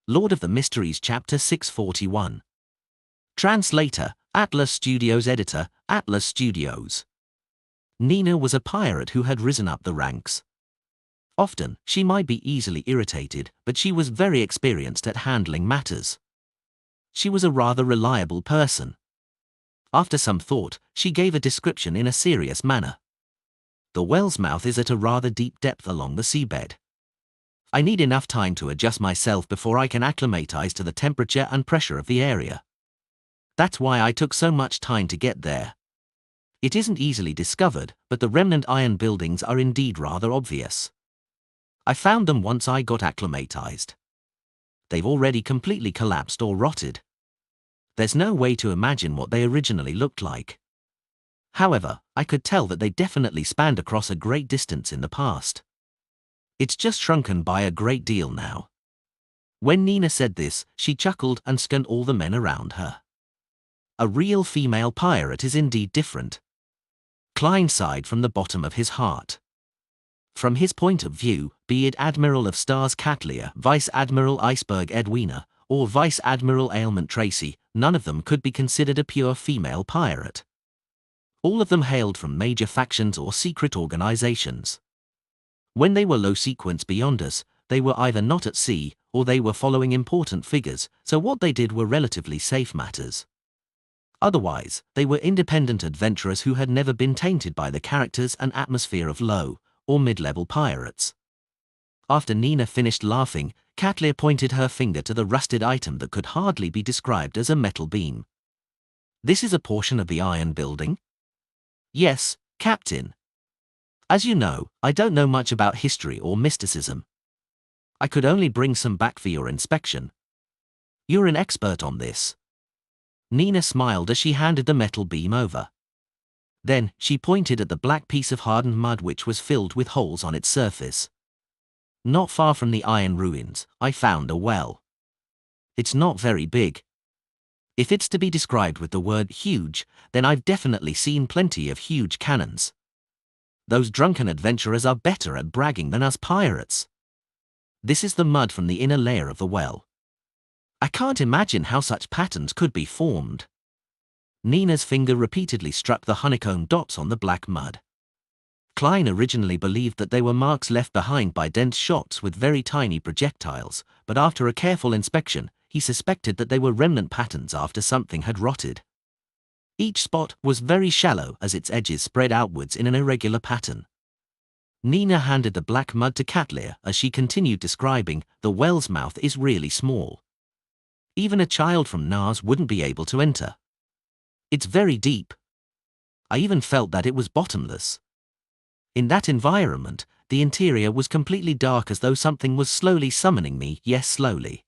Lord of the Mysteries Chapter 641. Translator, Atlas Studios. Editor, Atlas Studios. Nina was a pirate who had risen up the ranks. Often, she might be easily irritated, but she was very experienced at handling matters. She was a rather reliable person. After some thought, she gave a description in a serious manner. The well's mouth is at a rather deep depth along the seabed. I need enough time to adjust myself before I can acclimatize to the temperature and pressure of the area. That's why I took so much time to get there. It isn't easily discovered, but the remnant iron buildings are indeed rather obvious. I found them once I got acclimatized. They've already completely collapsed or rotted. There's no way to imagine what they originally looked like. However, I could tell that they definitely spanned across a great distance in the past. It's just shrunken by a great deal now. When Nina said this, she chuckled and scanned all the men around her. A real female pirate is indeed different. Klein sighed from the bottom of his heart. From his point of view, be it Admiral of Stars Catleya, Vice Admiral Iceberg Edwina, or Vice Admiral Ailment Tracy, none of them could be considered a pure female pirate. All of them hailed from major factions or secret organizations. When they were low sequence beyond us, they were either not at sea, or they were following important figures, so what they did were relatively safe matters. Otherwise, they were independent adventurers who had never been tainted by the characters and atmosphere of low, or mid-level pirates. After Nina finished laughing, Catleya pointed her finger to the rusted item that could hardly be described as a metal beam. This is a portion of the iron building? Yes, Captain. As you know, I don't know much about history or mysticism. I could only bring some back for your inspection. You're an expert on this. Nina smiled as she handed the metal beam over. Then, she pointed at the black piece of hardened mud which was filled with holes on its surface. Not far from the iron ruins, I found a well. It's not very big. If it's to be described with the word huge, then I've definitely seen plenty of huge cannons. Those drunken adventurers are better at bragging than us pirates. This is the mud from the inner layer of the well. I can't imagine how such patterns could be formed. Nina's finger repeatedly struck the honeycomb dots on the black mud. Klein originally believed that they were marks left behind by dense shots with very tiny projectiles, but after a careful inspection, he suspected that they were remnant patterns after something had rotted. Each spot was very shallow as its edges spread outwards in an irregular pattern. Nina handed the black mud to Catleya as she continued describing, the well's mouth is really small. Even a child from Nars wouldn't be able to enter. It's very deep. I even felt that it was bottomless. In that environment, the interior was completely dark as though something was slowly summoning me, yes, slowly.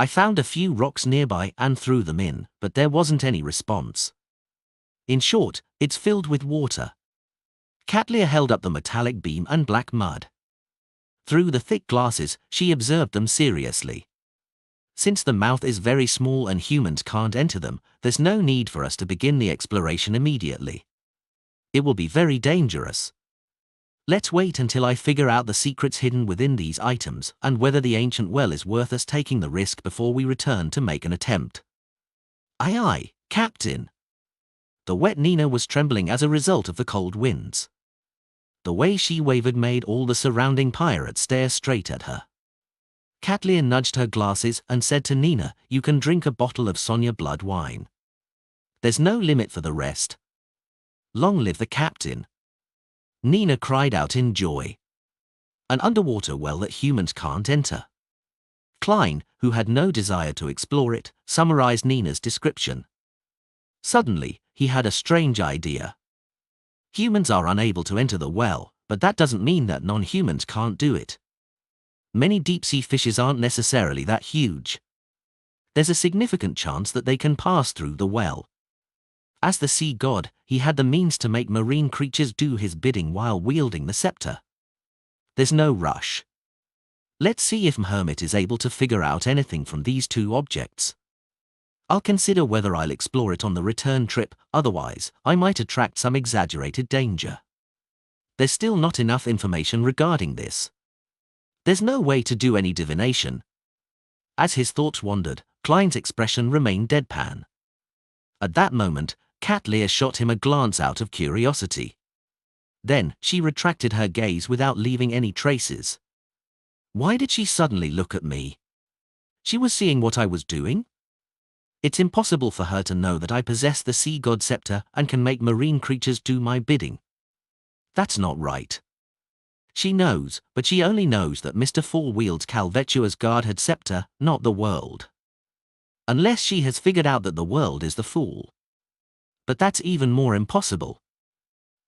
I found a few rocks nearby and threw them in, but there wasn't any response. In short, it's filled with water. Catleya held up the metallic beam and black mud. Through the thick glasses, she observed them seriously. Since the mouth is very small and humans can't enter them, there's no need for us to begin the exploration immediately. It will be very dangerous. Let's wait until I figure out the secrets hidden within these items and whether the ancient well is worth us taking the risk before we return to make an attempt. Aye aye, Captain. The wet Nina was trembling as a result of the cold winds. The way she wavered made all the surrounding pirates stare straight at her. Catleya nudged her glasses and said to Nina, you can drink a bottle of Sonia blood wine. There's no limit for the rest. Long live the captain. Nina cried out in joy. An underwater well that humans can't enter. Klein, who had no desire to explore it, summarized Nina's description. Suddenly, he had a strange idea. Humans are unable to enter the well, but that doesn't mean that non-humans can't do it. Many deep-sea fishes aren't necessarily that huge. There's a significant chance that they can pass through the well. As the sea god, he had the means to make marine creatures do his bidding while wielding the scepter. There's no rush. Let's see if Hermit is able to figure out anything from these two objects. I'll consider whether I'll explore it on the return trip, otherwise, I might attract some exaggerated danger. There's still not enough information regarding this. There's no way to do any divination. As his thoughts wandered, Klein's expression remained deadpan. At that moment, Kat Lear shot him a glance out of curiosity. Then, she retracted her gaze without leaving any traces. Why did she suddenly look at me? She was seeing what I was doing? It's impossible for her to know that I possess the sea god scepter and can make marine creatures do my bidding. That's not right. She knows, but she only knows that Mr. Fall wields Calvetua's guard scepter, not the world. Unless she has figured out that the world is the fool. But that's even more impossible.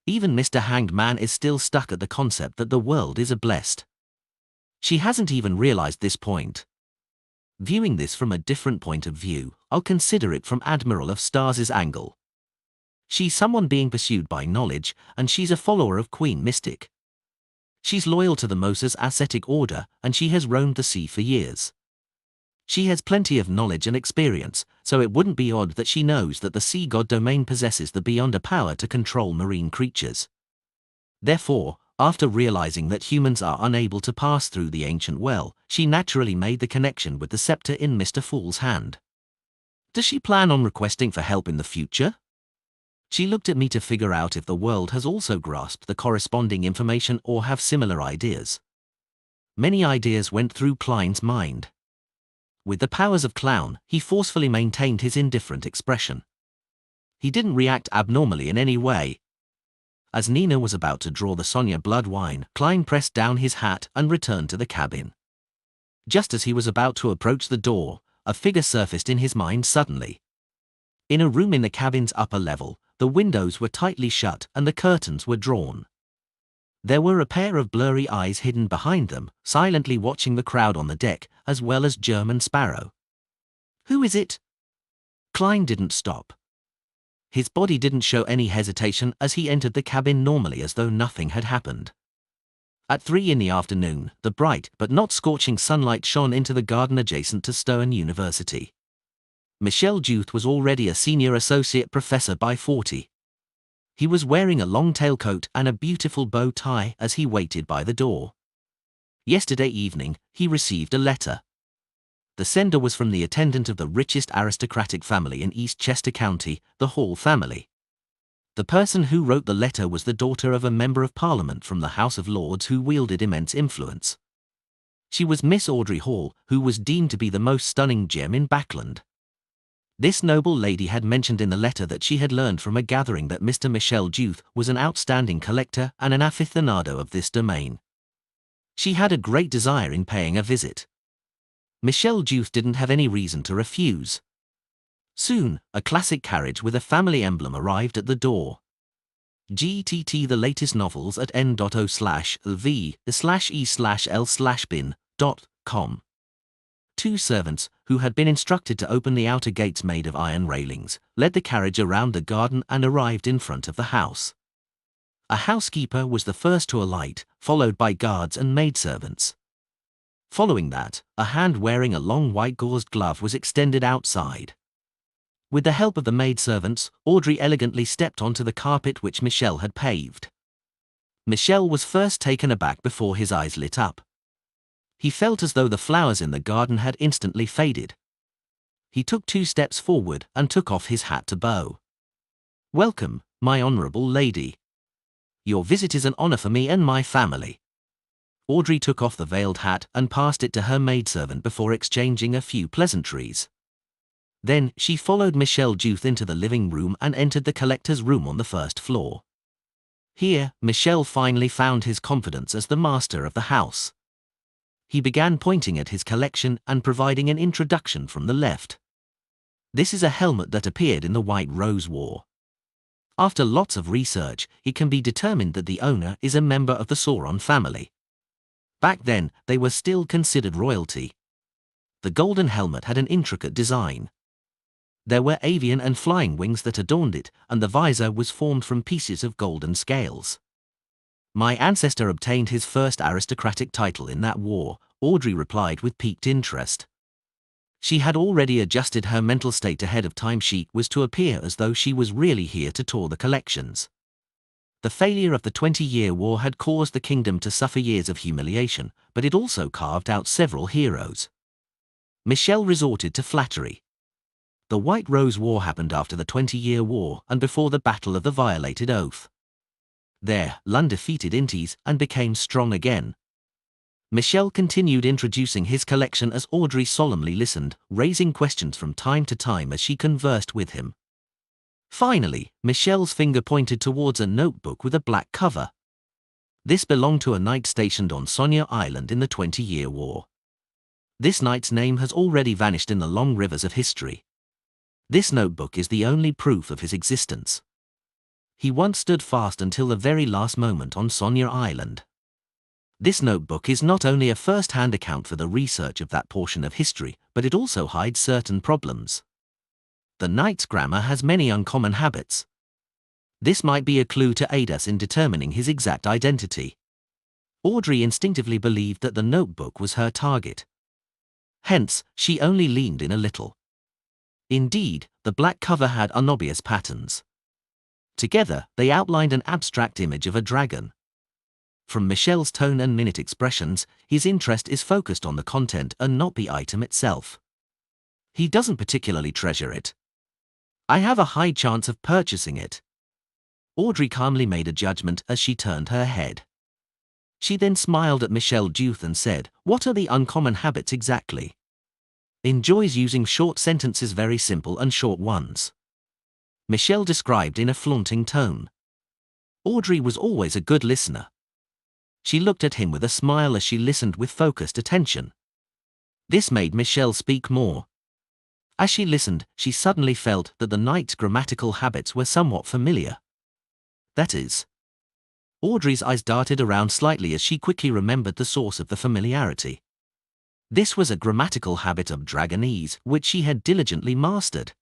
Even Mr. Hanged Man is still stuck at the concept that the world is a blessed. She hasn't even realized this point. Viewing this from a different point of view, I'll consider it from Admiral of Stars' angle. She's someone being pursued by knowledge, and she's a follower of Queen Mystic. She's loyal to the Moses ascetic order, and she has roamed the sea for years. She has plenty of knowledge and experience, so it wouldn't be odd that she knows that the sea god domain possesses the beyonder power to control marine creatures. Therefore, after realizing that humans are unable to pass through the ancient well, she naturally made the connection with the scepter in Mr. Fool's hand. Does she plan on requesting for help in the future? She looked at me to figure out if the world has also grasped the corresponding information or have similar ideas. Many ideas went through Klein's mind. With the powers of Clown, he forcefully maintained his indifferent expression. He didn't react abnormally in any way. As Nina was about to draw the Sonia blood wine, Klein pressed down his hat and returned to the cabin. Just as he was about to approach the door, a figure surfaced in his mind suddenly. In a room in the cabin's upper level, the windows were tightly shut and the curtains were drawn. There were a pair of blurry eyes hidden behind them, silently watching the crowd on the deck, as well as German Sparrow. Who is it? Klein didn't stop. His body didn't show any hesitation as he entered the cabin normally as though nothing had happened. At 3 in the afternoon, the bright but not scorching sunlight shone into the garden adjacent to Stone University. Michel Juth was already a senior associate professor by 40. He was wearing a long tailcoat and a beautiful bow tie as he waited by the door. Yesterday evening, he received a letter. The sender was from the attendant of the richest aristocratic family in East Chester County, the Hall family. The person who wrote the letter was the daughter of a member of Parliament from the House of Lords who wielded immense influence. She was Miss Audrey Hall, who was deemed to be the most stunning gem in Backland. This noble lady had mentioned in the letter that she had learned from a gathering that Mr. Michel Juth was an outstanding collector and an aficionado of this domain. She had a great desire in paying a visit. Michel Juth didn't have any reason to refuse. Soon, a classic carriage with a family emblem arrived at the door. GTT the latest novels at n.o/v/e/l/bin.com. 2 servants, who had been instructed to open the outer gates made of iron railings, led the carriage around the garden and arrived in front of the house. A housekeeper was the first to alight, followed by guards and maidservants. Following that, a hand wearing a long white gauzed glove was extended outside. With the help of the maidservants, Audrey elegantly stepped onto the carpet which Michel had paved. Michel was first taken aback before his eyes lit up. He felt as though the flowers in the garden had instantly faded. He took 2 steps forward and took off his hat to bow. "Welcome, my honorable lady. Your visit is an honor for me and my family." Audrey took off the veiled hat and passed it to her maidservant before exchanging a few pleasantries. Then, she followed Michel Juth into the living room and entered the collector's room on the first floor. Here, Michel finally found his confidence as the master of the house. He began pointing at his collection and providing an introduction from the left. This is a helmet that appeared in the White Rose War. After lots of research, it can be determined that the owner is a member of the Sauron family. Back then, they were still considered royalty. The golden helmet had an intricate design. There were avian and flying wings that adorned it, and the visor was formed from pieces of golden scales. "My ancestor obtained his first aristocratic title in that war," Audrey replied with piqued interest. She had already adjusted her mental state ahead of time. She was to appear as though she was really here to tour the collections. The failure of the 20-year war had caused the kingdom to suffer years of humiliation, but it also carved out several heroes. Michelle resorted to flattery. The White Rose War happened after the 20-year war and before the Battle of the Violated Oath. There, Lund defeated Intis and became strong again. Michelle continued introducing his collection as Audrey solemnly listened, raising questions from time to time as she conversed with him. Finally, Michelle's finger pointed towards a notebook with a black cover. This belonged to a knight stationed on Sonia Island in the 20-year war. This knight's name has already vanished in the long rivers of history. This notebook is the only proof of his existence. He once stood fast until the very last moment on Sonia Island. This notebook is not only a first-hand account for the research of that portion of history, but it also hides certain problems. The knight's grammar has many uncommon habits. This might be a clue to aid us in determining his exact identity. Audrey instinctively believed that the notebook was her target. Hence, she only leaned in a little. Indeed, the black cover had unobvious patterns. Together, they outlined an abstract image of a dragon. From Michelle's tone and minute expressions, his interest is focused on the content and not the item itself. He doesn't particularly treasure it. I have a high chance of purchasing it. Audrey calmly made a judgment as she turned her head. She then smiled at Michelle Duth and said, "What are the uncommon habits exactly?" Enjoys using short sentences, very simple and short ones. Michelle described in a flaunting tone. Audrey was always a good listener. She looked at him with a smile as she listened with focused attention. This made Michelle speak more. As she listened, she suddenly felt that the knight's grammatical habits were somewhat familiar. That is. Audrey's eyes darted around slightly as she quickly remembered the source of the familiarity. This was a grammatical habit of Dragonese, which she had diligently mastered.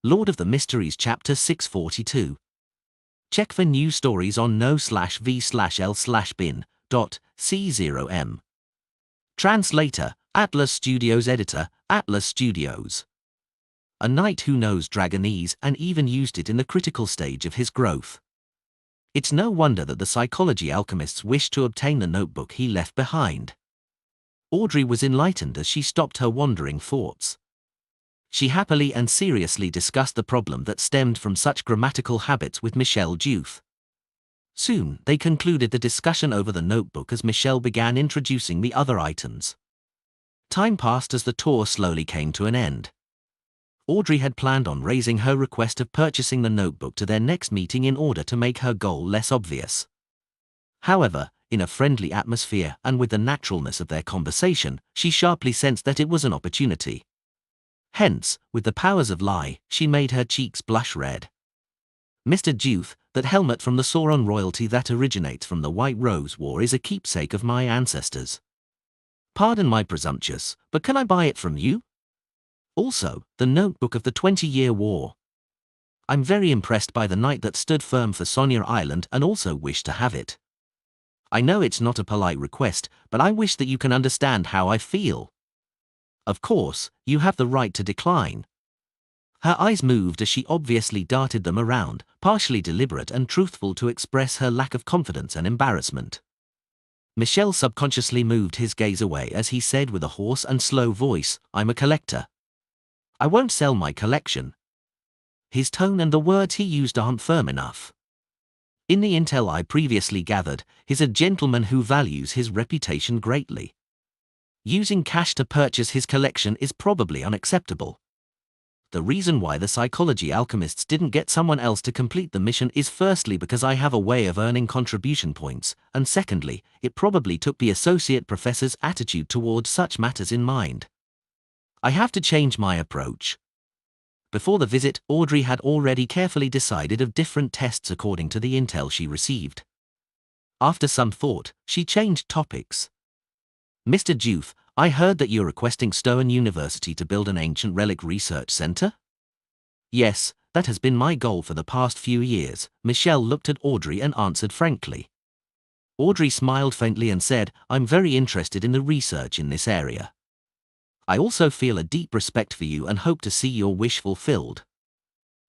Lord of the Mysteries Chapter 642. Check for new stories on no/v/l/bin.c0m. Translator, Atlas Studios. Editor, Atlas Studios. A knight who knows Dragonese and even used it in the critical stage of his growth. It's no wonder that the psychology alchemists wished to obtain the notebook he left behind. Audrey was enlightened as she stopped her wandering thoughts. She happily and seriously discussed the problem that stemmed from such grammatical habits with Michelle Duth. Soon, they concluded the discussion over the notebook as Michelle began introducing the other items. Time passed as the tour slowly came to an end. Audrey had planned on raising her request of purchasing the notebook to their next meeting in order to make her goal less obvious. However, in a friendly atmosphere and with the naturalness of their conversation, she sharply sensed that it was an opportunity. Hence, with the powers of lie, she made her cheeks blush red. "Mr. Duth, that helmet from the Sauron royalty that originates from the White Rose War is a keepsake of my ancestors. Pardon my presumptuous, but can I buy it from you? Also, the notebook of the 20-year war. I'm very impressed by the knight that stood firm for Sonia Island and also wish to have it. I know it's not a polite request, but I wish that you can understand how I feel. Of course, you have the right to decline." Her eyes moved as she obviously darted them around, partially deliberate and truthful to express her lack of confidence and embarrassment. Michelle subconsciously moved his gaze away as he said with a hoarse and slow voice, "I'm a collector. I won't sell my collection." His tone and the words he used aren't firm enough. In the intel I previously gathered, he's a gentleman who values his reputation greatly. Using cash to purchase his collection is probably unacceptable. The reason why the psychology alchemists didn't get someone else to complete the mission is firstly because I have a way of earning contribution points, and secondly, it probably took the associate professor's attitude towards such matters in mind. I have to change my approach. Before the visit, Audrey had already carefully decided of different tests according to the intel she received. After some thought, she changed topics. "Mr. Duth, I heard that you're requesting Stoen University to build an ancient relic research center?" "Yes, that has been my goal for the past few years," Michelle looked at Audrey and answered frankly. Audrey smiled faintly and said, "I'm very interested in the research in this area. I also feel a deep respect for you and hope to see your wish fulfilled."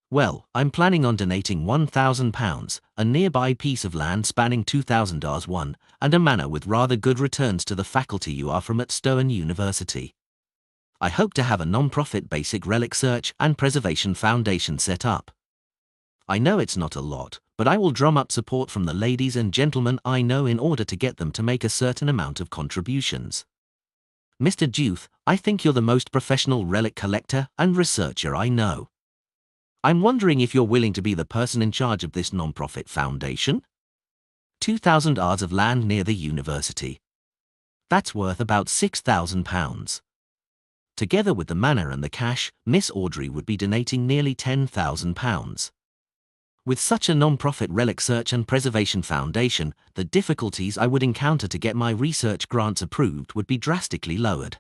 Well, I'm planning on donating £1,000, a nearby piece of land spanning 2,000 ars 1, and a manor with rather good returns to the faculty you are from at Stowen University. I hope to have a non-profit basic relic search and preservation foundation set up. I know it's not a lot, but I will drum up support from the ladies and gentlemen I know in order to get them to make a certain amount of contributions. Mr. Duth, I think you're the most professional relic collector and researcher I know. I'm wondering if you're willing to be the person in charge of this non-profit foundation? 2,000 ars of land near the university. That's worth about £6,000. Together with the manor and the cash, Miss Audrey would be donating nearly £10,000. With such a non-profit relic search and preservation foundation, the difficulties I would encounter to get my research grants approved would be drastically lowered.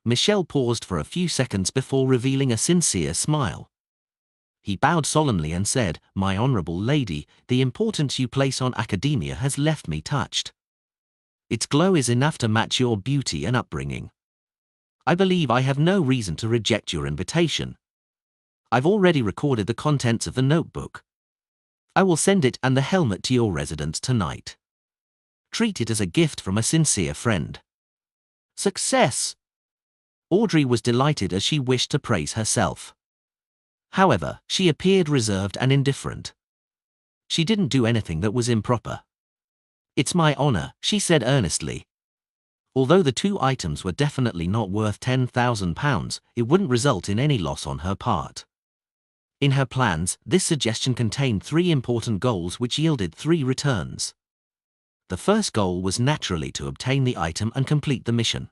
Michel paused for a few seconds before revealing a sincere smile. He bowed solemnly and said, "My honourable lady, the importance you place on academia has left me touched. Its glow is enough to match your beauty and upbringing. I believe I have no reason to reject your invitation. I've already recorded the contents of the notebook. I will send it and the helmet to your residence tonight. Treat it as a gift from a sincere friend." Success! Audrey was delighted as she wished to praise herself. However, she appeared reserved and indifferent. She didn't do anything that was improper. "It's my honor," she said earnestly. Although the two items were definitely not worth £10,000, it wouldn't result in any loss on her part. In her plans, this suggestion contained 3 important goals which yielded 3 returns. The first goal was naturally to obtain the item and complete the mission.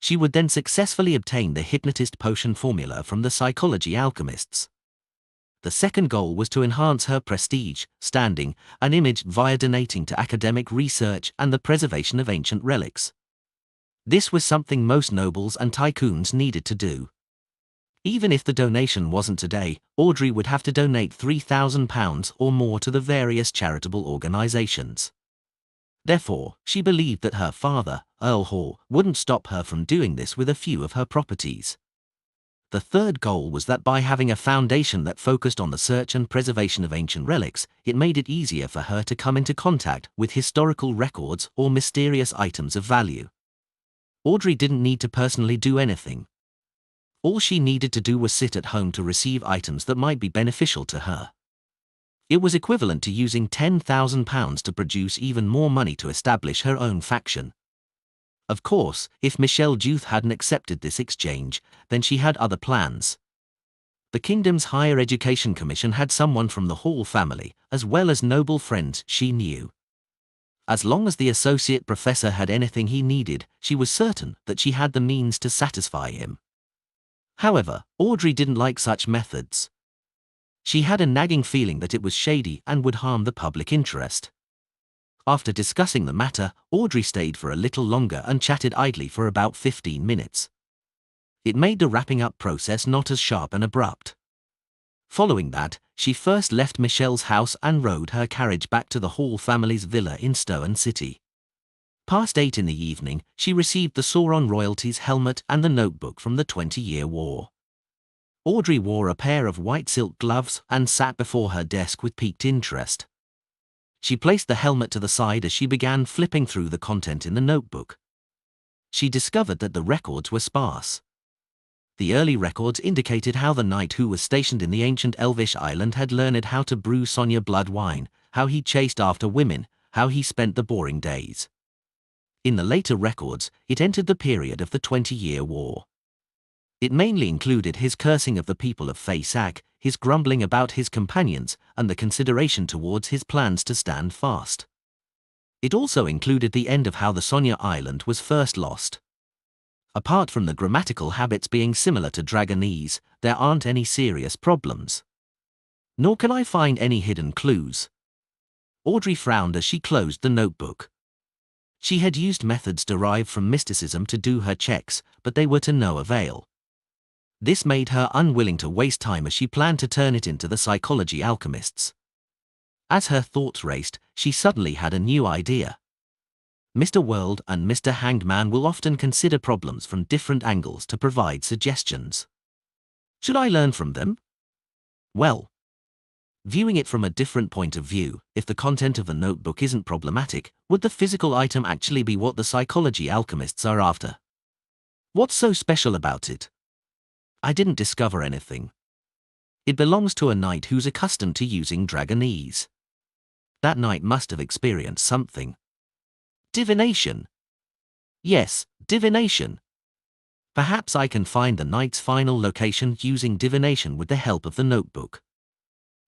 She would then successfully obtain the hypnotist potion formula from the psychology alchemists. The second goal was to enhance her prestige, standing, and image via donating to academic research and the preservation of ancient relics. This was something most nobles and tycoons needed to do. Even if the donation wasn't today, Audrey would have to donate £3,000 or more to the various charitable organizations. Therefore, she believed that her father, Earl Hall, wouldn't stop her from doing this with a few of her properties. The third goal was that by having a foundation that focused on the search and preservation of ancient relics, it made it easier for her to come into contact with historical records or mysterious items of value. Audrey didn't need to personally do anything. All she needed to do was sit at home to receive items that might be beneficial to her. It was equivalent to using £10,000 to produce even more money to establish her own faction. Of course, if Michel Duth hadn't accepted this exchange, then she had other plans. The kingdom's Higher Education Commission had someone from the Hall family, as well as noble friends she knew. As long as the associate professor had anything he needed, she was certain that she had the means to satisfy him. However, Audrey didn't like such methods. She had a nagging feeling that it was shady and would harm the public interest. After discussing the matter, Audrey stayed for a little longer and chatted idly for about 15 minutes. It made the wrapping up process not as sharp and abrupt. Following that, she first left Michelle's house and rode her carriage back to the Hall family's villa in Stowen City. Past 8 in the evening, she received the Sauron royalty's helmet and the notebook from the 20-Year War. Audrey wore a pair of white silk gloves and sat before her desk with piqued interest. She placed the helmet to the side as she began flipping through the content in the notebook. She discovered that the records were sparse. The early records indicated how the knight who was stationed in the ancient Elvish island had learned how to brew Sonya blood wine, how he chased after women, how he spent the boring days. In the later records, it entered the period of the 20-Year War. It mainly included his cursing of the people of Faysac, his grumbling about his companions, and the consideration towards his plans to stand fast. It also included the end of how the Sonya Island was first lost. Apart from the grammatical habits being similar to Dragonese, there aren't any serious problems. Nor can I find any hidden clues. Audrey frowned as she closed the notebook. She had used methods derived from mysticism to do her checks, but they were to no avail. This made her unwilling to waste time as she planned to turn it into the psychology alchemists. As her thoughts raced, she suddenly had a new idea. Mr. World and Mr. Hanged Man will often consider problems from different angles to provide suggestions. Should I learn from them? Well, viewing it from a different point of view, if the content of the notebook isn't problematic, would the physical item actually be what the psychology alchemists are after? What's so special about it? I didn't discover anything. It belongs to a knight who's accustomed to using dragonese. That knight must have experienced something. Divination. Yes, divination. Perhaps I can find the knight's final location using divination with the help of the notebook.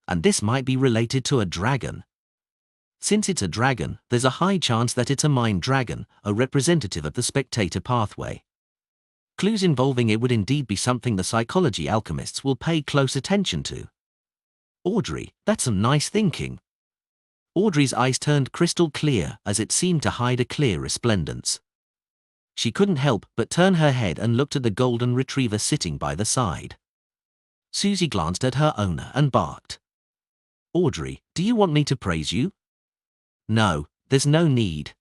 And this might be related to a dragon. Since it's a dragon, there's a high chance that it's a mind dragon, a representative of the spectator pathway. Clues involving it would indeed be something the psychology alchemists will pay close attention to. Audrey, that's some nice thinking. Audrey's eyes turned crystal clear as it seemed to hide a clear resplendence. She couldn't help but turn her head and looked at the golden retriever sitting by the side. Susie glanced at her owner and barked. Audrey, do you want me to praise you? No, there's no need.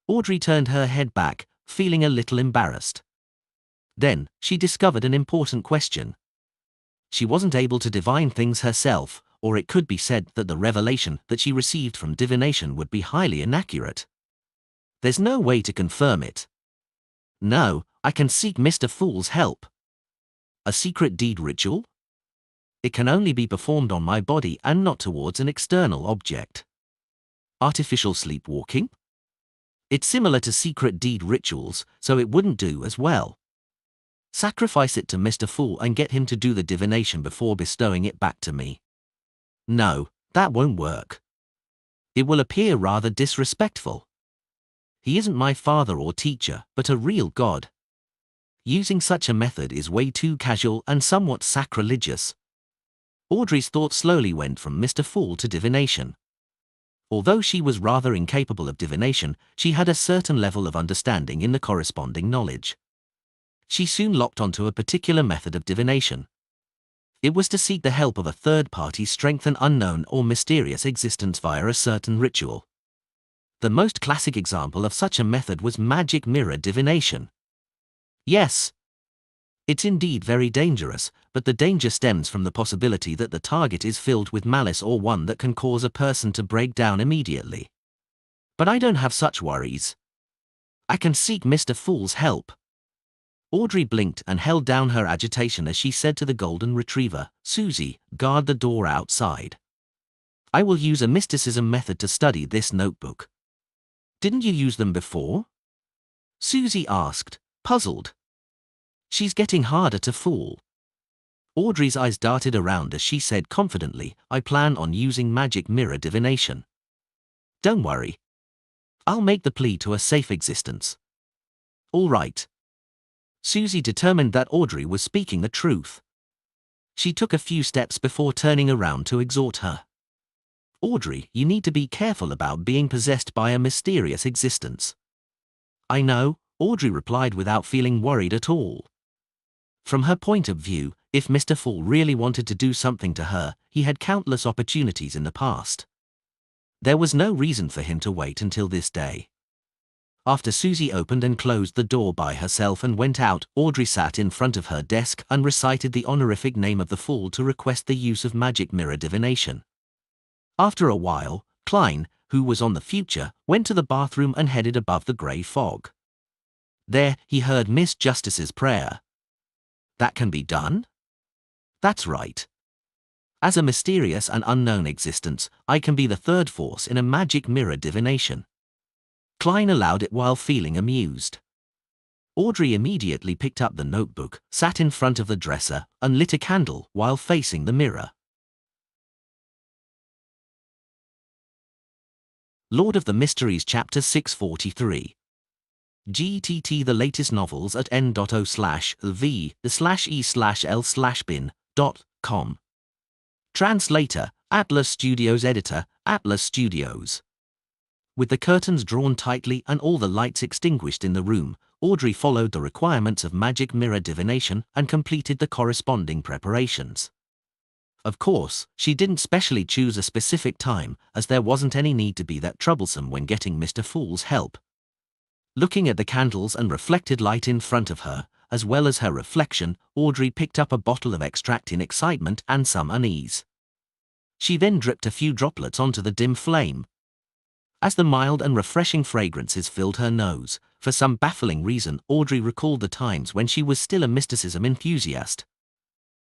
Audrey turned her head back, feeling a little embarrassed. Then, she discovered an important question. She wasn't able to divine things herself, or it could be said that the revelation that she received from divination would be highly inaccurate. There's no way to confirm it. No, I can seek Mr. Fool's help. A secret deed ritual? It can only be performed on my body and not towards an external object. Artificial sleepwalking? It's similar to secret deed rituals, so it wouldn't do as well. Sacrifice it to Mr. Fool and get him to do the divination before bestowing it back to me. No, that won't work. It will appear rather disrespectful. He isn't my father or teacher, but a real god. Using such a method is way too casual and somewhat sacrilegious. Audrey's thoughts slowly went from Mr. Fool to divination. Although she was rather incapable of divination, she had a certain level of understanding in the corresponding knowledge. She soon locked onto a particular method of divination. It was to seek the help of a third party strength an unknown or mysterious existence via a certain ritual. The most classic example of such a method was magic mirror divination. Yes, it's indeed very dangerous, but the danger stems from the possibility that the target is filled with malice or one that can cause a person to break down immediately. But I don't have such worries. I can seek Mr. Fool's help. Audrey blinked and held down her agitation as she said to the golden retriever, Susie, guard the door outside. I will use a mysticism method to study this notebook. Didn't you use them before? Susie asked, puzzled. She's getting harder to fool. Audrey's eyes darted around as she said confidently, I plan on using magic mirror divination. Don't worry. I'll make the plea to a safe existence. All right. Susie determined that Audrey was speaking the truth. She took a few steps before turning around to exhort her. Audrey, you need to be careful about being possessed by a mysterious existence. I know, Audrey replied without feeling worried at all. From her point of view, if Mr. Fool really wanted to do something to her, he had countless opportunities in the past. There was no reason for him to wait until this day. After Susie opened and closed the door by herself and went out, Audrey sat in front of her desk and recited the honorific name of the Fool to request the use of magic mirror divination. After a while, Klein, who was on the future, went to the bathroom and headed above the grey fog. There, he heard Miss Justice's prayer. That can be done? That's right. As a mysterious and unknown existence, I can be the third force in a magic mirror divination. Klein allowed it while feeling amused. Audrey immediately picked up the notebook, sat in front of the dresser, and lit a candle while facing the mirror. Lord of the Mysteries Chapter 643. GTT The latest novels at n.o/v/e/l/bin.com. Translator, Atlas Studios. Editor, Atlas Studios. With the curtains drawn tightly and all the lights extinguished in the room, Audrey followed the requirements of magic mirror divination and completed the corresponding preparations. Of course, she didn't specially choose a specific time, as there wasn't any need to be that troublesome when getting Mr. Fool's help. Looking at the candles and reflected light in front of her, as well as her reflection, Audrey picked up a bottle of extract in excitement and some unease. She then dripped a few droplets onto the dim flame. As the mild and refreshing fragrances filled her nose, for some baffling reason, Audrey recalled the times when she was still a mysticism enthusiast.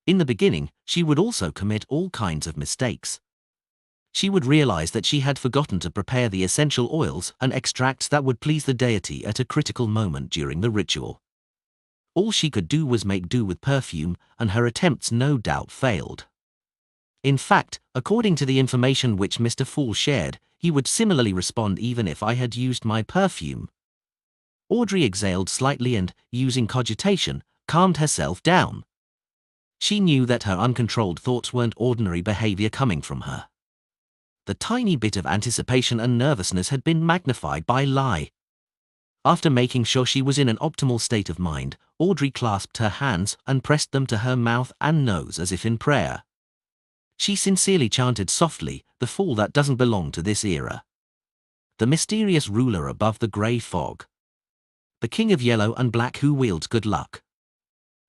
In the beginning, she would also commit all kinds of mistakes. She would realize that she had forgotten to prepare the essential oils and extracts that would please the deity at a critical moment during the ritual. All she could do was make do with perfume, and her attempts no doubt failed. In fact, according to the information which Mr. Fool shared, he would similarly respond even if I had used my perfume. Audrey exhaled slightly and, using cogitation, calmed herself down. She knew that her uncontrolled thoughts weren't ordinary behavior coming from her. The tiny bit of anticipation and nervousness had been magnified by lie. After making sure she was in an optimal state of mind, Audrey clasped her hands and pressed them to her mouth and nose as if in prayer. She sincerely chanted softly, "The fool that doesn't belong to this era. The mysterious ruler above the grey fog. The king of yellow and black who wields good luck."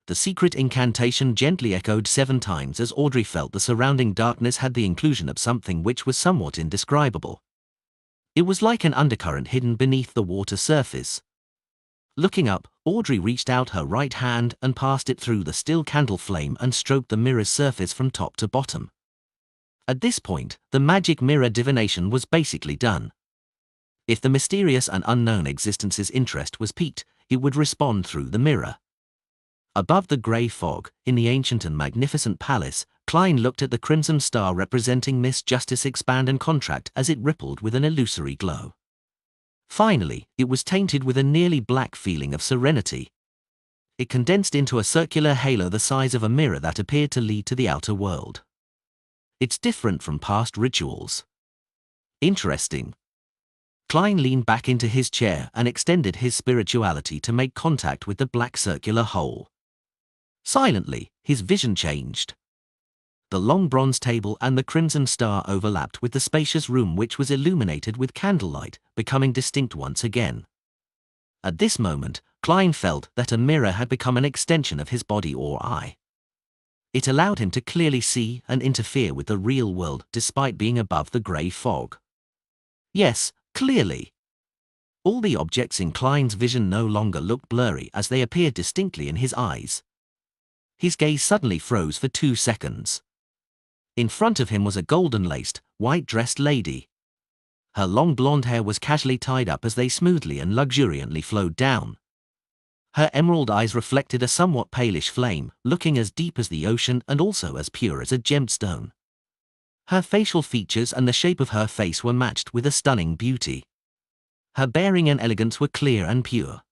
The secret incantation gently echoed 7 times as Audrey felt the surrounding darkness had the inclusion of something which was somewhat indescribable. It was like an undercurrent hidden beneath the water surface. Looking up, Audrey reached out her right hand and passed it through the still candle flame and stroked the mirror's surface from top to bottom. At this point, the magic mirror divination was basically done. If the mysterious and unknown existence's interest was piqued, it would respond through the mirror. Above the grey fog, in the ancient and magnificent palace, Klein looked at the crimson star representing Miss Justice expand and contract as it rippled with an illusory glow. Finally, it was tainted with a nearly black feeling of serenity. It condensed into a circular halo the size of a mirror that appeared to lead to the outer world. It's different from past rituals. Interesting. Klein leaned back into his chair and extended his spirituality to make contact with the black circular hole. Silently, his vision changed. The long bronze table and the crimson star overlapped with the spacious room which was illuminated with candlelight, becoming distinct once again. At this moment, Klein felt that a mirror had become an extension of his body or eye. It allowed him to clearly see and interfere with the real world despite being above the grey fog. Yes, clearly. All the objects in Klein's vision no longer looked blurry as they appeared distinctly in his eyes. His gaze suddenly froze for 2 seconds. In front of him was a golden-laced, white-dressed lady. Her long blonde hair was casually tied up as they smoothly and luxuriantly flowed down. Her emerald eyes reflected a somewhat palish flame, looking as deep as the ocean and also as pure as a gemstone. Her facial features and the shape of her face were matched with a stunning beauty. Her bearing and elegance were clear and pure.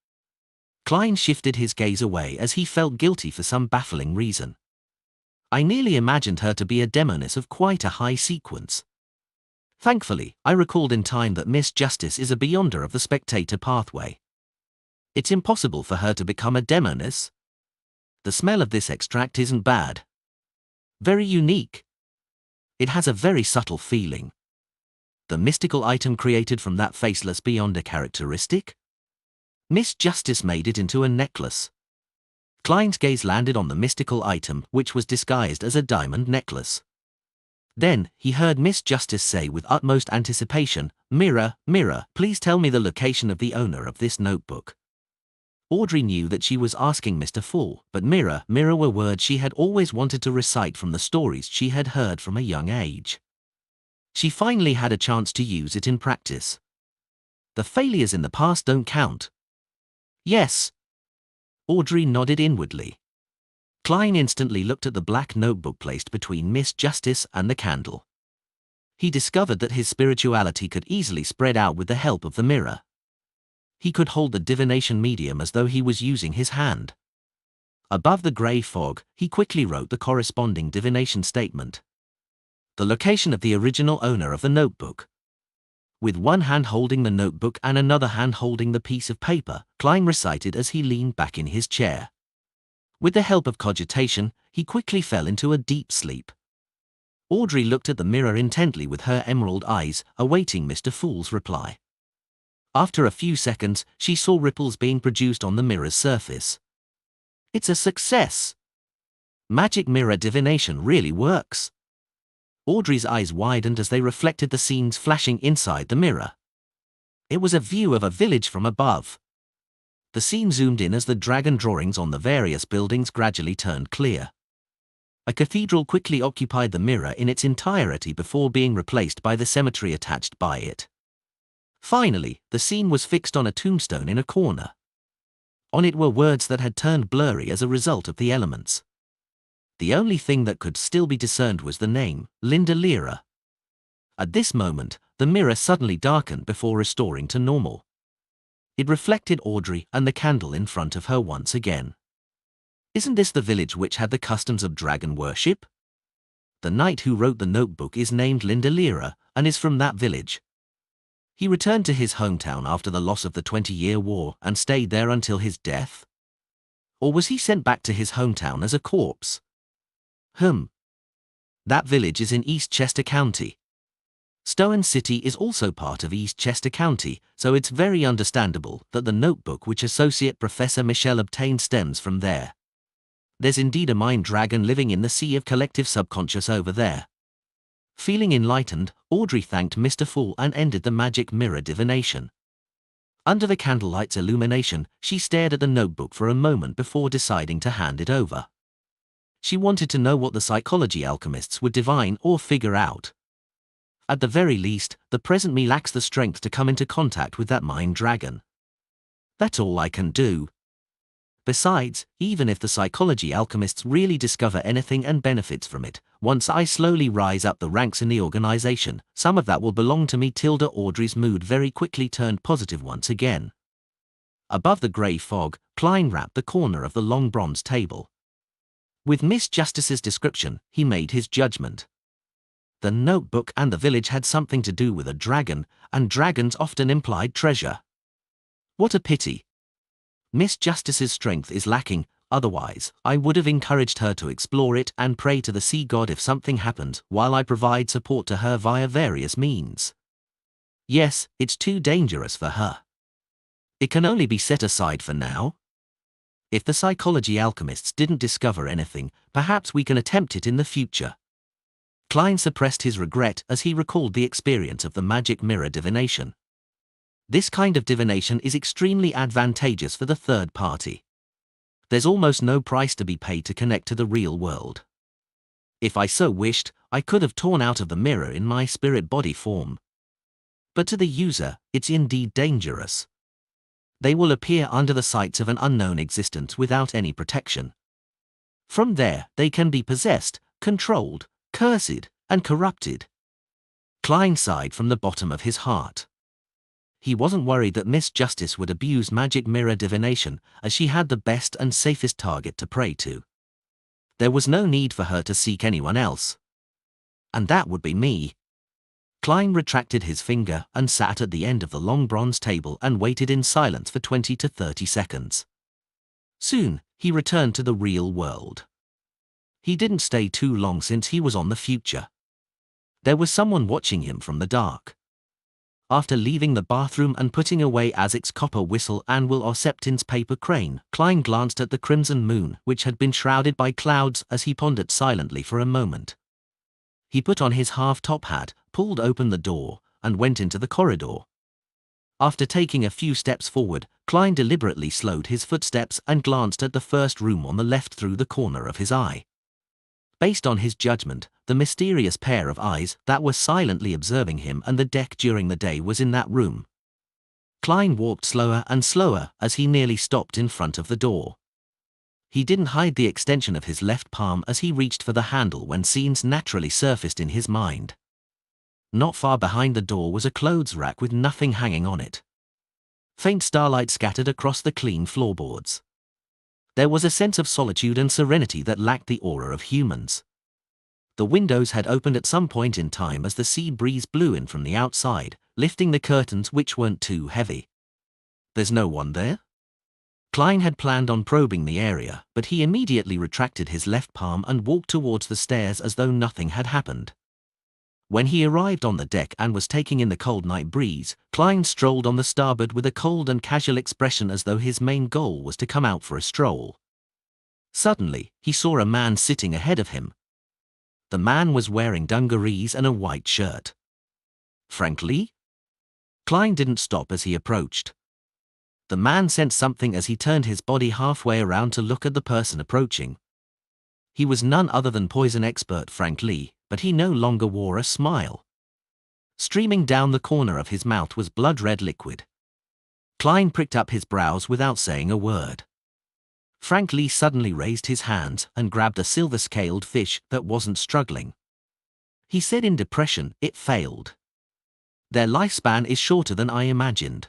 Klein shifted his gaze away as he felt guilty for some baffling reason. I nearly imagined her to be a demoness of quite a high sequence. Thankfully, I recalled in time that Miss Justice is a beyonder of the spectator pathway. It's impossible for her to become a demoness. The smell of this extract isn't bad. Very unique. It has a very subtle feeling. The mystical item created from that faceless beyonder characteristic? Miss Justice made it into a necklace. Klein's gaze landed on the mystical item, which was disguised as a diamond necklace. Then, he heard Miss Justice say with utmost anticipation, "Mirror, mirror, please tell me the location of the owner of this notebook." Audrey knew that she was asking Mr. Fool, but mirror, mirror were words she had always wanted to recite from the stories she had heard from a young age. She finally had a chance to use it in practice. The failures in the past don't count. Yes. Audrey nodded inwardly. Klein instantly looked at the black notebook placed between Miss Justice and the candle. He discovered that his spirituality could easily spread out with the help of the mirror. He could hold the divination medium as though he was using his hand. Above the grey fog, he quickly wrote the corresponding divination statement. The location of the original owner of the notebook. With one hand holding the notebook and another hand holding the piece of paper, Klein recited as he leaned back in his chair. With the help of cogitation, he quickly fell into a deep sleep. Audrey looked at the mirror intently with her emerald eyes, awaiting Mr. Fool's reply. After a few seconds, she saw ripples being produced on the mirror's surface. It's a success. Magic mirror divination really works. Audrey's eyes widened as they reflected the scenes flashing inside the mirror. It was a view of a village from above. The scene zoomed in as the dragon drawings on the various buildings gradually turned clear. A cathedral quickly occupied the mirror in its entirety before being replaced by the cemetery attached by it. Finally, the scene was fixed on a tombstone in a corner. On it were words that had turned blurry as a result of the elements. The only thing that could still be discerned was the name, Linda Lira. At this moment, the mirror suddenly darkened before restoring to normal. It reflected Audrey and the candle in front of her once again. Isn't this the village which had the customs of dragon worship? The knight who wrote the notebook is named Linda Lira and is from that village. He returned to his hometown after the loss of the 20-year war and stayed there until his death? Or was he sent back to his hometown as a corpse? That village is in East Chester County. Stone City is also part of East Chester County, so it's very understandable that the notebook which Associate Professor Michelle obtained stems from there. There's indeed a mind dragon living in the sea of collective subconscious over there. Feeling enlightened, Audrey thanked Mr. Fool and ended the magic mirror divination. Under the candlelight's illumination, she stared at the notebook for a moment before deciding to hand it over. She wanted to know what the psychology alchemists would divine or figure out. At the very least, the present me lacks the strength to come into contact with that mind dragon. That's all I can do. Besides, even if the psychology alchemists really discover anything and benefits from it, once I slowly rise up the ranks in the organization, some of that will belong to me. Audrey's mood very quickly turned positive once again. Above the grey fog, Klein rapped the corner of the long bronze table. With Miss Justice's description, he made his judgment. The notebook and the village had something to do with a dragon, and dragons often implied treasure. What a pity. Miss Justice's strength is lacking, otherwise, I would have encouraged her to explore it and pray to the sea god if something happened, while I provide support to her via various means. Yes, it's too dangerous for her. It can only be set aside for now. If the psychology alchemists didn't discover anything, perhaps we can attempt it in the future. Klein suppressed his regret as he recalled the experience of the magic mirror divination. This kind of divination is extremely advantageous for the third party. There's almost no price to be paid to connect to the real world. If I so wished, I could have torn out of the mirror in my spirit body form. But to the user, it's indeed dangerous. They will appear under the sights of an unknown existence without any protection. From there, they can be possessed, controlled, cursed, and corrupted. Klein sighed from the bottom of his heart. He wasn't worried that Miss Justice would abuse magic mirror divination, as she had the best and safest target to pray to. There was no need for her to seek anyone else. And that would be me. Klein retracted his finger and sat at the end of the long bronze table and waited in silence for 20 to 30 seconds. Soon, he returned to the real world. He didn't stay too long since he was on the future. There was someone watching him from the dark. After leaving the bathroom and putting away Azic's copper whistle and Will Osseptin's paper crane, Klein glanced at the crimson moon, which had been shrouded by clouds, as he pondered silently for a moment. He put on his half-top hat, pulled open the door, and went into the corridor. After taking a few steps forward, Klein deliberately slowed his footsteps and glanced at the first room on the left through the corner of his eye. Based on his judgment, the mysterious pair of eyes that were silently observing him and the deck during the day was in that room. Klein walked slower and slower as he nearly stopped in front of the door. He didn't hide the extension of his left palm as he reached for the handle when scenes naturally surfaced in his mind. Not far behind the door was a clothes rack with nothing hanging on it. Faint starlight scattered across the clean floorboards. There was a sense of solitude and serenity that lacked the aura of humans. The windows had opened at some point in time as the sea breeze blew in from the outside, lifting the curtains which weren't too heavy. There's no one there? Klein had planned on probing the area, but he immediately retracted his left palm and walked towards the stairs as though nothing had happened. When he arrived on the deck and was taking in the cold night breeze, Klein strolled on the starboard with a cold and casual expression as though his main goal was to come out for a stroll. Suddenly, he saw a man sitting ahead of him. The man was wearing dungarees and a white shirt. Frank Lee? Klein didn't stop as he approached. The man sensed something as he turned his body halfway around to look at the person approaching. He was none other than poison expert Frank Lee, but he no longer wore a smile. Streaming down the corner of his mouth was blood-red liquid. Klein pricked up his brows without saying a word. Frank Lee suddenly raised his hands and grabbed a silver-scaled fish that wasn't struggling. He said in depression, "It failed. Their lifespan is shorter than I imagined.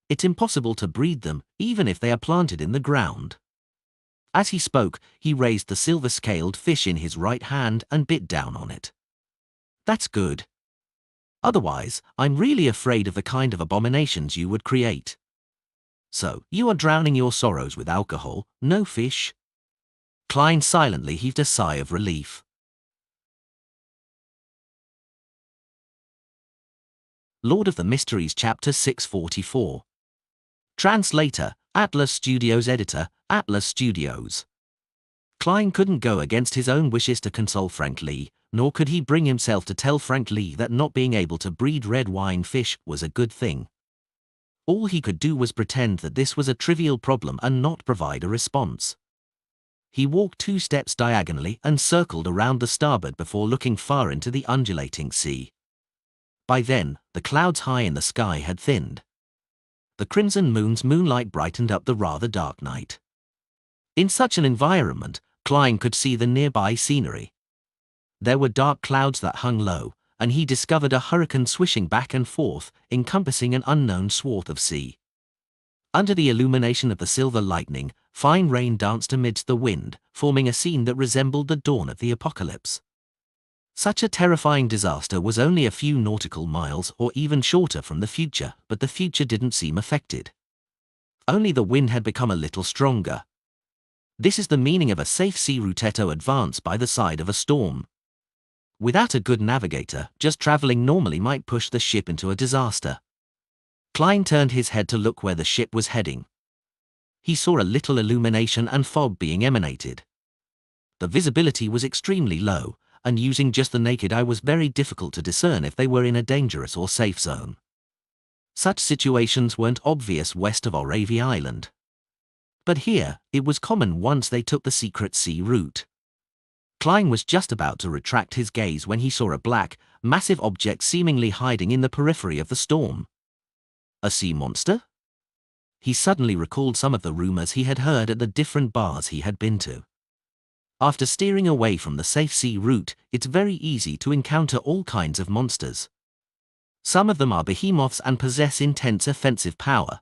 It's impossible to breed them, even if they are planted in the ground." As he spoke, he raised the silver-scaled fish in his right hand and bit down on it. "That's good. Otherwise, I'm really afraid of the kind of abominations you would create." "So, you are drowning your sorrows with alcohol, no fish?" Klein silently heaved a sigh of relief. Lord of the Mysteries Chapter 644. Translator, Atlas Studios. Editor, Atlas Studios. Klein couldn't go against his own wishes to console Frank Lee, nor could he bring himself to tell Frank Lee that not being able to breed red wine fish was a good thing. All he could do was pretend that this was a trivial problem and not provide a response. He walked 2 steps diagonally and circled around the starboard before looking far into the undulating sea. By then, the clouds high in the sky had thinned. The crimson moon's moonlight brightened up the rather dark night. In such an environment, Klein could see the nearby scenery. There were dark clouds that hung low, and he discovered a hurricane swishing back and forth, encompassing an unknown swath of sea. Under the illumination of the silver lightning, fine rain danced amidst the wind, forming a scene that resembled the dawn of the apocalypse. Such a terrifying disaster was only a few nautical miles or even shorter from the future, but the future didn't seem affected. Only the wind had become a little stronger. This is the meaning of a safe sea routetto advance by the side of a storm. Without a good navigator, just traveling normally might push the ship into a disaster. Klein turned his head to look where the ship was heading. He saw a little illumination and fog being emanated. The visibility was extremely low, and using just the naked eye was very difficult to discern if they were in a dangerous or safe zone. Such situations weren't obvious west of Oravia Island. But here, it was common once they took the secret sea route. Klein was just about to retract his gaze when he saw a black, massive object seemingly hiding in the periphery of the storm. A sea monster? He suddenly recalled some of the rumors he had heard at the different bars he had been to. After steering away from the safe sea route, it's very easy to encounter all kinds of monsters. Some of them are behemoths and possess intense offensive power.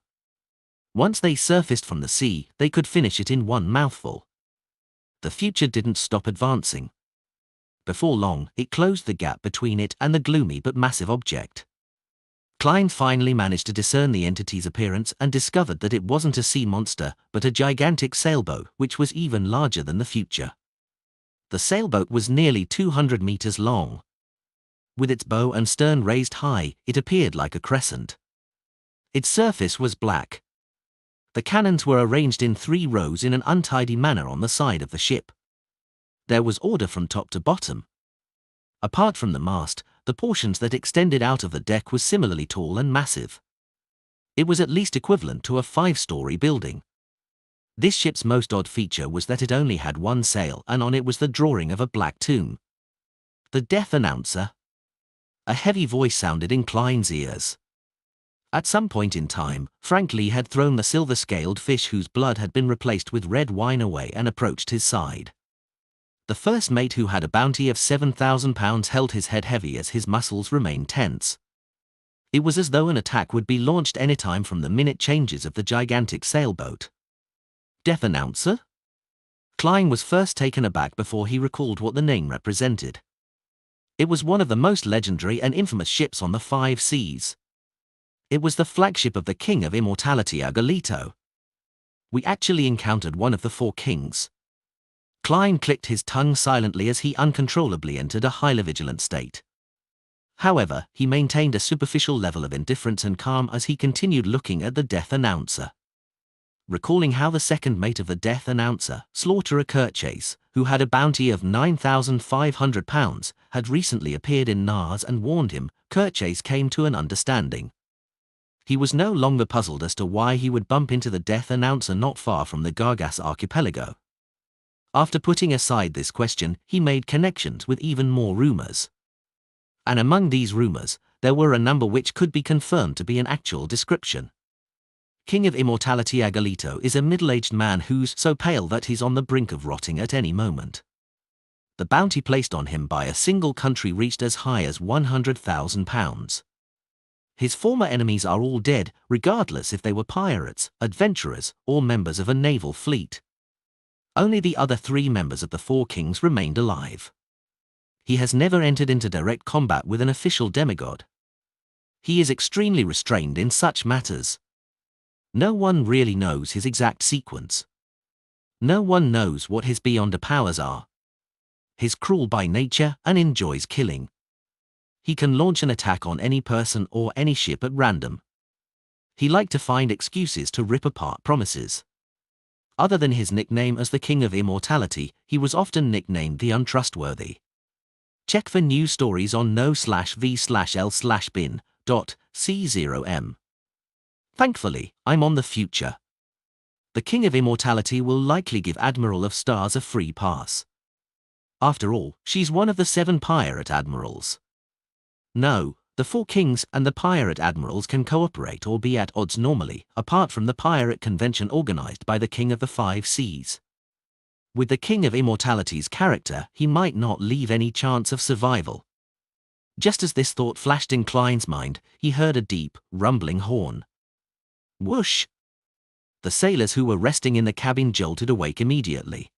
Once they surfaced from the sea, they could finish it in one mouthful. The future didn't stop advancing. Before long, it closed the gap between it and the gloomy but massive object. Klein finally managed to discern the entity's appearance and discovered that it wasn't a sea monster, but a gigantic sailboat which was even larger than the future. The sailboat was nearly 200 meters long. With its bow and stern raised high, it appeared like a crescent. Its surface was black. The cannons were arranged in 3 rows in an untidy manner on the side of the ship. There was order from top to bottom. Apart from the mast, the portions that extended out of the deck was similarly tall and massive. It was at least equivalent to a 5-story building. This ship's most odd feature was that it only had 1 sail, and on it was the drawing of a black tomb. The death announcer? A heavy voice sounded in Klein's ears. At some point in time, Frank Lee had thrown the silver-scaled fish whose blood had been replaced with red wine away and approached his side. The first mate, who had a bounty of £7,000, held his head heavy as his muscles remained tense. It was as though an attack would be launched anytime from the minute changes of the gigantic sailboat. Death announcer? Klein was first taken aback before he recalled what the name represented. It was one of the most legendary and infamous ships on the 5 seas. It was the flagship of the King of Immortality, Agolito. We actually encountered one of the 4 kings. Klein clicked his tongue silently as he uncontrollably entered a highly vigilant state. However, he maintained a superficial level of indifference and calm as he continued looking at the death announcer. recalling how the second mate of the death announcer, Slaughterer Curchase, who had a bounty of £9,500, had recently appeared in Nars and warned him. Curchase came to an understanding. He was no longer puzzled as to why he would bump into the death announcer not far from the Gargas archipelago. After putting aside this question, he made connections with even more rumors. And among these rumors, there were a number which could be confirmed to be an actual description. King of Immortality Agalito is a middle-aged man who's so pale that he's on the brink of rotting at any moment. The bounty placed on him by a single country reached as high as £100,000. His former enemies are all dead, regardless if they were pirates, adventurers, or members of a naval fleet. Only the other 3 members of the 4 kings remained alive. He has never entered into direct combat with an official demigod. He is extremely restrained in such matters. No one really knows his exact sequence. No one knows what his beyonder powers are. He's cruel by nature and enjoys killing. He can launch an attack on any person or any ship at random. He liked to find excuses to rip apart promises. Other than his nickname as the King of Immortality, he was often nicknamed the Untrustworthy. Check for news stories on no/v/l/bin.c0m. Thankfully, I'm on the future. The King of Immortality will likely give Admiral of Stars a free pass. After all, she's one of the 7 pirate admirals. No, the 4 kings and the pirate admirals can cooperate or be at odds normally, apart from the pirate convention organized by the King of the 5 Seas. With the King of Immortality's character, he might not leave any chance of survival. Just as this thought flashed in Klein's mind, he heard a deep, rumbling horn. Whoosh! The sailors who were resting in the cabin jolted awake immediately.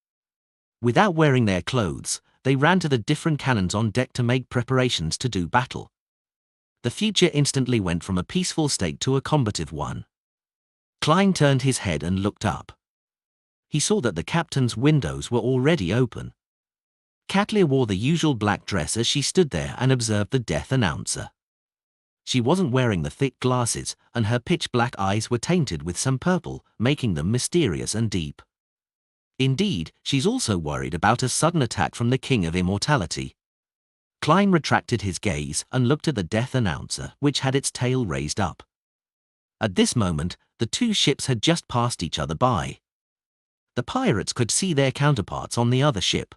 Without wearing their clothes, they ran to the different cannons on deck to make preparations to do battle. The future instantly went from a peaceful state to a combative one. Klein turned his head and looked up. He saw that the captain's windows were already open. Katlia wore the usual black dress as she stood there and observed the death announcer. She wasn't wearing the thick glasses, and her pitch-black eyes were tainted with some purple, making them mysterious and deep. Indeed, she's also worried about a sudden attack from the King of Immortality. Klein retracted his gaze and looked at the death announcer, which had its tail raised up. At this moment, the 2 ships had just passed each other by. The pirates could see their counterparts on the other ship.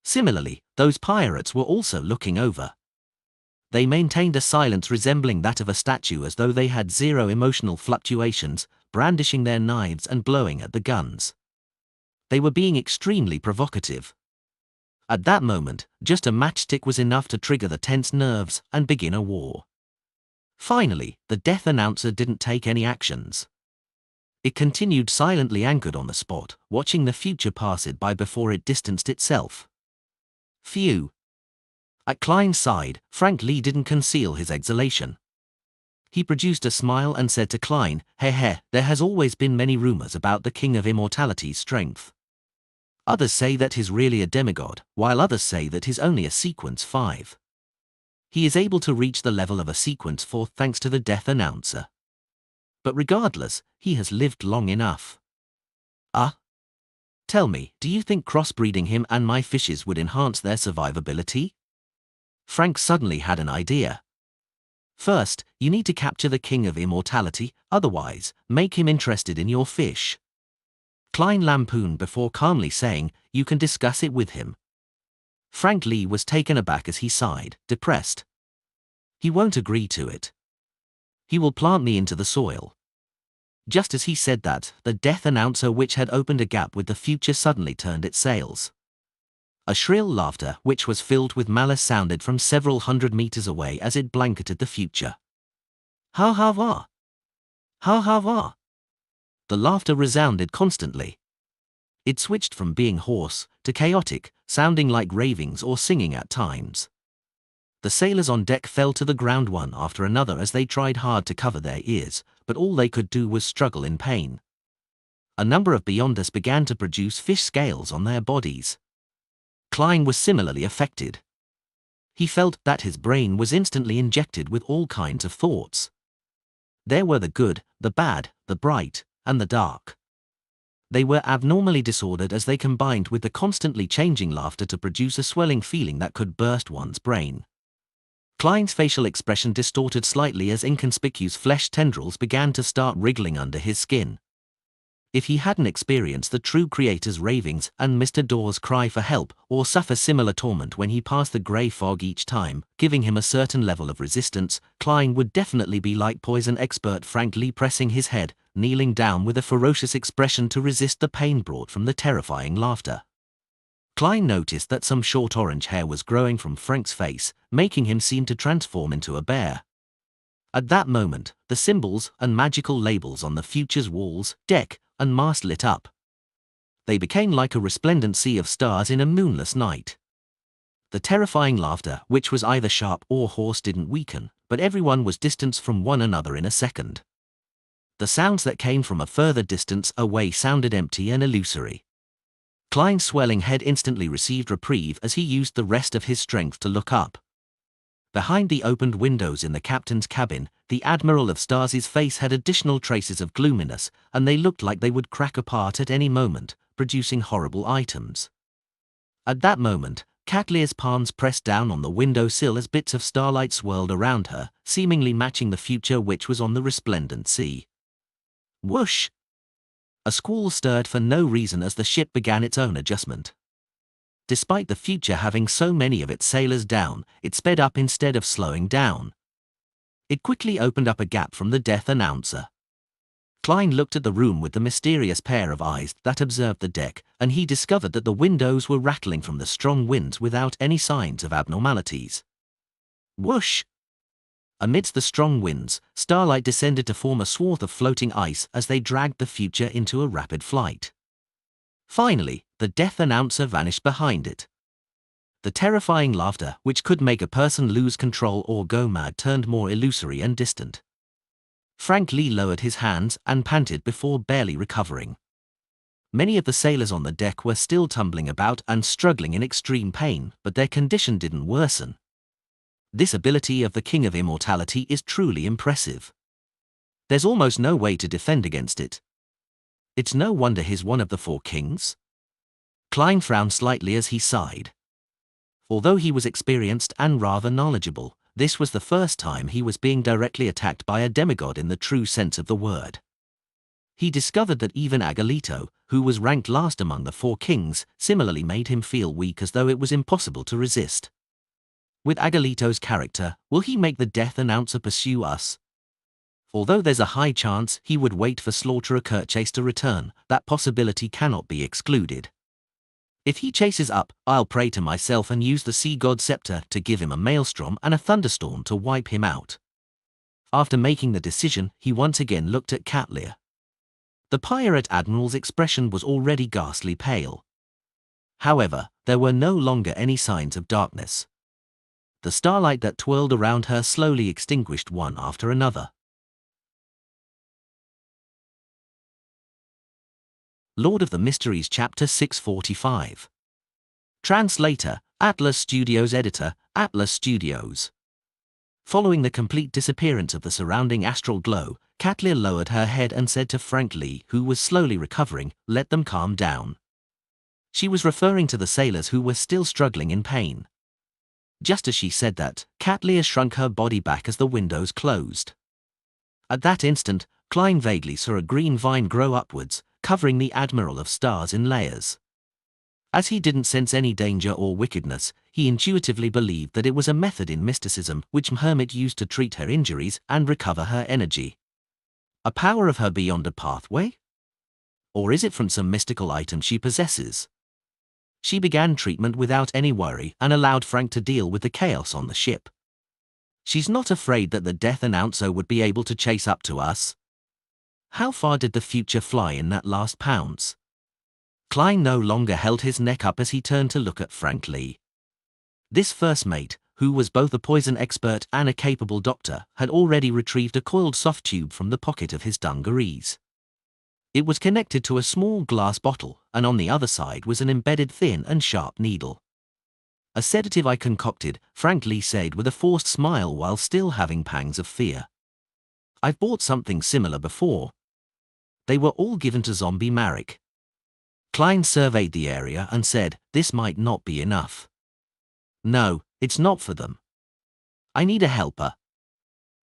Similarly, those pirates were also looking over. They maintained a silence resembling that of a statue, as though they had zero emotional fluctuations, brandishing their knives and blowing at the guns. They were being extremely provocative. At that moment, just a matchstick was enough to trigger the tense nerves and begin a war. Finally, the death announcer didn't take any actions. It continued silently anchored on the spot, watching the future pass it by before it distanced itself. Phew. At Klein's side, Frank Lee didn't conceal his exultation. He produced a smile and said to Klein, "Heh, there has always been many rumors about the King of Immortality's strength. Others say that he's really a demigod, while others say that he's only a sequence 5. He is able to reach the level of a sequence 4 thanks to the death announcer. But regardless, he has lived long enough. Tell me, do you think crossbreeding him and my fishes would enhance their survivability?" Frank suddenly had an idea. "First, you need to capture the King of Immortality, otherwise, make him interested in your fish." Klein lampooned before calmly saying, "You can discuss it with him." Frank Lee was taken aback as he sighed, depressed. "He won't agree to it. He will plant me into the soil." Just as he said that, the death announcer, which had opened a gap with the future, suddenly turned its sails. A shrill laughter, which was filled with malice, sounded from several hundred meters away as it blanketed the future. "Ha ha ha! Ha ha ha!" The laughter resounded constantly. It switched from being hoarse to chaotic, sounding like ravings or singing at times. The sailors on deck fell to the ground one after another as they tried hard to cover their ears, but all they could do was struggle in pain. A number of Beyonders began to produce fish scales on their bodies. Klein was similarly affected. He felt that his brain was instantly injected with all kinds of thoughts. There were the good, the bad, the bright, and the dark. They were abnormally disordered as they combined with the constantly changing laughter to produce a swelling feeling that could burst one's brain. Klein's facial expression distorted slightly as inconspicuous flesh tendrils began to start wriggling under his skin. If he hadn't experienced the true creator's ravings and Mr. Dawes' cry for help, or suffer similar torment when he passed the grey fog each time, giving him a certain level of resistance, Klein would definitely be like poison expert Frank Lee pressing his head, kneeling down with a ferocious expression to resist the pain brought from the terrifying laughter. Klein noticed that some short orange hair was growing from Frank's face, making him seem to transform into a bear. At that moment, the symbols and magical labels on the future's walls, deck, and mast lit up. They became like a resplendent sea of stars in a moonless night. The terrifying laughter, which was either sharp or hoarse, didn't weaken, but everyone was distanced from one another in a second. The sounds that came from a further distance away sounded empty and illusory. Klein's swelling head instantly received reprieve as he used the rest of his strength to look up. Behind the opened windows in the captain's cabin, the Admiral of Stars' face had additional traces of gloominess, and they looked like they would crack apart at any moment, producing horrible items. At that moment, Catlear's palms pressed down on the window sill as bits of starlight swirled around her, seemingly matching the future which was on the resplendent sea. Whoosh! A squall stirred for no reason as the ship began its own adjustment. Despite the future having so many of its sailors down, it sped up instead of slowing down. It quickly opened up a gap from the death announcer. Klein looked at the room with the mysterious pair of eyes that observed the deck, and he discovered that the windows were rattling from the strong winds without any signs of abnormalities. Whoosh! Amidst the strong winds, starlight descended to form a swath of floating ice as they dragged the future into a rapid flight. Finally, the death announcer vanished behind it. The terrifying laughter, which could make a person lose control or go mad, turned more illusory and distant. Frank Lee lowered his hands and panted before barely recovering. Many of the sailors on the deck were still tumbling about and struggling in extreme pain, but their condition didn't worsen. This ability of the King of Immortality is truly impressive. There's almost no way to defend against it. It's no wonder he's one of the four kings. Klein frowned slightly as he sighed. Although he was experienced and rather knowledgeable, this was the first time he was being directly attacked by a demigod in the true sense of the word. He discovered that even Agalito, who was ranked last among the four kings, similarly made him feel weak, as though it was impossible to resist. With Agalito's character, will he make the death announcer pursue us? Although there's a high chance he would wait for Slaughterer Kerchase to return, that possibility cannot be excluded. If he chases up, I'll pray to myself and use the sea god scepter to give him a maelstrom and a thunderstorm to wipe him out. After making the decision, he once again looked at Catlear. The pirate admiral's expression was already ghastly pale. However, there were no longer any signs of darkness. The starlight that twirled around her slowly extinguished one after another. Lord of the Mysteries Chapter 645. Translator, Atlas Studios. Editor, Atlas Studios. Following the complete disappearance of the surrounding astral glow, Catlear lowered her head and said to Frank Lee, who was slowly recovering, "Let them calm down." She was referring to the sailors who were still struggling in pain. Just as she said that, Catlear shrunk her body back as the windows closed. At that instant, Klein vaguely saw a green vine grow upwards, covering the Admiral of Stars in layers. As he didn't sense any danger or wickedness, he intuitively believed that it was a method in mysticism which Hermit used to treat her injuries and recover her energy. A power of her beyond a pathway? Or is it from some mystical item she possesses? She began treatment without any worry and allowed Frank to deal with the chaos on the ship. She's not afraid that the death announcer would be able to chase up to us. How far did the future fly in that last pounce? Klein no longer held his neck up as he turned to look at Frank Lee. This first mate, who was both a poison expert and a capable doctor, had already retrieved a coiled soft tube from the pocket of his dungarees. It was connected to a small glass bottle, and on the other side was an embedded thin and sharp needle. "A sedative I concocted," Frank Lee said with a forced smile while still having pangs of fear. "I've bought something similar before." They were all given to zombie Marek. Klein surveyed the area and said, "This might not be enough. No, it's not for them. I need a helper.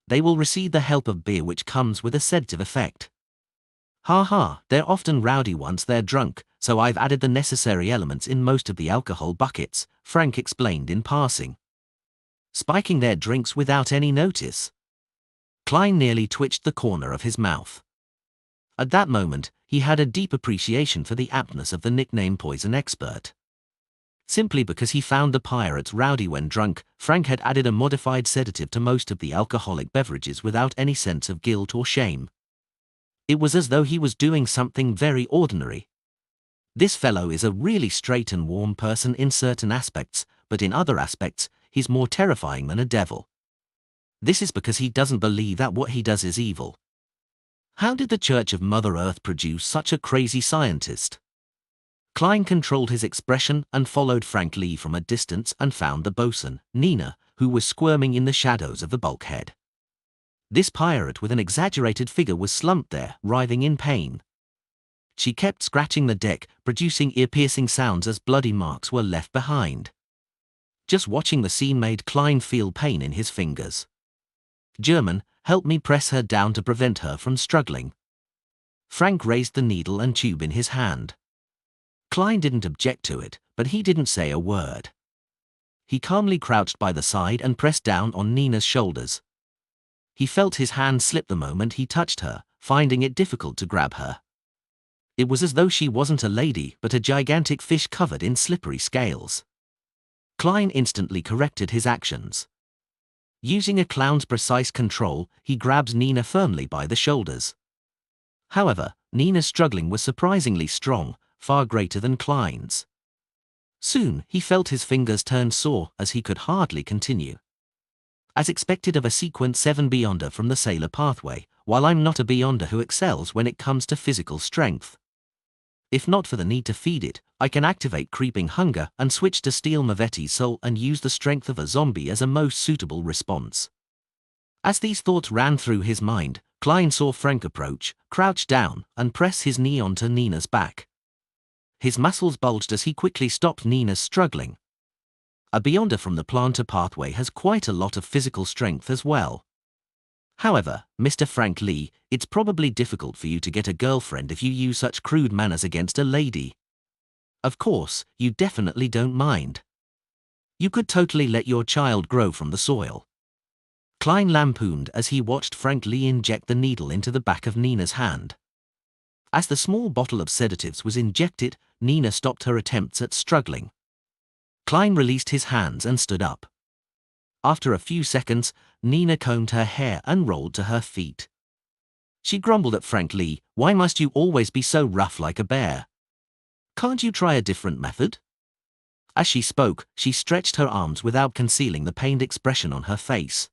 They will receive the help of beer, which comes with a sedative effect. Ha ha, they're often rowdy once they're drunk, so I've added the necessary elements in most of the alcohol buckets," Frank explained in passing. Spiking their drinks without any notice. Klein nearly twitched the corner of his mouth. At that moment, he had a deep appreciation for the aptness of the nickname Poison Expert. Simply because he found the pirates rowdy when drunk, Frank had added a modified sedative to most of the alcoholic beverages without any sense of guilt or shame. It was as though he was doing something very ordinary. This fellow is a really straight and warm person in certain aspects, but in other aspects, he's more terrifying than a devil. This is because he doesn't believe that what he does is evil. How did the Church of Mother Earth produce such a crazy scientist? Klein controlled his expression and followed Frank Lee from a distance and found the bosun, Nina, who was squirming in the shadows of the bulkhead. This pirate with an exaggerated figure was slumped there, writhing in pain. She kept scratching the deck, producing ear-piercing sounds as bloody marks were left behind. Just watching the scene made Klein feel pain in his fingers. "German, help me press her down to prevent her from struggling." Frank raised the needle and tube in his hand. Klein didn't object to it, but he didn't say a word. He calmly crouched by the side and pressed down on Nina's shoulders. He felt his hand slip the moment he touched her, finding it difficult to grab her. It was as though she wasn't a lady but a gigantic fish covered in slippery scales. Klein instantly corrected his actions. Using a clown's precise control, he grabbed Nina firmly by the shoulders. However, Nina's struggling was surprisingly strong, far greater than Klein's. Soon, he felt his fingers turn sore as he could hardly continue. As expected of a Sequence 7 Beyonder from the Sailor Pathway, while I'm not a Beyonder who excels when it comes to physical strength. If not for the need to feed it, I can activate Creeping Hunger and switch to Steel Mavetti's soul and use the strength of a zombie as a most suitable response. As these thoughts ran through his mind, Klein saw Frank approach, crouch down, and press his knee onto Nina's back. His muscles bulged as he quickly stopped Nina's struggling. A Beyonder from the Planter Pathway has quite a lot of physical strength as well. However, Mr. Frank Lee, it's probably difficult for you to get a girlfriend if you use such crude manners against a lady. Of course, you definitely don't mind. You could totally let your child grow from the soil. Klein lampooned as he watched Frank Lee inject the needle into the back of Nina's hand. As the small bottle of sedatives was injected, Nina stopped her attempts at struggling. Klein released his hands and stood up. After a few seconds, Nina combed her hair and rolled to her feet. She grumbled at Frank Lee, "Why must you always be so rough like a bear? Can't you try a different method?" As she spoke, she stretched her arms without concealing the pained expression on her face.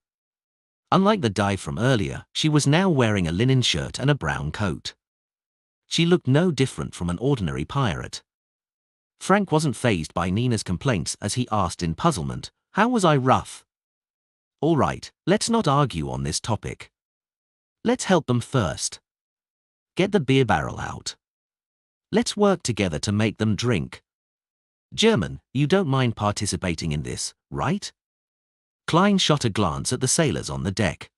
Unlike the dive from earlier, she was now wearing a linen shirt and a brown coat. She looked no different from an ordinary pirate. Frank wasn't fazed by Nina's complaints as he asked in puzzlement, "How was I rough?" "All right, let's not argue on this topic. Let's help them first. Get the beer barrel out. Let's work together to make them drink. German, you don't mind participating in this, right?" Klein shot a glance at the sailors on the deck.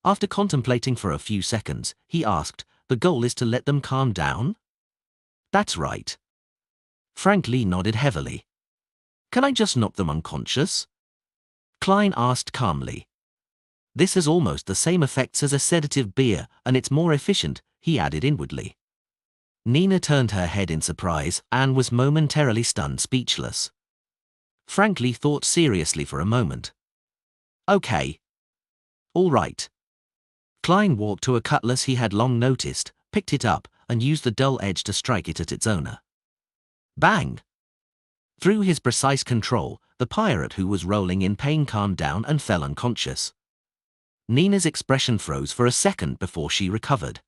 After contemplating for a few seconds, he asked, "The goal is to let them calm down?" "That's right." Frank Lee nodded heavily. "Can I just knock them unconscious?" Klein asked calmly. "This has almost the same effects as a sedative beer, and it's more efficient," he added inwardly. Nina turned her head in surprise and was momentarily stunned speechless. Frank Lee thought seriously for a moment. "Okay. All right." Klein walked to a cutlass he had long noticed, picked it up, and used the dull edge to strike it at its owner. Bang! Through his precise control, the pirate who was rolling in pain calmed down and fell unconscious. Nina's expression froze for a second before she recovered.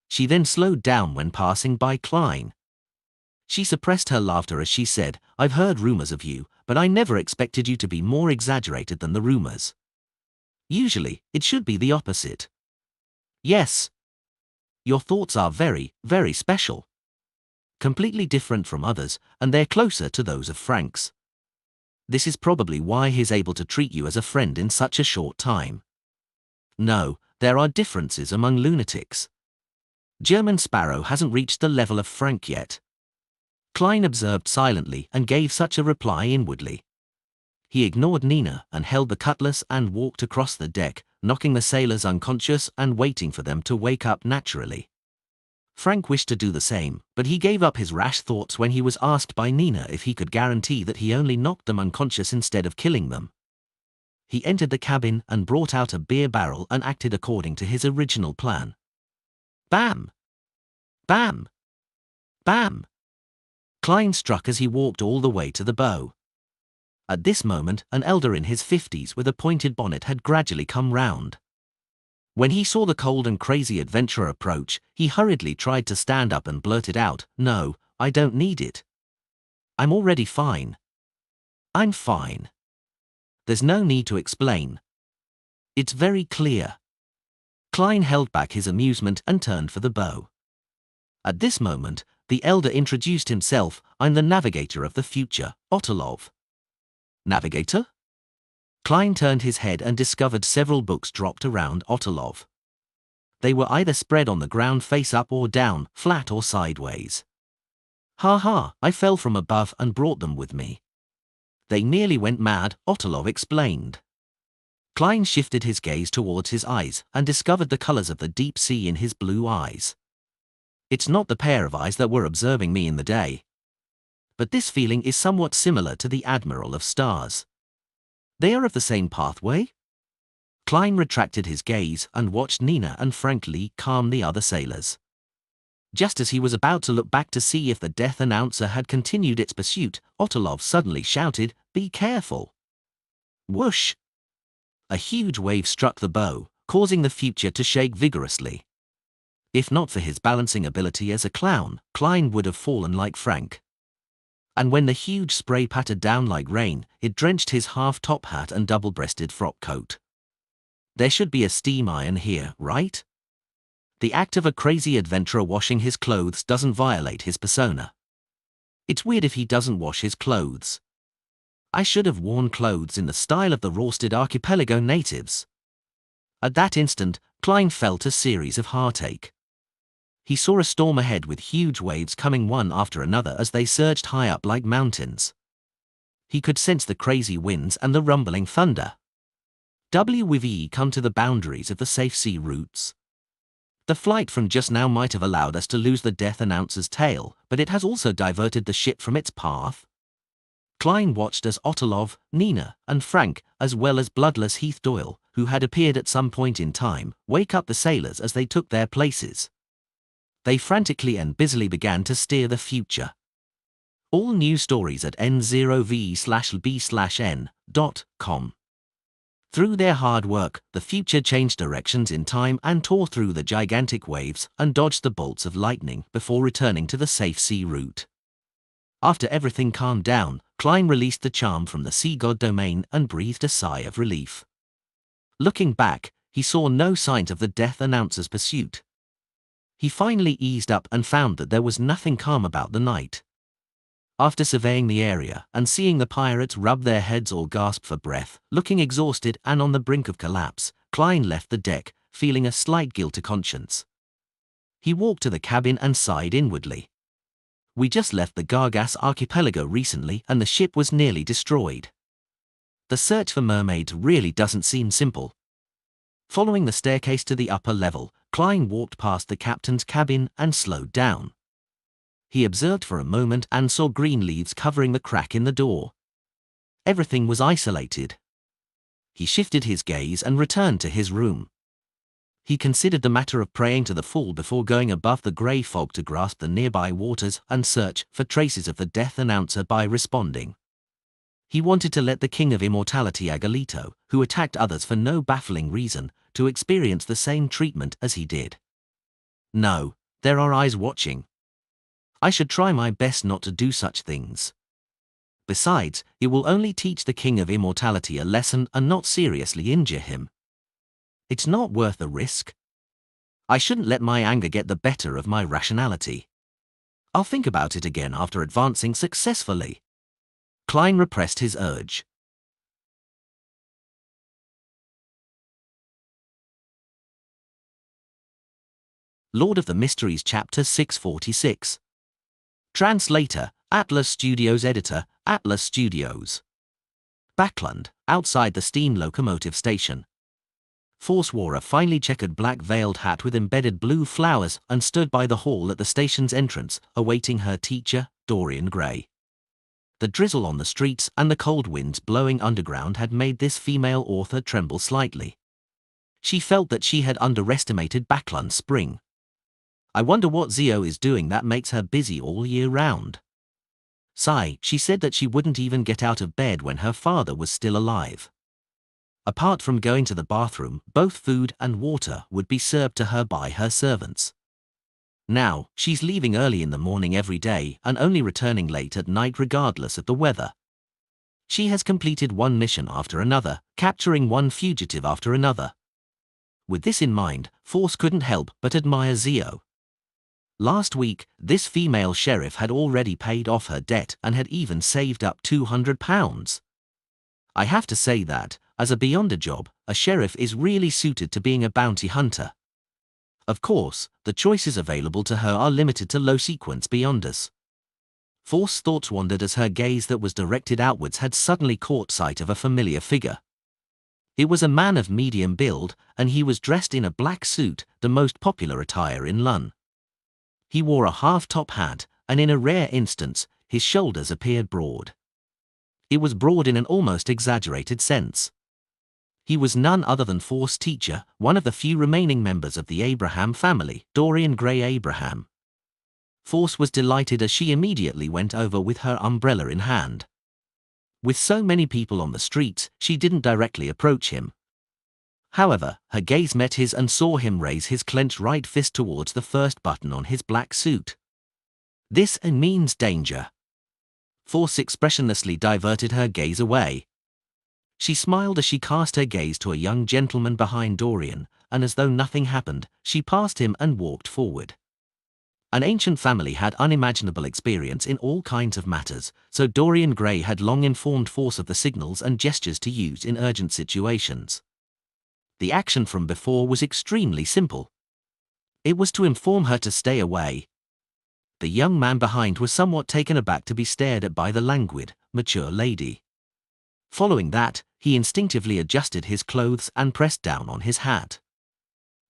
She then slowed down when passing by Klein. She suppressed her laughter as she said, "I've heard rumors of you, but I never expected you to be more exaggerated than the rumors. Usually, it should be the opposite." "Yes. Your thoughts are very, very special. Completely different from others, and they're closer to those of Frank's. This is probably why he's able to treat you as a friend in such a short time. No, there are differences among lunatics. German Sparrow hasn't reached the level of Frank yet. Klein observed silently and gave such a reply inwardly. He ignored Nina and held the cutlass and walked across the deck, knocking the sailors unconscious and waiting for them to wake up naturally. Frank wished to do the same, but he gave up his rash thoughts when he was asked by Nina if he could guarantee that he only knocked them unconscious instead of killing them. He entered the cabin and brought out a beer barrel and acted according to his original plan. Bam! Bam! Bam! Klein struck as he walked all the way to the bow. At this moment, an elder in his 50s with a pointed bonnet had gradually come round. When he saw the cold and crazy adventurer approach, he hurriedly tried to stand up and blurted out, "No, I don't need it. I'm already fine. I'm fine. There's no need to explain. It's very clear." Klein held back his amusement and turned for the bow. At this moment, the elder introduced himself. "I'm the navigator of the future, Ottolov." Navigator? Klein turned his head and discovered several books dropped around Ottolov. They were either spread on the ground face up or down, flat or sideways. "Ha ha, I fell from above and brought them with me. They nearly went mad," Ottolov explained. Klein shifted his gaze towards his eyes and discovered the colors of the deep sea in his blue eyes. "It's not the pair of eyes that were observing me in the day. But this feeling is somewhat similar to the Admiral of Stars. They are of the same pathway?" Klein retracted his gaze and watched Nina and Frank Lee calm the other sailors. Just as he was about to look back to see if the death announcer had continued its pursuit, Ottolov suddenly shouted, "Be careful!" Whoosh! A huge wave struck the bow, causing the future to shake vigorously. If not for his balancing ability as a clown, Klein would have fallen like Frank. And when the huge spray pattered down like rain, it drenched his half-top hat and double-breasted frock coat. There should be a steam iron here, right? The act of a crazy adventurer washing his clothes doesn't violate his persona. It's weird if he doesn't wash his clothes. I should have worn clothes in the style of the Rorsted Archipelago natives. At that instant, Klein felt a series of heartache. He saw a storm ahead with huge waves coming one after another as they surged high up like mountains. He could sense the crazy winds and the rumbling thunder. We've come to the boundaries of the safe sea routes. The flight from just now might have allowed us to lose the death announcer's tail, but it has also diverted the ship from its path. Klein watched as Ottolov, Nina, and Frank, as well as bloodless Heath Doyle, who had appeared at some point in time, wake up the sailors as they took their places. They frantically and busily began to steer the future. All news stories at n0v/b/n.com. Through their hard work, the future changed directions in time and tore through the gigantic waves and dodged the bolts of lightning before returning to the safe sea route. After everything calmed down, Klein released the charm from the sea god domain and breathed a sigh of relief. Looking back, he saw no signs of the death announcer's pursuit. He finally eased up and found that there was nothing calm about the night. After surveying the area and seeing the pirates rub their heads or gasp for breath, looking exhausted and on the brink of collapse, Klein left the deck, feeling a slight guilty conscience. He walked to the cabin and sighed inwardly. "We just left the Gargas archipelago recently and the ship was nearly destroyed. The search for mermaids really doesn't seem simple." Following the staircase to the upper level, Klein walked past the captain's cabin and slowed down. He observed for a moment and saw green leaves covering the crack in the door. Everything was isolated. He shifted his gaze and returned to his room. He considered the matter of praying to the fall before going above the grey fog to grasp the nearby waters and search for traces of the death announcer by responding. He wanted to let the King of Immortality Agalito, who attacked others for no baffling reason, to experience the same treatment as he did. No, there are eyes watching. I should try my best not to do such things. Besides, it will only teach the King of Immortality a lesson and not seriously injure him. It's not worth the risk. I shouldn't let my anger get the better of my rationality. I'll think about it again after advancing successfully. Klein repressed his urge. Lord of the Mysteries Chapter 646. Translator, Atlas Studios. Editor, Atlas Studios. Backland, outside the steam locomotive station. Force wore a finely checkered black veiled hat with embedded blue flowers and stood by the hall at the station's entrance, awaiting her teacher, Dorian Gray. The drizzle on the streets and the cold winds blowing underground had made this female author tremble slightly. She felt that she had underestimated Backland's spring. I wonder what Zio is doing that makes her busy all year round. Sigh, she said that she wouldn't even get out of bed when her father was still alive. Apart from going to the bathroom, both food and water would be served to her by her servants. Now, she's leaving early in the morning every day and only returning late at night regardless of the weather. She has completed one mission after another, capturing one fugitive after another. With this in mind, Force couldn't help but admire Zio. Last week, this female sheriff had already paid off her debt and had even saved up £200. I have to say that, as a Beyonder job, a sheriff is really suited to being a bounty hunter. Of course, the choices available to her are limited to low-sequence Beyonders. Force's thoughts wandered as her gaze that was directed outwards had suddenly caught sight of a familiar figure. It was a man of medium build, and he was dressed in a black suit, the most popular attire in London. He wore a half-top hat, and in a rare instance, his shoulders appeared broad. It was broad in an almost exaggerated sense. He was none other than Force's teacher, one of the few remaining members of the Abraham family, Dorian Gray Abraham. Force was delighted as she immediately went over with her umbrella in hand. With so many people on the streets, she didn't directly approach him. However, her gaze met his and saw him raise his clenched right fist towards the first button on his black suit. This means danger. Force expressionlessly diverted her gaze away. She smiled as she cast her gaze to a young gentleman behind Dorian, and as though nothing happened, she passed him and walked forward. An ancient family had unimaginable experience in all kinds of matters, so Dorian Gray had long informed Force of the signals and gestures to use in urgent situations. The action from before was extremely simple. It was to inform her to stay away. The young man behind was somewhat taken aback to be stared at by the languid, mature lady. Following that, he instinctively adjusted his clothes and pressed down on his hat.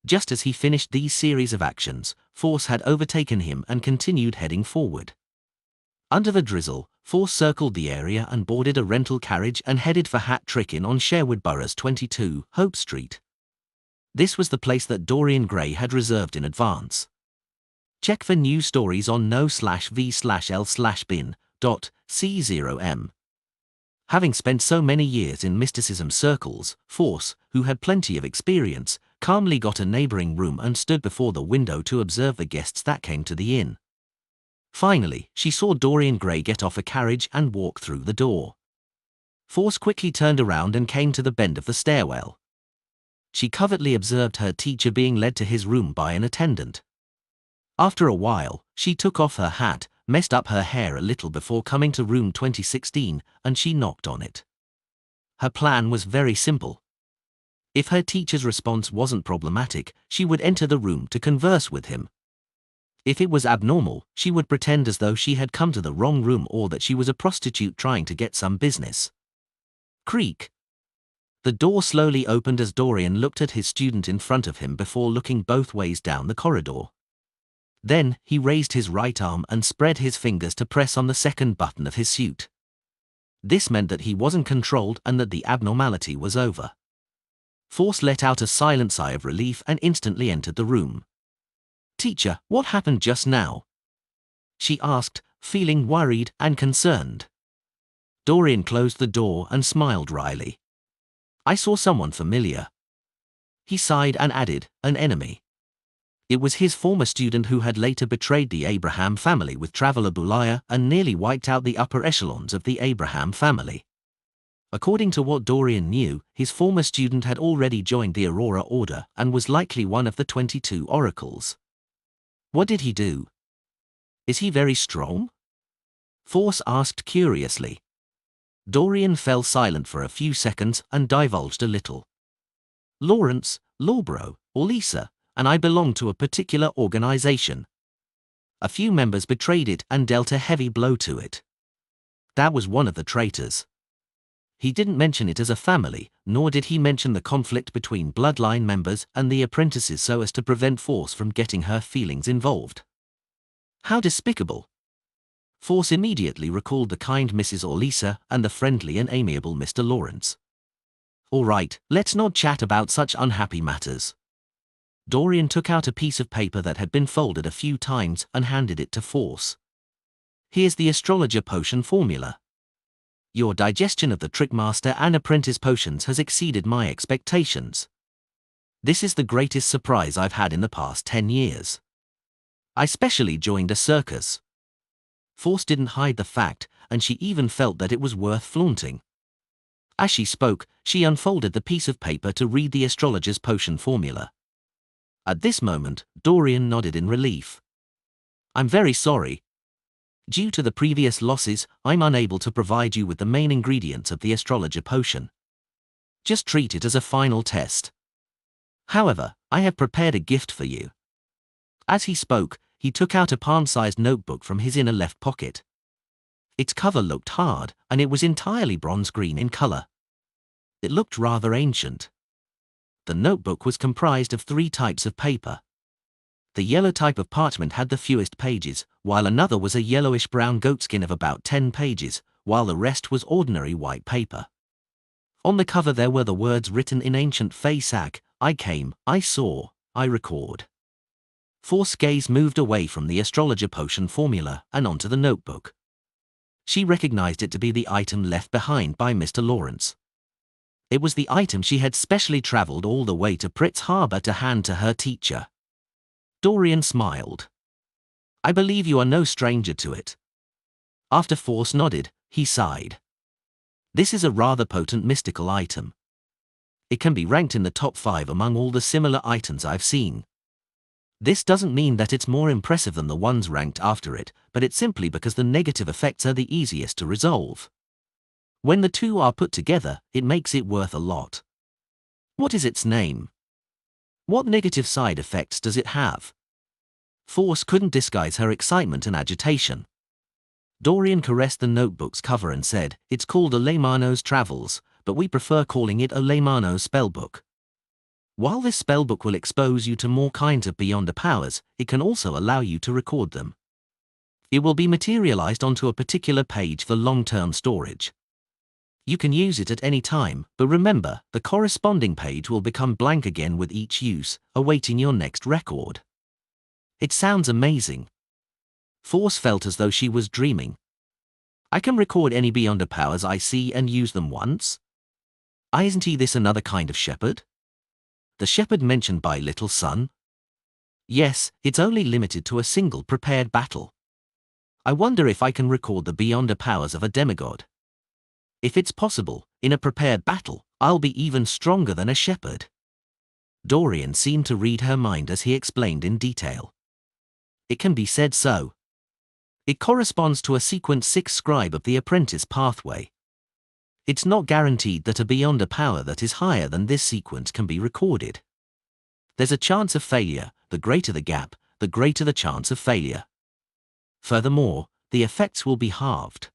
Just as he finished these series of actions, Force had overtaken him and continued heading forward. Under the drizzle, Force circled the area and boarded a rental carriage and headed for Hat Trick Inn on Sherwood Borough's 22, Hope Street. This was the place that Dorian Gray had reserved in advance. Check for news stories on no/v/l/bin.c0m. Having spent so many years in mysticism circles, Force, who had plenty of experience, calmly got a neighboring room and stood before the window to observe the guests that came to the inn. Finally, she saw Dorian Gray get off a carriage and walk through the door. Force quickly turned around and came to the bend of the stairwell. She covertly observed her teacher being led to his room by an attendant. After a while, she took off her hat, messed up her hair a little before coming to room 2016, and she knocked on it. Her plan was very simple. If her teacher's response wasn't problematic, she would enter the room to converse with him. If it was abnormal, she would pretend as though she had come to the wrong room or that she was a prostitute trying to get some business. Creak. The door slowly opened as Dorian looked at his student in front of him before looking both ways down the corridor. Then, he raised his right arm and spread his fingers to press on the second button of his suit. This meant that he wasn't controlled and that the abnormality was over. Force let out a silent sigh of relief and instantly entered the room. "Teacher, what happened just now?" she asked, feeling worried and concerned. Dorian closed the door and smiled wryly. "I saw someone familiar." He sighed and added, "An enemy." It was his former student who had later betrayed the Abraham family with Traveler Bulaya and nearly wiped out the upper echelons of the Abraham family. According to what Dorian knew, his former student had already joined the Aurora Order and was likely one of the 22 oracles. What did he do? Is he very strong? Force asked curiously. Dorian fell silent for a few seconds and divulged a little. Lawrence, Lawbro, or Lisa, and I belong to a particular organization. A few members betrayed it and dealt a heavy blow to it. That was one of the traitors. He didn't mention it as a family, nor did he mention the conflict between bloodline members and the apprentices so as to prevent Force from getting her feelings involved. How despicable! Force immediately recalled the kind Mrs. Orlisa and the friendly and amiable Mr. Lawrence. All right, let's not chat about such unhappy matters. Dorian took out a piece of paper that had been folded a few times and handed it to Force. Here's the astrologer potion formula. Your digestion of the Trickmaster and Apprentice potions has exceeded my expectations. This is the greatest surprise I've had in the past 10 years. I specially joined a circus. Force didn't hide the fact, and she even felt that it was worth flaunting. As she spoke, she unfolded the piece of paper to read the astrologer's potion formula. At this moment, Dorian nodded in relief. I'm very sorry. Due to the previous losses, I'm unable to provide you with the main ingredients of the astrologer potion. Just treat it as a final test. However, I have prepared a gift for you. As he spoke, he took out a palm-sized notebook from his inner left pocket. Its cover looked hard, and it was entirely bronze green in color. It looked rather ancient. The notebook was comprised of 3 types of paper. The yellow type of parchment had the fewest pages, while another was a yellowish-brown goatskin of about 10 pages, while the rest was ordinary white paper. On the cover there were the words written in ancient Fey Sac, I came, I saw, I record. Force's gaze moved away from the astrologer potion formula and onto the notebook. She recognized it to be the item left behind by Mr. Lawrence. It was the item she had specially traveled all the way to Pritz Harbor to hand to her teacher. Dorian smiled. I believe you are no stranger to it. After Force nodded, he sighed. This is a rather potent mystical item. It can be ranked in the top 5 among all the similar items I've seen. This doesn't mean that it's more impressive than the ones ranked after it, but it's simply because the negative effects are the easiest to resolve. When the two are put together, it makes it worth a lot. What is its name? What negative side effects does it have? Force couldn't disguise her excitement and agitation. Dorian caressed the notebook's cover and said, It's called a Laymanos Travels, but we prefer calling it a Laymanos Spellbook. While this spellbook will expose you to more kinds of Beyonder powers, it can also allow you to record them. It will be materialized onto a particular page for long-term storage. You can use it at any time, but remember, the corresponding page will become blank again with each use, awaiting your next record. It sounds amazing. Force felt as though she was dreaming. I can record any Beyonder powers I see and use them once? Isn't this another kind of shepherd? The shepherd mentioned by Little Sun? Yes, it's only limited to a single prepared battle. I wonder if I can record the Beyonder powers of a demigod. If it's possible, in a prepared battle, I'll be even stronger than a shepherd. Dorian seemed to read her mind as he explained in detail. It can be said so. It corresponds to a sequence 6 scribe of the apprentice pathway. It's not guaranteed that a Beyonder power that is higher than this sequence can be recorded. There's a chance of failure. The greater the gap, the greater the chance of failure. Furthermore, the effects will be halved.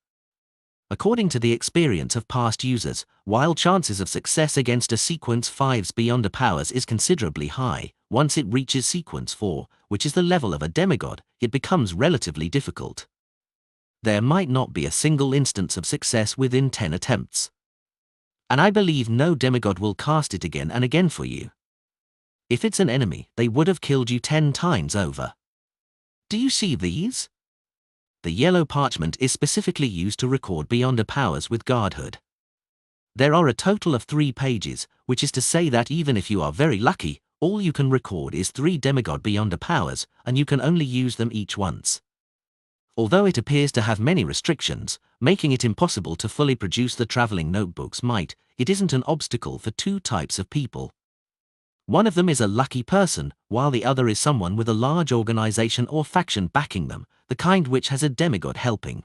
According to the experience of past users, while chances of success against a sequence 5's Beyonder powers is considerably high, once it reaches sequence 4, which is the level of a demigod, it becomes relatively difficult. There might not be a single instance of success within 10 attempts. And I believe no demigod will cast it again and again for you. If it's an enemy, they would have killed you 10 times over. Do you see these? The yellow parchment is specifically used to record Beyonder powers with guardhood. There are a total of 3 pages, which is to say that even if you are very lucky, all you can record is 3 demigod Beyonder powers, and you can only use them each once. Although it appears to have many restrictions, making it impossible to fully produce the traveling notebooks it isn't an obstacle for two types of people. One of them is a lucky person, while the other is someone with a large organization or faction backing them, the kind which has a demigod helping.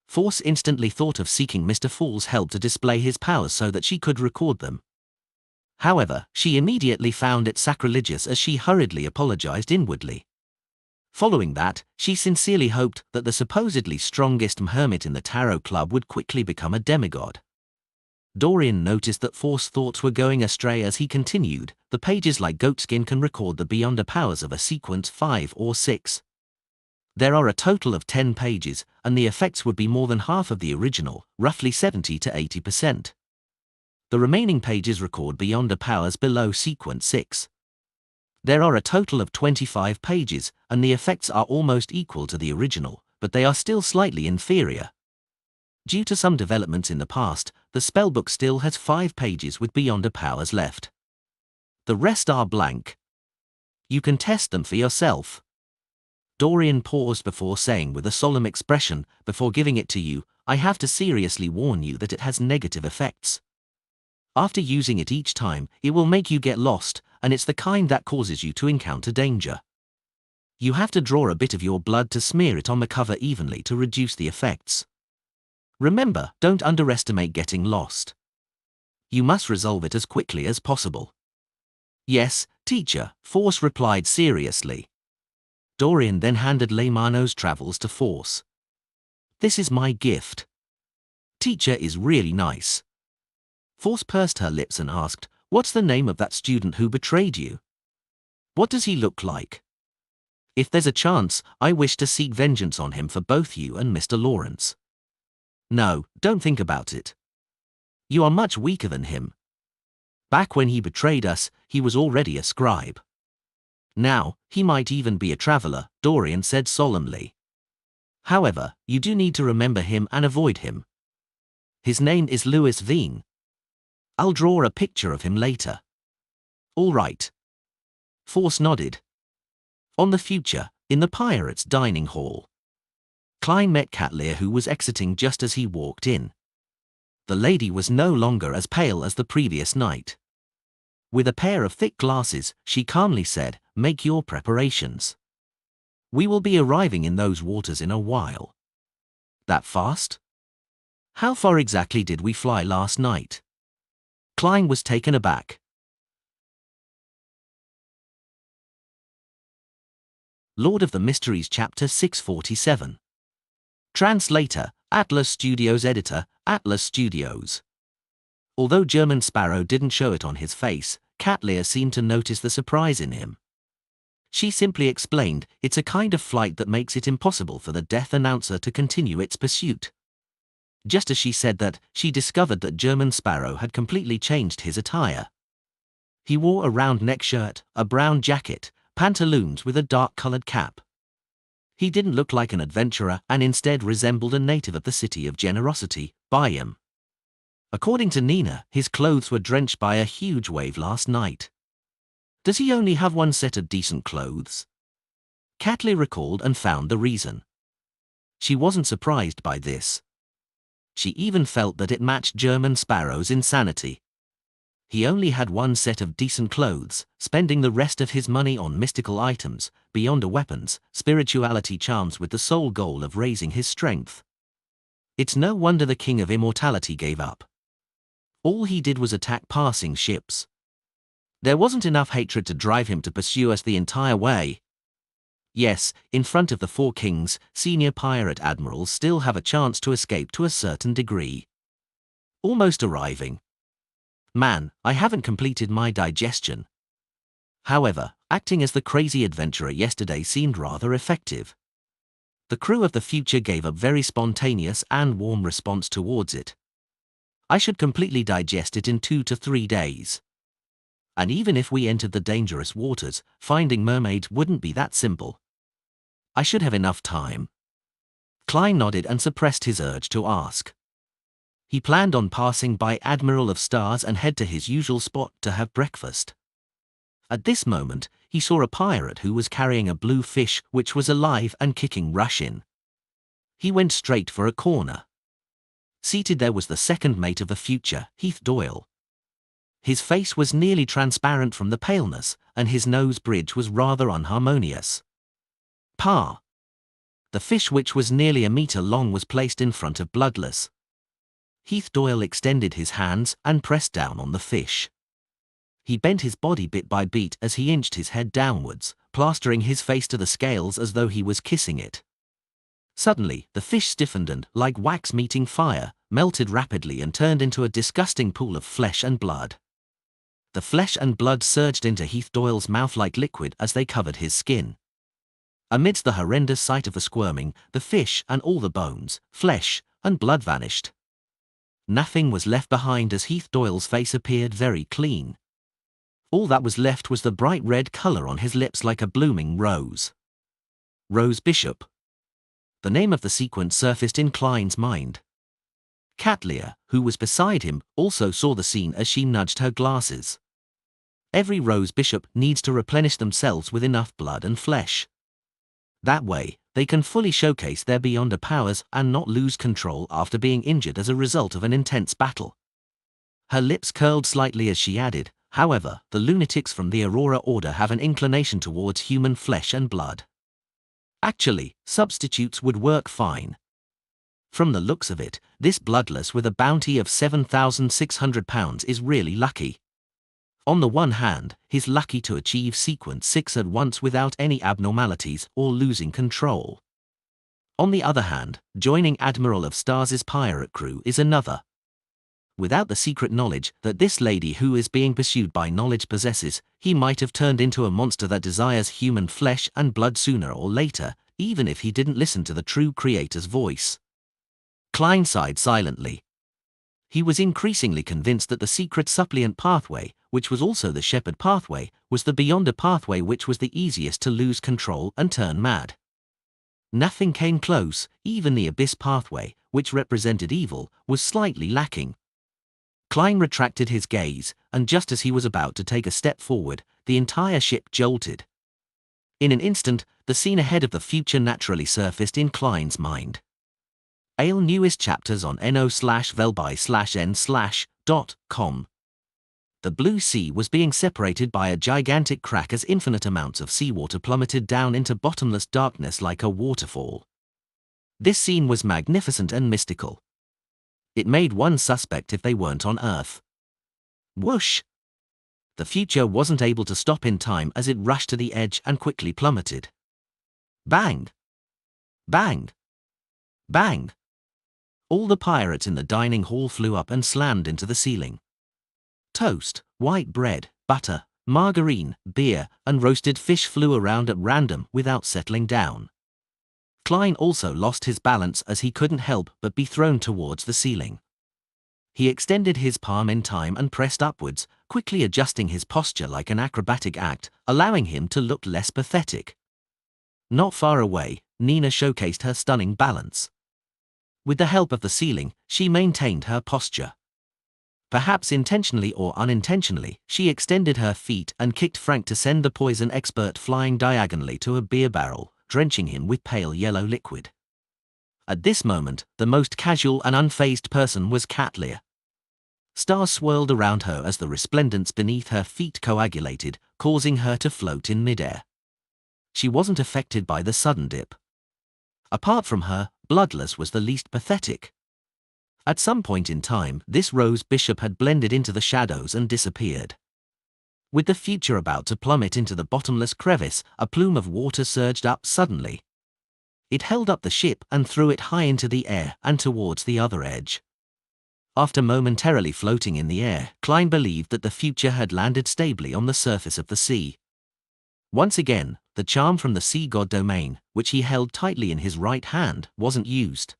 Force instantly thought of seeking Mr. Fool's help to display his powers so that she could record them. However, she immediately found it sacrilegious as she hurriedly apologized inwardly. Following that, she sincerely hoped that the supposedly strongest hermit in the tarot club would quickly become a demigod. Dorian noticed that Force's thoughts were going astray as he continued. The pages like goatskin can record the beyonder powers of a sequence 5 or 6. There are a total of 10 pages, and the effects would be more than half of the original, roughly 70 to 80%. The remaining pages record beyonder powers below sequence 6. There are a total of 25 pages, and the effects are almost equal to the original, but they are still slightly inferior. Due to some developments in the past, the spellbook still has 5 pages with beyonder powers left. The rest are blank. You can test them for yourself. Dorian paused before saying with a solemn expression, before giving it to you, I have to seriously warn you that it has negative effects. After using it each time, it will make you get lost, and it's the kind that causes you to encounter danger. You have to draw a bit of your blood to smear it on the cover evenly to reduce the effects. Remember, don't underestimate getting lost. You must resolve it as quickly as possible. Yes, teacher, Force replied seriously. Dorian then handed Leymano's travels to Force. This is my gift. Teacher is really nice. Force pursed her lips and asked, what's the name of that student who betrayed you? What does he look like? If there's a chance, I wish to seek vengeance on him for both you and Mr. Lawrence. No, don't think about it. You are much weaker than him. Back when he betrayed us, he was already a scribe. Now, he might even be a traveler, Dorian said solemnly. However, you do need to remember him and avoid him. His name is Louis Veen. I'll draw a picture of him later. All right. Force nodded. On the future, in the pirates' dining hall. Klein met Catlear, who was exiting just as he walked in. The lady was no longer as pale as the previous night. With a pair of thick glasses, she calmly said, make your preparations. We will be arriving in those waters in a while. That fast? How far exactly did we fly last night? Klein was taken aback. Lord of the Mysteries Chapter 647. Translator, Atlas Studios. Editor, Atlas Studios. Although German Sparrow didn't show it on his face, Catlear seemed to notice the surprise in him. She simply explained, it's a kind of flight that makes it impossible for the death announcer to continue its pursuit. Just as she said that, she discovered that German Sparrow had completely changed his attire. He wore a round neck shirt, a brown jacket, pantaloons with a dark-colored cap. He didn't look like an adventurer and instead resembled a native of the city of Generosity, Bayam. According to Nina, his clothes were drenched by a huge wave last night. Does he only have one set of decent clothes? Catley recalled and found the reason. She wasn't surprised by this. She even felt that it matched German Sparrow's insanity. He only had one set of decent clothes, spending the rest of his money on mystical items, beyond weapons, spirituality charms with the sole goal of raising his strength. It's no wonder the King of Immortality gave up. All he did was attack passing ships. There wasn't enough hatred to drive him to pursue us the entire way. Yes, in front of the 4 kings, senior pirate admirals still have a chance to escape to a certain degree. Almost arriving. Man, I haven't completed my digestion. However, acting as the crazy adventurer yesterday seemed rather effective. The crew of the future gave a very spontaneous and warm response towards it. I should completely digest it in 2 to 3 days. And even if we entered the dangerous waters, finding mermaids wouldn't be that simple. I should have enough time. Klein nodded and suppressed his urge to ask. He planned on passing by Admiral of Stars and head to his usual spot to have breakfast. At this moment, he saw a pirate who was carrying a blue fish which was alive and kicking rush in. He went straight for a corner. Seated there was the second mate of the future, Heath Doyle. His face was nearly transparent from the paleness, and his nose bridge was rather unharmonious. Pa. The fish, which was nearly a meter long, was placed in front of Bloodless. Heath Doyle extended his hands and pressed down on the fish. He bent his body bit by bit as he inched his head downwards, plastering his face to the scales as though he was kissing it. Suddenly, the fish stiffened and, like wax meeting fire, melted rapidly and turned into a disgusting pool of flesh and blood. The flesh and blood surged into Heath Doyle's mouth like liquid as they covered his skin. Amidst the horrendous sight of the squirming, the fish and all the bones, flesh, and blood vanished. Nothing was left behind as Heath Doyle's face appeared very clean. All that was left was the bright red color on his lips like a blooming rose. Rose Bishop. The name of the sequence surfaced in Klein's mind. Catleya, who was beside him, also saw the scene as she nudged her glasses. Every Rose Bishop needs to replenish themselves with enough blood and flesh. That way, they can fully showcase their beyonder powers and not lose control after being injured as a result of an intense battle. Her lips curled slightly as she added, however, the lunatics from the Aurora Order have an inclination towards human flesh and blood. Actually, substitutes would work fine. From the looks of it, this Bloodless with a bounty of £7,600 is really lucky. On the one hand, he's lucky to achieve Sequence 6 at once without any abnormalities or losing control. On the other hand, joining Admiral of Stars' pirate crew is another. Without the secret knowledge that this lady who is being pursued by knowledge possesses, he might have turned into a monster that desires human flesh and blood sooner or later, even if he didn't listen to the true creator's voice. Klein sighed silently. He was increasingly convinced that the secret suppliant pathway, which was also the shepherd pathway, was the beyonder pathway which was the easiest to lose control and turn mad. Nothing came close, even the abyss pathway, which represented evil, was slightly lacking. Klein retracted his gaze, and just as he was about to take a step forward, the entire ship jolted. In an instant, the scene ahead of the future naturally surfaced in Klein's mind. Ale newest chapters on no/velby/n/.com. The blue sea was being separated by a gigantic crack as infinite amounts of seawater plummeted down into bottomless darkness like a waterfall. This scene was magnificent and mystical. It made one suspect if they weren't on Earth. Whoosh! The future wasn't able to stop in time as it rushed to the edge and quickly plummeted. Bang! Bang! Bang! All the pirates in the dining hall flew up and slammed into the ceiling. Toast, white bread, butter, margarine, beer, and roasted fish flew around at random without settling down. Klein also lost his balance as he couldn't help but be thrown towards the ceiling. He extended his palm in time and pressed upwards, quickly adjusting his posture like an acrobatic act, allowing him to look less pathetic. Not far away, Nina showcased her stunning balance. With the help of the ceiling, she maintained her posture. Perhaps intentionally or unintentionally, she extended her feet and kicked Frank to send the poison expert flying diagonally to a beer barrel, drenching him with pale yellow liquid. At this moment, the most casual and unfazed person was Catleya. Stars swirled around her as the resplendence beneath her feet coagulated, causing her to float in midair. She wasn't affected by the sudden dip. Apart from her, Bloodless was the least pathetic. At some point in time, this Rose Bishop had blended into the shadows and disappeared. With the future about to plummet into the bottomless crevice, a plume of water surged up suddenly. It held up the ship and threw it high into the air and towards the other edge. After momentarily floating in the air, Klein believed that the future had landed stably on the surface of the sea. Once again, the charm from the sea god domain, which he held tightly in his right hand, wasn't used.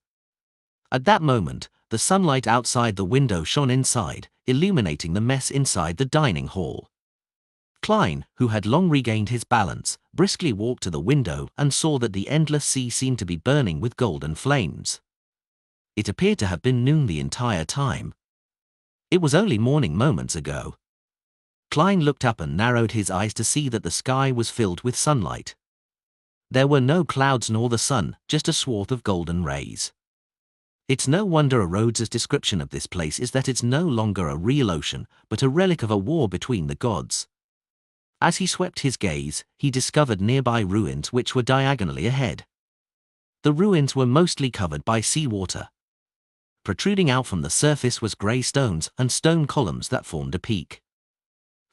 At that moment, the sunlight outside the window shone inside, illuminating the mess inside the dining hall. Klein, who had long regained his balance, briskly walked to the window and saw that the endless sea seemed to be burning with golden flames. It appeared to have been noon the entire time. It was only morning moments ago. Klein looked up and narrowed his eyes to see that the sky was filled with sunlight. There were no clouds nor the sun, just a swath of golden rays. It's no wonder Rhodes's description of this place is that it's no longer a real ocean, but a relic of a war between the gods. As he swept his gaze, he discovered nearby ruins which were diagonally ahead. The ruins were mostly covered by seawater. Protruding out from the surface was grey stones and stone columns that formed a peak.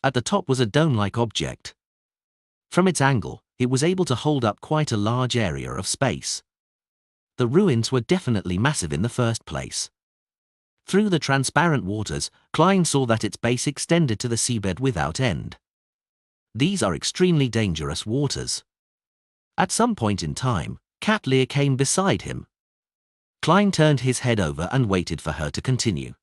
At the top was a dome-like object. From its angle, it was able to hold up quite a large area of space. The ruins were definitely massive in the first place. Through the transparent waters, Klein saw that its base extended to the seabed without end. These are extremely dangerous waters. At some point in time, Cat Lear came beside him. Klein turned his head over and waited for her to continue.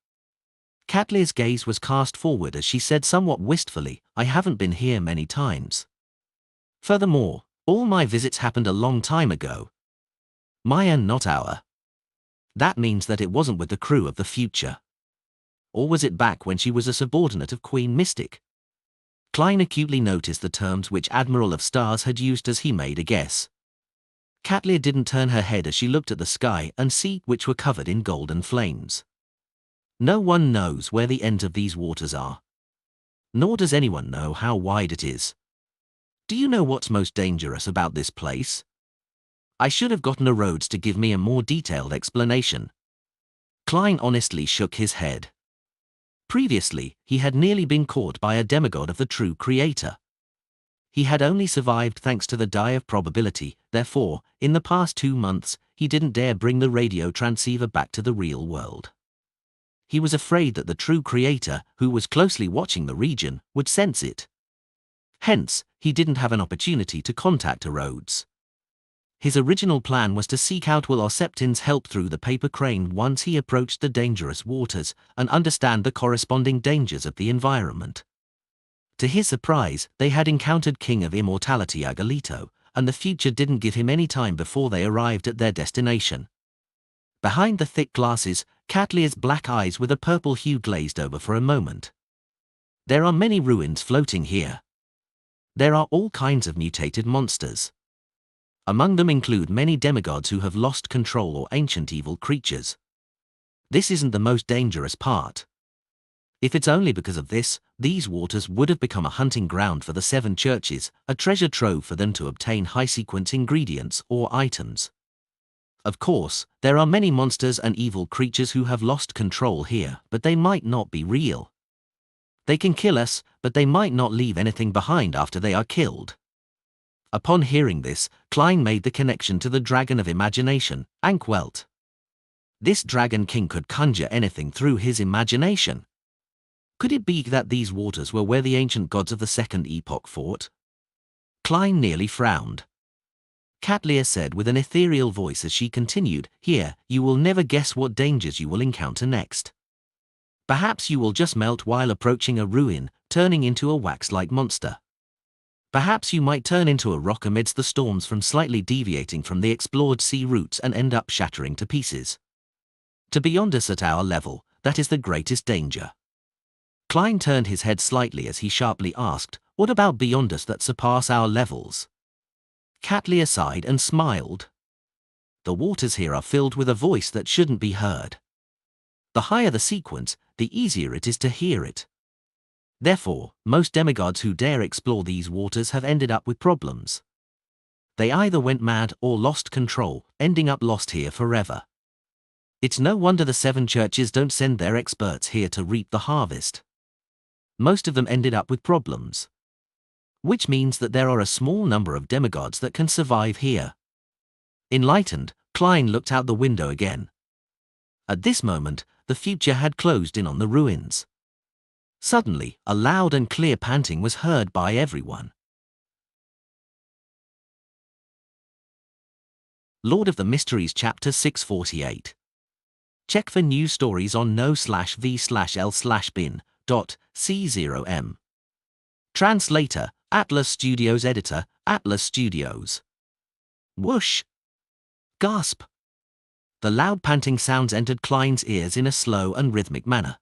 Cat Lear's gaze was cast forward as she said somewhat wistfully, "I haven't been here many times. Furthermore, all my visits happened a long time ago. My and not our. That means that it wasn't with the crew of the future. Or was it back when she was a subordinate of Queen Mystic?" Klein acutely noticed the terms which Admiral of Stars had used as he made a guess. Cat Lear didn't turn her head as she looked at the sky and sea which were covered in golden flames. No one knows where the ends of these waters are. Nor does anyone know how wide it is. Do you know what's most dangerous about this place? I should have gotten a Rhodes to give me a more detailed explanation. Klein honestly shook his head. Previously, he had nearly been caught by a demigod of the true creator. He had only survived thanks to the die of probability, therefore, in the past 2 months, he didn't dare bring the radio transceiver back to the real world. He was afraid that the true creator, who was closely watching the region, would sense it. Hence, he didn't have an opportunity to contact Rhodes. His original plan was to seek out Will Osseptin's help through the paper crane once he approached the dangerous waters and understand the corresponding dangers of the environment. To his surprise, they had encountered King of Immortality Agalito, and the future didn't give him any time before they arrived at their destination. Behind the thick glasses, Cat Lear's black eyes with a purple hue glazed over for a moment. There are many ruins floating here. There are all kinds of mutated monsters. Among them include many demigods who have lost control or ancient evil creatures. This isn't the most dangerous part. If it's only because of this, these waters would have become a hunting ground for the 7 churches, a treasure trove for them to obtain high-sequence ingredients or items. Of course, there are many monsters and evil creatures who have lost control here, but they might not be real. They can kill us, but they might not leave anything behind after they are killed. Upon hearing this, Klein made the connection to the dragon of imagination, Ankwelt. This dragon king could conjure anything through his imagination. Could it be that these waters were where the ancient gods of the Second Epoch fought? Klein nearly frowned. Cat Lear said with an ethereal voice as she continued, "Here, you will never guess what dangers you will encounter next. Perhaps you will just melt while approaching a ruin, turning into a wax-like monster. Perhaps you might turn into a rock amidst the storms from slightly deviating from the explored sea routes and end up shattering to pieces. To beyond us at our level, that is the greatest danger." Klein turned his head slightly as he sharply asked, "What about beyond us that surpass our levels?" Cat Lear sighed and smiled. "The waters here are filled with a voice that shouldn't be heard. The higher the sequence, the easier it is to hear it. Therefore, most demigods who dare explore these waters have ended up with problems. They either went mad or lost control, ending up lost here forever. It's no wonder the 7 churches don't send their experts here to reap the harvest. Most of them ended up with problems. Which means that there are a small number of demigods that can survive here." Enlightened, Klein looked out the window again. At this moment, the future had closed in on the ruins. Suddenly, a loud and clear panting was heard by everyone. Lord of the Mysteries Chapter 648. Check for news stories on no/v/l/bin.c0m. Translator, Atlas Studios. Editor, Atlas Studios. Whoosh! Gasp! The loud panting sounds entered Klein's ears in a slow and rhythmic manner.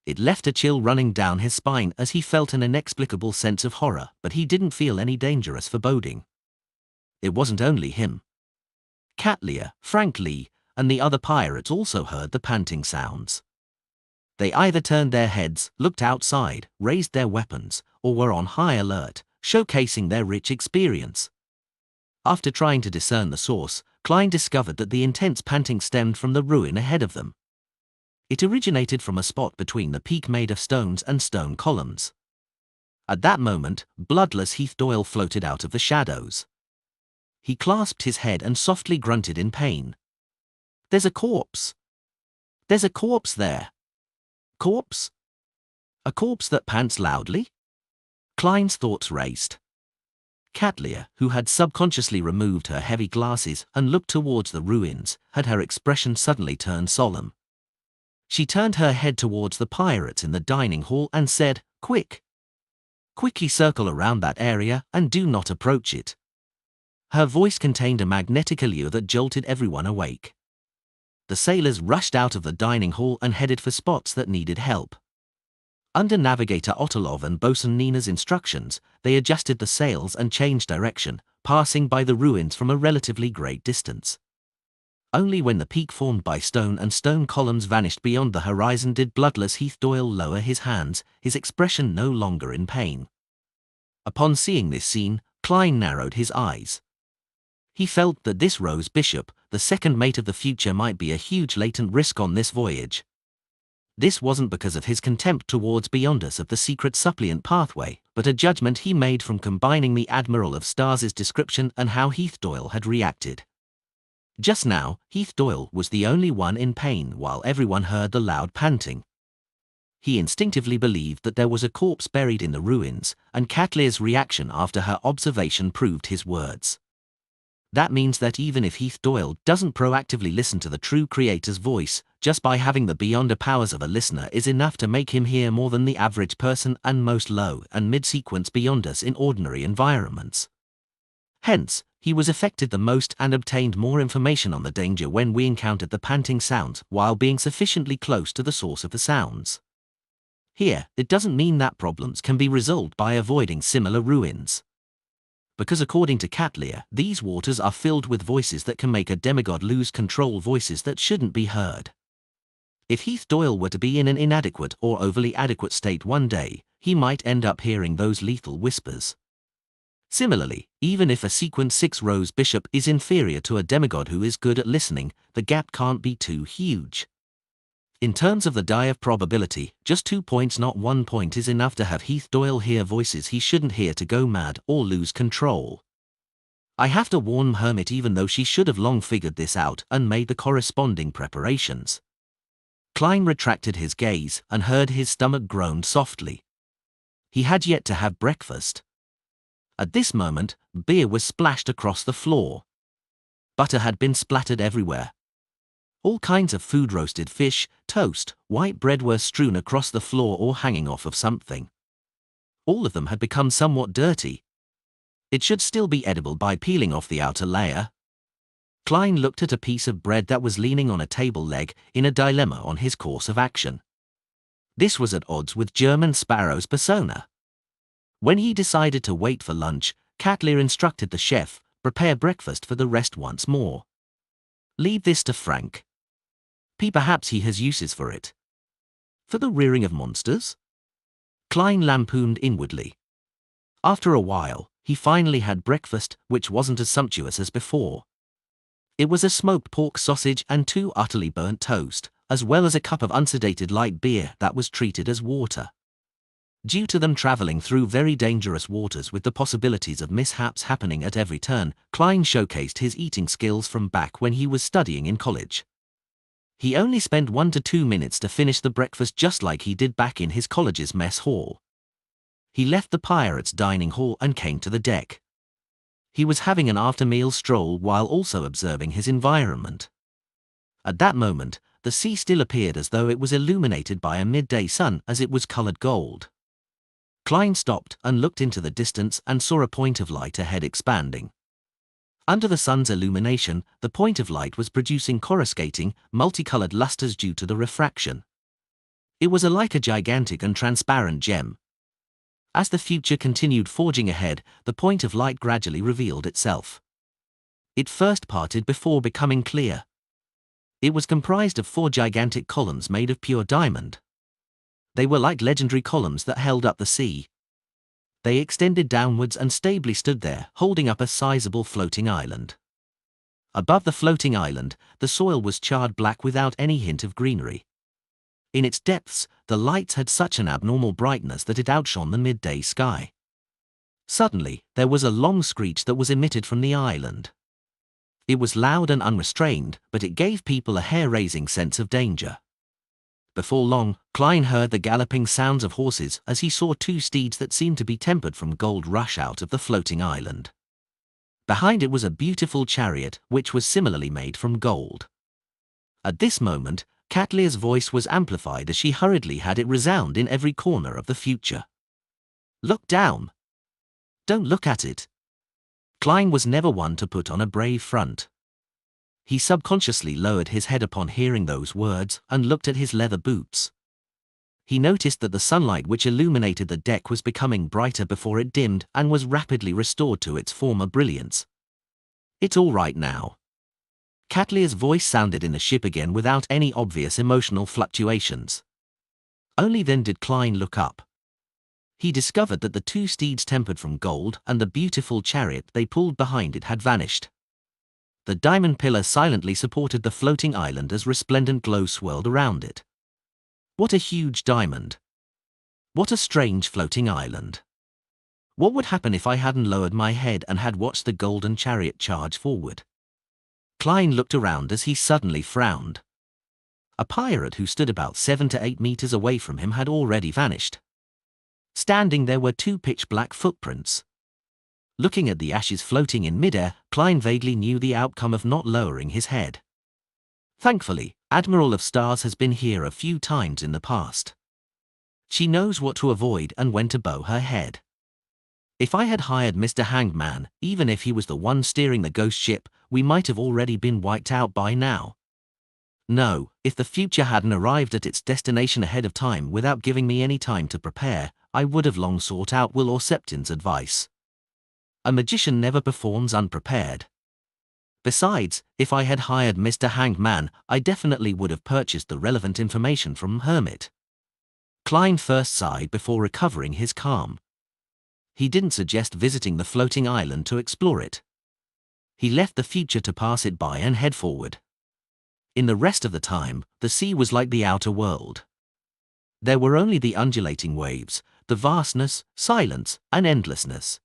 It left a chill running down his spine as he felt an inexplicable sense of horror, but he didn't feel any dangerous foreboding. it wasn't only him. Catlear, Frank Lee, and the other pirates also heard the panting sounds. They either turned their heads, looked outside, raised their weapons, or were on high alert, showcasing their rich experience. After trying to discern the source, Klein discovered that the intense panting stemmed from the ruin ahead of them. It originated from a spot between the peak made of stones and stone columns. At that moment, bloodless Heath Doyle floated out of the shadows. He clasped his head and softly grunted in pain. "There's a corpse! There's a corpse there!" Corpse? A corpse that pants loudly? Klein's thoughts raced. Catlear, who had subconsciously removed her heavy glasses and looked towards the ruins, had her expression suddenly turned solemn. She turned her head towards the pirates in the dining hall and said, "Quick! Quickly circle around that area and do not approach it." Her voice contained a magnetic allure that jolted everyone awake. The sailors rushed out of the dining hall and headed for spots that needed help. Under Navigator Ottolov and Bosun Nina's instructions, they adjusted the sails and changed direction, passing by the ruins from a relatively great distance. Only when the peak formed by stone and stone columns vanished beyond the horizon did bloodless Heath Doyle lower his hands, his expression no longer in pain. Upon seeing this scene, Klein narrowed his eyes. He felt that this Rose Bishop, the second mate of the future, might be a huge latent risk on this voyage. This wasn't because of his contempt towards Beyond Us of the secret suppliant pathway, but a judgment he made from combining the Admiral of Stars' description and how Heath Doyle had reacted. Just now, Heath Doyle was the only one in pain while everyone heard the loud panting. He instinctively believed that there was a corpse buried in the ruins, and Catlear's reaction after her observation proved his words. That means that even if Heath Doyle doesn't proactively listen to the true creator's voice, just by having the beyonder powers of a listener is enough to make him hear more than the average person and most low and mid-sequence Beyonders in ordinary environments. Hence, he was affected the most and obtained more information on the danger when we encountered the panting sounds while being sufficiently close to the source of the sounds. Here, it doesn't mean that problems can be resolved by avoiding similar ruins. Because according to Catlear, these waters are filled with voices that can make a demigod lose control, voices that shouldn't be heard. If Heath Doyle were to be in an inadequate or overly adequate state one day, he might end up hearing those lethal whispers. Similarly, even if a Sequence 6 Rose Bishop is inferior to a demigod who is good at listening, the gap can't be too huge. In terms of the die of probability, just 2 points, not 1 point, is enough to have Heath Doyle hear voices he shouldn't hear, to go mad or lose control. I have to warn Hermit, even though she should have long figured this out and made the corresponding preparations. Klein retracted his gaze and heard his stomach groan softly. He had yet to have breakfast. At this moment, beer was splashed across the floor. Butter had been splattered everywhere. All kinds of food, roasted fish, toast, white bread, were strewn across the floor or hanging off of something. All of them had become somewhat dirty. It should still be edible by peeling off the outer layer. Klein looked at a piece of bread that was leaning on a table leg, in a dilemma on his course of action. This was at odds with German Sparrow's persona. When he decided to wait for lunch, Catlear instructed the chef, "Prepare breakfast for the rest once more. Leave this to Frank. Perhaps he has uses for it." "For the rearing of monsters?" Klein lampooned inwardly. After a while, he finally had breakfast, which wasn't as sumptuous as before. It was a smoked pork sausage and 2 utterly burnt toast, as well as a cup of unsedated light beer that was treated as water. Due to them traveling through very dangerous waters with the possibilities of mishaps happening at every turn, Klein showcased his eating skills from back when he was studying in college. He only spent 1 to 2 minutes to finish the breakfast, just like he did back in his college's mess hall. He left the pirates' dining hall and came to the deck. He was having an after-meal stroll while also observing his environment. At that moment, the sea still appeared as though it was illuminated by a midday sun, as it was colored gold. Klein stopped and looked into the distance and saw a point of light ahead expanding. Under the sun's illumination, the point of light was producing coruscating, multicolored lusters due to the refraction. It was like a gigantic and transparent gem. As the future continued forging ahead, the point of light gradually revealed itself. It first parted before becoming clear. It was comprised of 4 gigantic columns made of pure diamond. They were like legendary columns that held up the sea. They extended downwards and stably stood there, holding up a sizable floating island. Above the floating island, the soil was charred black without any hint of greenery. In its depths, the lights had such an abnormal brightness that it outshone the midday sky. Suddenly, there was a long screech that was emitted from the island. It was loud and unrestrained, but it gave people a hair-raising sense of danger. Before long, Klein heard the galloping sounds of horses as he saw 2 steeds that seemed to be tempered from gold rush out of the floating island. Behind it was a beautiful chariot, which was similarly made from gold. At this moment, Katlia's voice was amplified as she hurriedly had it resound in every corner of the future. "Look down! Don't look at it!" Klein was never one to put on a brave front. He subconsciously lowered his head upon hearing those words and looked at his leather boots. He noticed that the sunlight which illuminated the deck was becoming brighter before it dimmed and was rapidly restored to its former brilliance. "It's all right now." Katlia's voice sounded in the ship again without any obvious emotional fluctuations. Only then did Klein look up. He discovered that the 2 steeds tempered from gold and the beautiful chariot they pulled behind it had vanished. The diamond pillar silently supported the floating island as resplendent glow swirled around it. What a huge diamond! What a strange floating island! What would happen if I hadn't lowered my head and had watched the golden chariot charge forward? Klein looked around as he suddenly frowned. A pirate who stood about 7 to 8 meters away from him had already vanished. Standing there were 2 pitch-black footprints. Looking at the ashes floating in midair, Klein vaguely knew the outcome of not lowering his head. Thankfully, Admiral of Stars has been here a few times in the past. She knows what to avoid and when to bow her head. If I had hired Mr. Hangman, even if he was the one steering the ghost ship, we might have already been wiped out by now. No, if the future hadn't arrived at its destination ahead of time without giving me any time to prepare, I would have long sought out Will or Septin's advice. A magician never performs unprepared. Besides, if I had hired Mr. Hangman, I definitely would have purchased the relevant information from Hermit. Klein first sighed before recovering his calm. He didn't suggest visiting the floating island to explore it. He left the future to pass it by and head forward. In the rest of the time, the sea was like the outer world. There were only the undulating waves, the vastness, silence, and endlessness.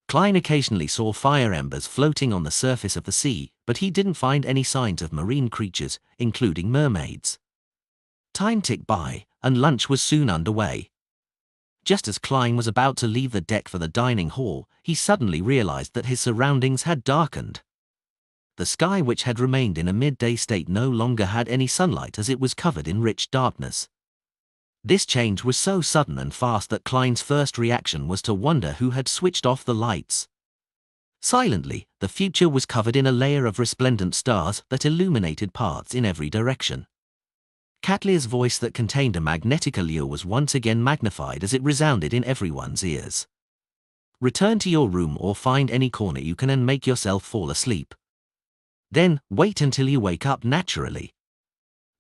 Klein occasionally saw fire embers floating on the surface of the sea, but he didn't find any signs of marine creatures, including mermaids. Time ticked by, and lunch was soon underway. Just as Klein was about to leave the deck for the dining hall, he suddenly realized that his surroundings had darkened. The sky, which had remained in a midday state, no longer had any sunlight as it was covered in rich darkness. This change was so sudden and fast that Klein's first reaction was to wonder who had switched off the lights. Silently, the future was covered in a layer of resplendent stars that illuminated paths in every direction. Katlia's voice that contained a magnetic allure was once again magnified as it resounded in everyone's ears. "Return to your room or find any corner you can and make yourself fall asleep. Then, wait until you wake up naturally."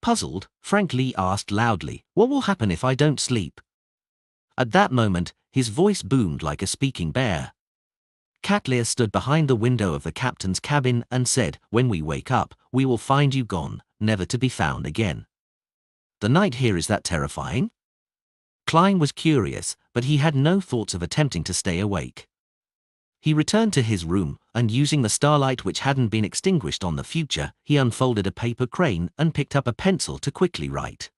Puzzled, Frank Lee asked loudly, "What will happen if I don't sleep?" At that moment, his voice boomed like a speaking bear. Katlia stood behind the window of the captain's cabin and said, "When we wake up, we will find you gone, never to be found again." "The night here is that terrifying?" Klein was curious, but he had no thoughts of attempting to stay awake. He returned to his room, and using the starlight which hadn't been extinguished on the future, he unfolded a paper crane and picked up a pencil to quickly write.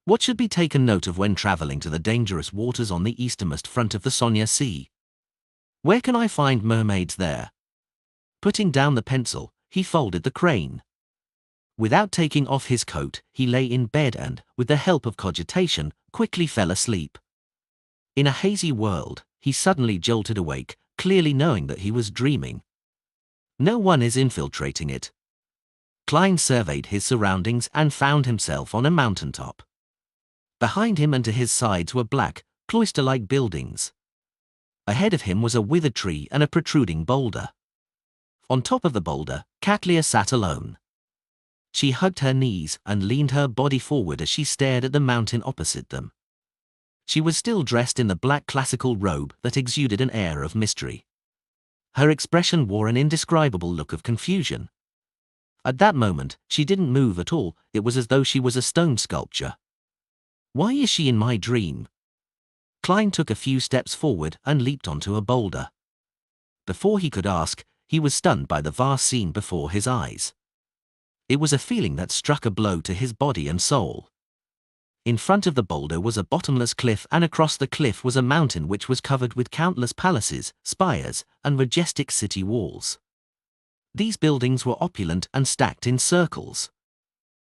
What should be taken note of when traveling to the dangerous waters on the easternmost front of the Sonia Sea? Where can I find mermaids there? Putting down the pencil, he folded the crane. Without taking off his coat, he lay in bed and, with the help of cogitation, quickly fell asleep. In a hazy world, he suddenly jolted awake, clearly knowing that he was dreaming. No one is infiltrating it. Klein surveyed his surroundings and found himself on a mountaintop. Behind him and to his sides were black, cloister-like buildings. Ahead of him was a withered tree and a protruding boulder. On top of the boulder, Katlia sat alone. She hugged her knees and leaned her body forward as she stared at the mountain opposite them. She was still dressed in the black classical robe that exuded an air of mystery. Her expression wore an indescribable look of confusion. At that moment, she didn't move at all. It was as though she was a stone sculpture. Why is she in my dream? Klein took a few steps forward and leaped onto a boulder. Before he could ask, he was stunned by the vast scene before his eyes. It was a feeling that struck a blow to his body and soul. In front of the boulder was a bottomless cliff, and across the cliff was a mountain which was covered with countless palaces, spires, and majestic city walls. These buildings were opulent and stacked in circles.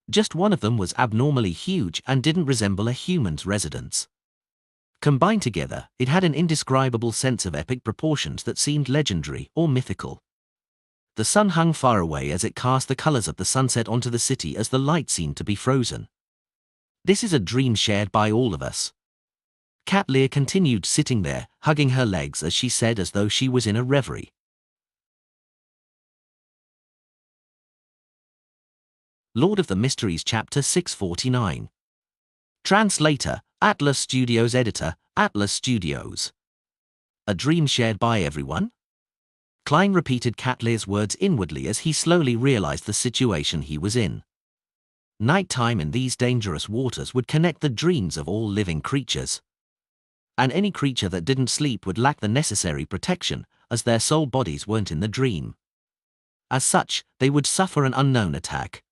Just one of them was abnormally huge and didn't resemble a human's residence. Combined together, it had an indescribable sense of epic proportions that seemed legendary or mythical. The sun hung far away as it cast the colors of the sunset onto the city as the light seemed to be frozen. This is a dream shared by all of us. Katlia continued sitting there, hugging her legs as she said, as though she was in a reverie. Lord of the Mysteries Chapter 649. Translator, Atlas Studios. Editor, Atlas Studios. A dream shared by everyone? Klein repeated Katlia's words inwardly as he slowly realized the situation he was in. Nighttime in these dangerous waters would connect the dreams of all living creatures. And any creature that didn't sleep would lack the necessary protection, as their soul bodies weren't in the dream. As such, they would suffer an unknown attack.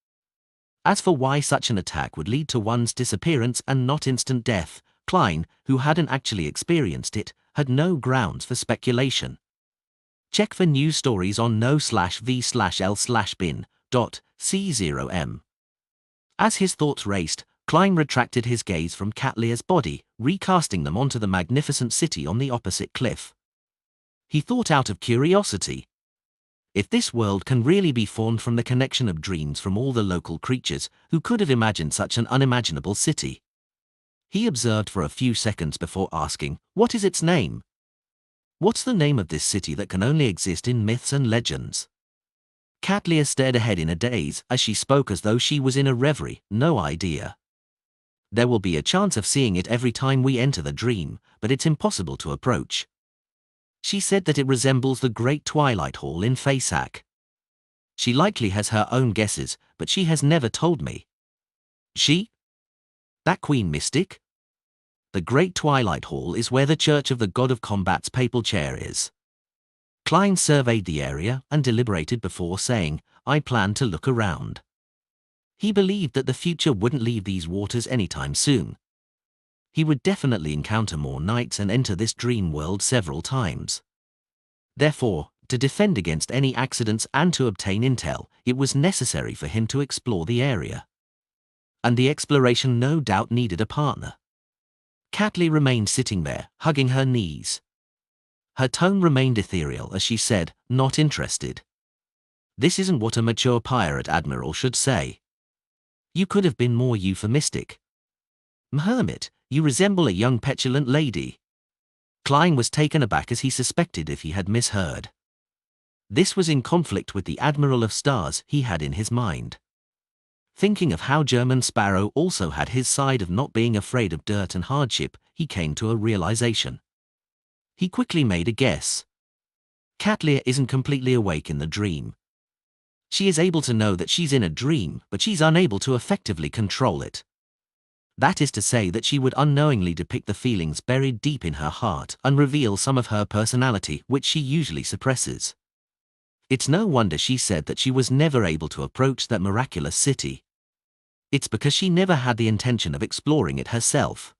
As for why such an attack would lead to one's disappearance and not instant death, Klein, who hadn't actually experienced it, had no grounds for speculation. Check for news stories on no/v/l/bin.c0m. As his thoughts raced, Klein retracted his gaze from Katlia's body, recasting them onto the magnificent city on the opposite cliff. He thought out of curiosity. If this world can really be formed from the connection of dreams from all the local creatures, who could have imagined such an unimaginable city? He observed for a few seconds before asking, what is its name? What's the name of this city that can only exist in myths and legends? Katlia stared ahead in a daze as she spoke as though she was in a reverie. No idea. There will be a chance of seeing it every time we enter the dream, but it's impossible to approach. She said that it resembles the Great Twilight Hall in Fasak. She likely has her own guesses, but she has never told me. She? That Queen Mystic? The Great Twilight Hall is where the Church of the God of Combat's papal chair is. Klein surveyed the area and deliberated before saying, I plan to look around. He believed that the future wouldn't leave these waters anytime soon. He would definitely encounter more knights and enter this dream world several times. Therefore, to defend against any accidents and to obtain intel, it was necessary for him to explore the area. And the exploration no doubt needed a partner. Katlia remained sitting there, hugging her knees. Her tone remained ethereal as she said, not interested. This isn't what a mature pirate admiral should say. You could have been more euphemistic. Hermit, you resemble a young petulant lady. Klein was taken aback as he suspected if he had misheard. This was in conflict with the Admiral of Stars he had in his mind. Thinking of how German Sparrow also had his side of not being afraid of dirt and hardship, he came to a realization. He quickly made a guess. Katlia isn't completely awake in the dream. She is able to know that she's in a dream, but she's unable to effectively control it. That is to say that she would unknowingly depict the feelings buried deep in her heart and reveal some of her personality which she usually suppresses. It's no wonder she said that she was never able to approach that miraculous city. It's because she never had the intention of exploring it herself.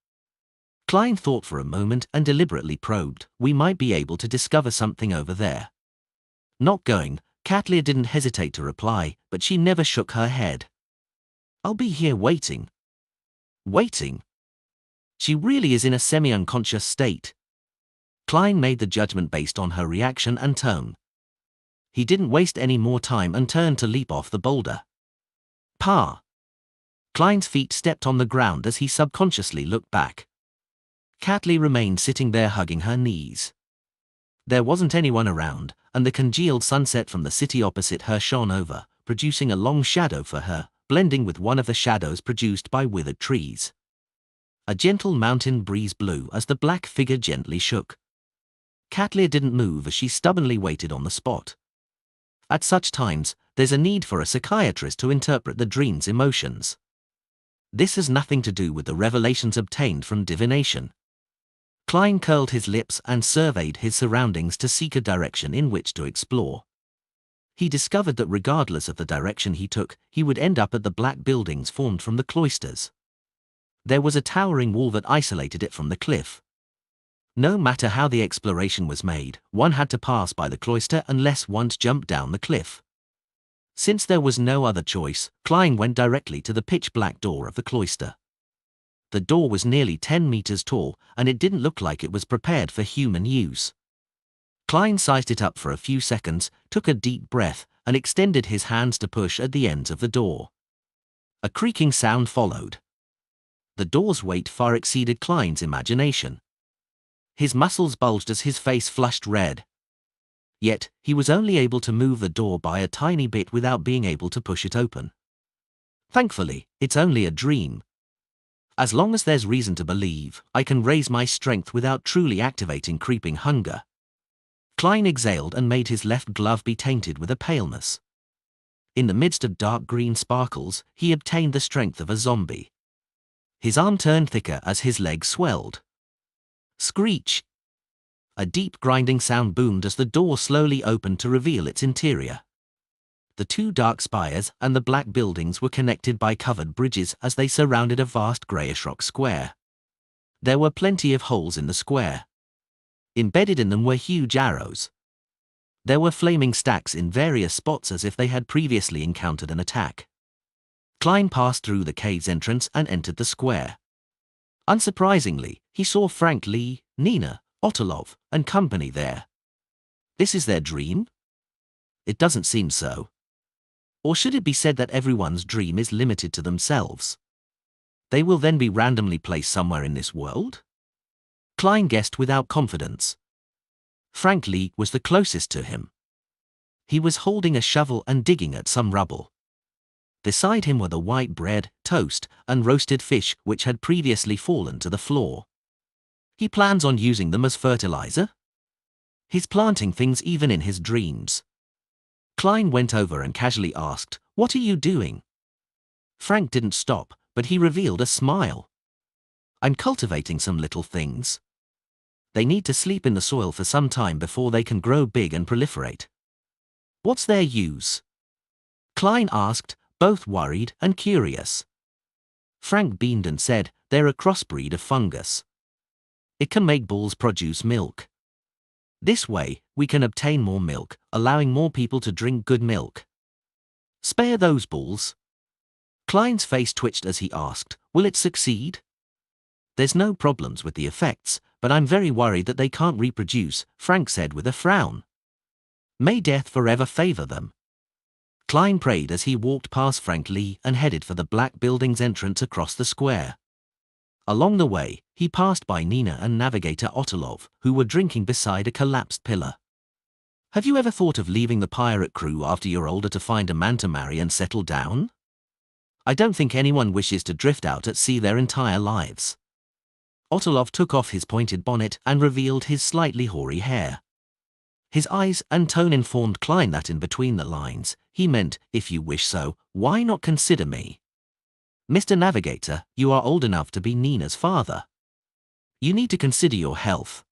Klein thought for a moment and deliberately probed, we might be able to discover something over there. Not going, Katlia didn't hesitate to reply, but she never shook her head. I'll be here waiting. Waiting? She really is in a semi-unconscious state. Klein made the judgment based on her reaction and tone. He didn't waste any more time and turned to leap off the boulder. Pa! Klein's feet stepped on the ground as he subconsciously looked back. Katlia remained sitting there hugging her knees. There wasn't anyone around, and the congealed sunset from the city opposite her shone over, producing a long shadow for her, blending with one of the shadows produced by withered trees. A gentle mountain breeze blew as the black figure gently shook. Katlia didn't move as she stubbornly waited on the spot. At such times, there's a need for a psychiatrist to interpret the dream's emotions. This has nothing to do with the revelations obtained from divination. Klein curled his lips and surveyed his surroundings to seek a direction in which to explore. He discovered that regardless of the direction he took, he would end up at the black buildings formed from the cloisters. There was a towering wall that isolated it from the cliff. No matter how the exploration was made, one had to pass by the cloister unless one jumped down the cliff. Since there was no other choice, Klein went directly to the pitch-black door of the cloister. The door was nearly 10 meters tall, and it didn't look like it was prepared for human use. Klein sized it up for a few seconds, took a deep breath, and extended his hands to push at the ends of the door. A creaking sound followed. The door's weight far exceeded Klein's imagination. His muscles bulged as his face flushed red. Yet, he was only able to move the door by a tiny bit without being able to push it open. Thankfully, it's only a dream. As long as there's reason to believe, I can raise my strength without truly activating creeping hunger. Klein exhaled and made his left glove be tainted with a paleness. In the midst of dark green sparkles, he obtained the strength of a zombie. His arm turned thicker as his leg swelled. Screech! A deep grinding sound boomed as the door slowly opened to reveal its interior. The two dark spires and the black buildings were connected by covered bridges as they surrounded a vast greyish rock square. There were plenty of holes in the square. Embedded in them were huge arrows. There were flaming stacks in various spots as if they had previously encountered an attack. Klein passed through the cave's entrance and entered the square. Unsurprisingly, he saw Frank Lee, Nina, Ottolov, and company there. This is their dream? It doesn't seem so. Or should it be said that everyone's dream is limited to themselves? They will then be randomly placed somewhere in this world? Klein guessed without confidence. Frank Lee was the closest to him. He was holding a shovel and digging at some rubble. Beside him were the white bread, toast, and roasted fish which had previously fallen to the floor. He plans on using them as fertilizer? He's planting things even in his dreams. Klein went over and casually asked, "What are you doing?" Frank didn't stop, but he revealed a smile. "I'm cultivating some little things. They need to sleep in the soil for some time before they can grow big and proliferate." "What's their use?" Klein asked, both worried and curious. Frank beamed and said, "They're a crossbreed of fungus. It can make bulls produce milk. This way, we can obtain more milk, allowing more people to drink good milk." "Spare those bulls?" Klein's face twitched as he asked, "Will it succeed?" "There's no problems with the effects, but I'm very worried that they can't reproduce," Frank said with a frown. "May death forever favor them." Klein prayed as he walked past Frank Lee and headed for the black building's entrance across the square. Along the way, he passed by Nina and Navigator Ottolov, who were drinking beside a collapsed pillar. "Have you ever thought of leaving the pirate crew after you're older to find a man to marry and settle down? I don't think anyone wishes to drift out at sea their entire lives." Ottolov took off his pointed bonnet and revealed his slightly hoary hair. His eyes and tone informed Klein that in between the lines, he meant, "If you wish so, why not consider me? Mr. Navigator, you are old enough to be Nina's father. You need to consider your health."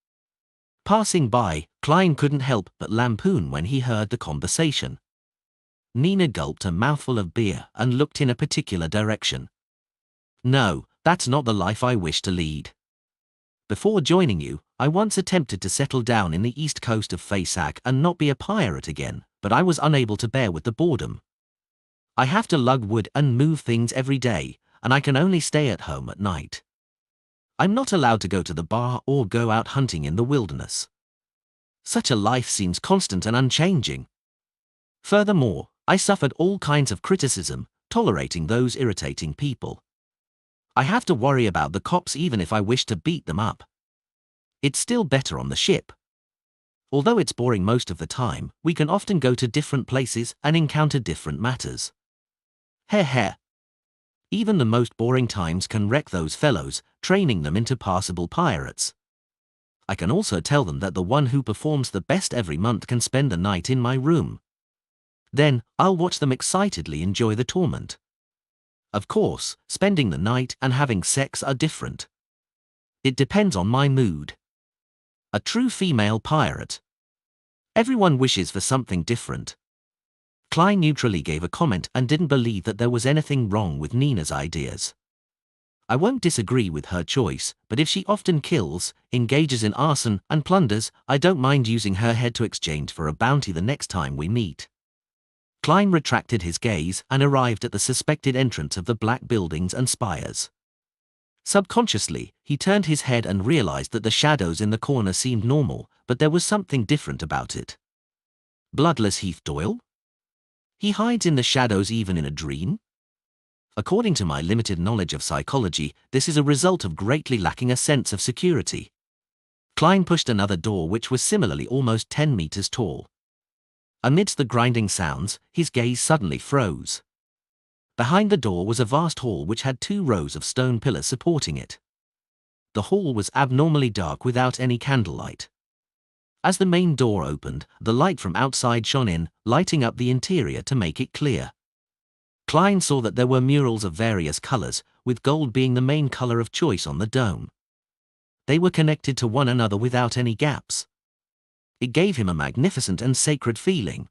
Passing by, Klein couldn't help but lampoon when he heard the conversation. Nina gulped a mouthful of beer and looked in a particular direction. "No, that's not the life I wish to lead. Before joining you, I once attempted to settle down in the east coast of Faysac and not be a pirate again, but I was unable to bear with the boredom. I have to lug wood and move things every day, and I can only stay at home at night. I'm not allowed to go to the bar or go out hunting in the wilderness. Such a life seems constant and unchanging. Furthermore, I suffered all kinds of criticism, tolerating those irritating people. I have to worry about the cops even if I wish to beat them up. It's still better on the ship." Although it's boring most of the time, we can often go to different places and encounter different matters. Heh heh. Even the most boring times can wreck those fellows, training them into passable pirates. I can also tell them that the one who performs the best every month can spend the night in my room. Then, I'll watch them excitedly enjoy the torment. Of course, spending the night and having sex are different. It depends on my mood. A true female pirate. Everyone wishes for something different. Klein neutrally gave a comment and didn't believe that there was anything wrong with Nina's ideas. I won't disagree with her choice, but if she often kills, engages in arson, and plunders, I don't mind using her head to exchange for a bounty the next time we meet. Klein retracted his gaze and arrived at the suspected entrance of the black buildings and spires. Subconsciously, he turned his head and realized that the shadows in the corner seemed normal, but there was something different about it. Bloodless Heath Doyle? He hides in the shadows even in a dream? According to my limited knowledge of psychology, this is a result of greatly lacking a sense of security. Klein pushed another door which was similarly almost 10 meters tall. Amidst the grinding sounds, his gaze suddenly froze. Behind the door was a vast hall which had 2 rows of stone pillars supporting it. The hall was abnormally dark without any candlelight. As the main door opened, the light from outside shone in, lighting up the interior to make it clear. Klein saw that there were murals of various colors, with gold being the main color of choice on the dome. They were connected to one another without any gaps. It gave him a magnificent and sacred feeling.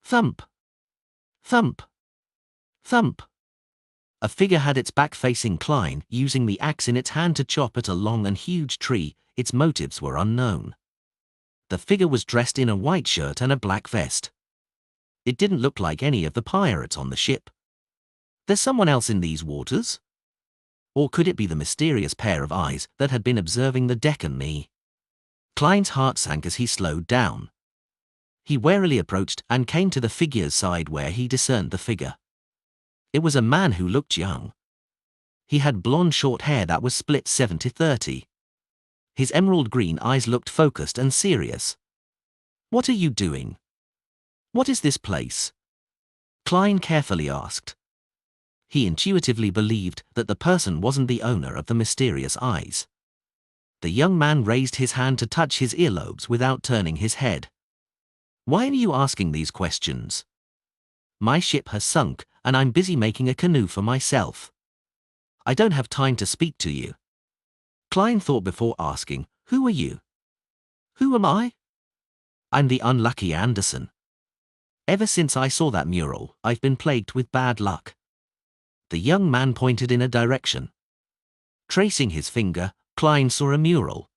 Thump! Thump! Thump! A figure had its back facing Klein, using the axe in its hand to chop at a long and huge tree. Its motives were unknown. The figure was dressed in a white shirt and a black vest. It didn't look like any of the pirates on the ship. There's someone else in these waters? Or could it be the mysterious pair of eyes that had been observing the deck and me? Klein's heart sank as he slowed down. He warily approached and came to the figure's side where he discerned the figure. It was a man who looked young. He had blonde short hair that was split 70-30. His emerald green eyes looked focused and serious. What are you doing? What is this place? Klein carefully asked. He intuitively believed that the person wasn't the owner of the mysterious eyes. The young man raised his hand to touch his earlobes without turning his head. Why are you asking these questions? My ship has sunk, and I'm busy making a canoe for myself. I don't have time to speak to you. Klein thought before asking, who are you? Who am I? I'm the unlucky Anderson. Ever since I saw that mural, I've been plagued with bad luck. The young man pointed in a direction. Tracing his finger, Klein saw a mural.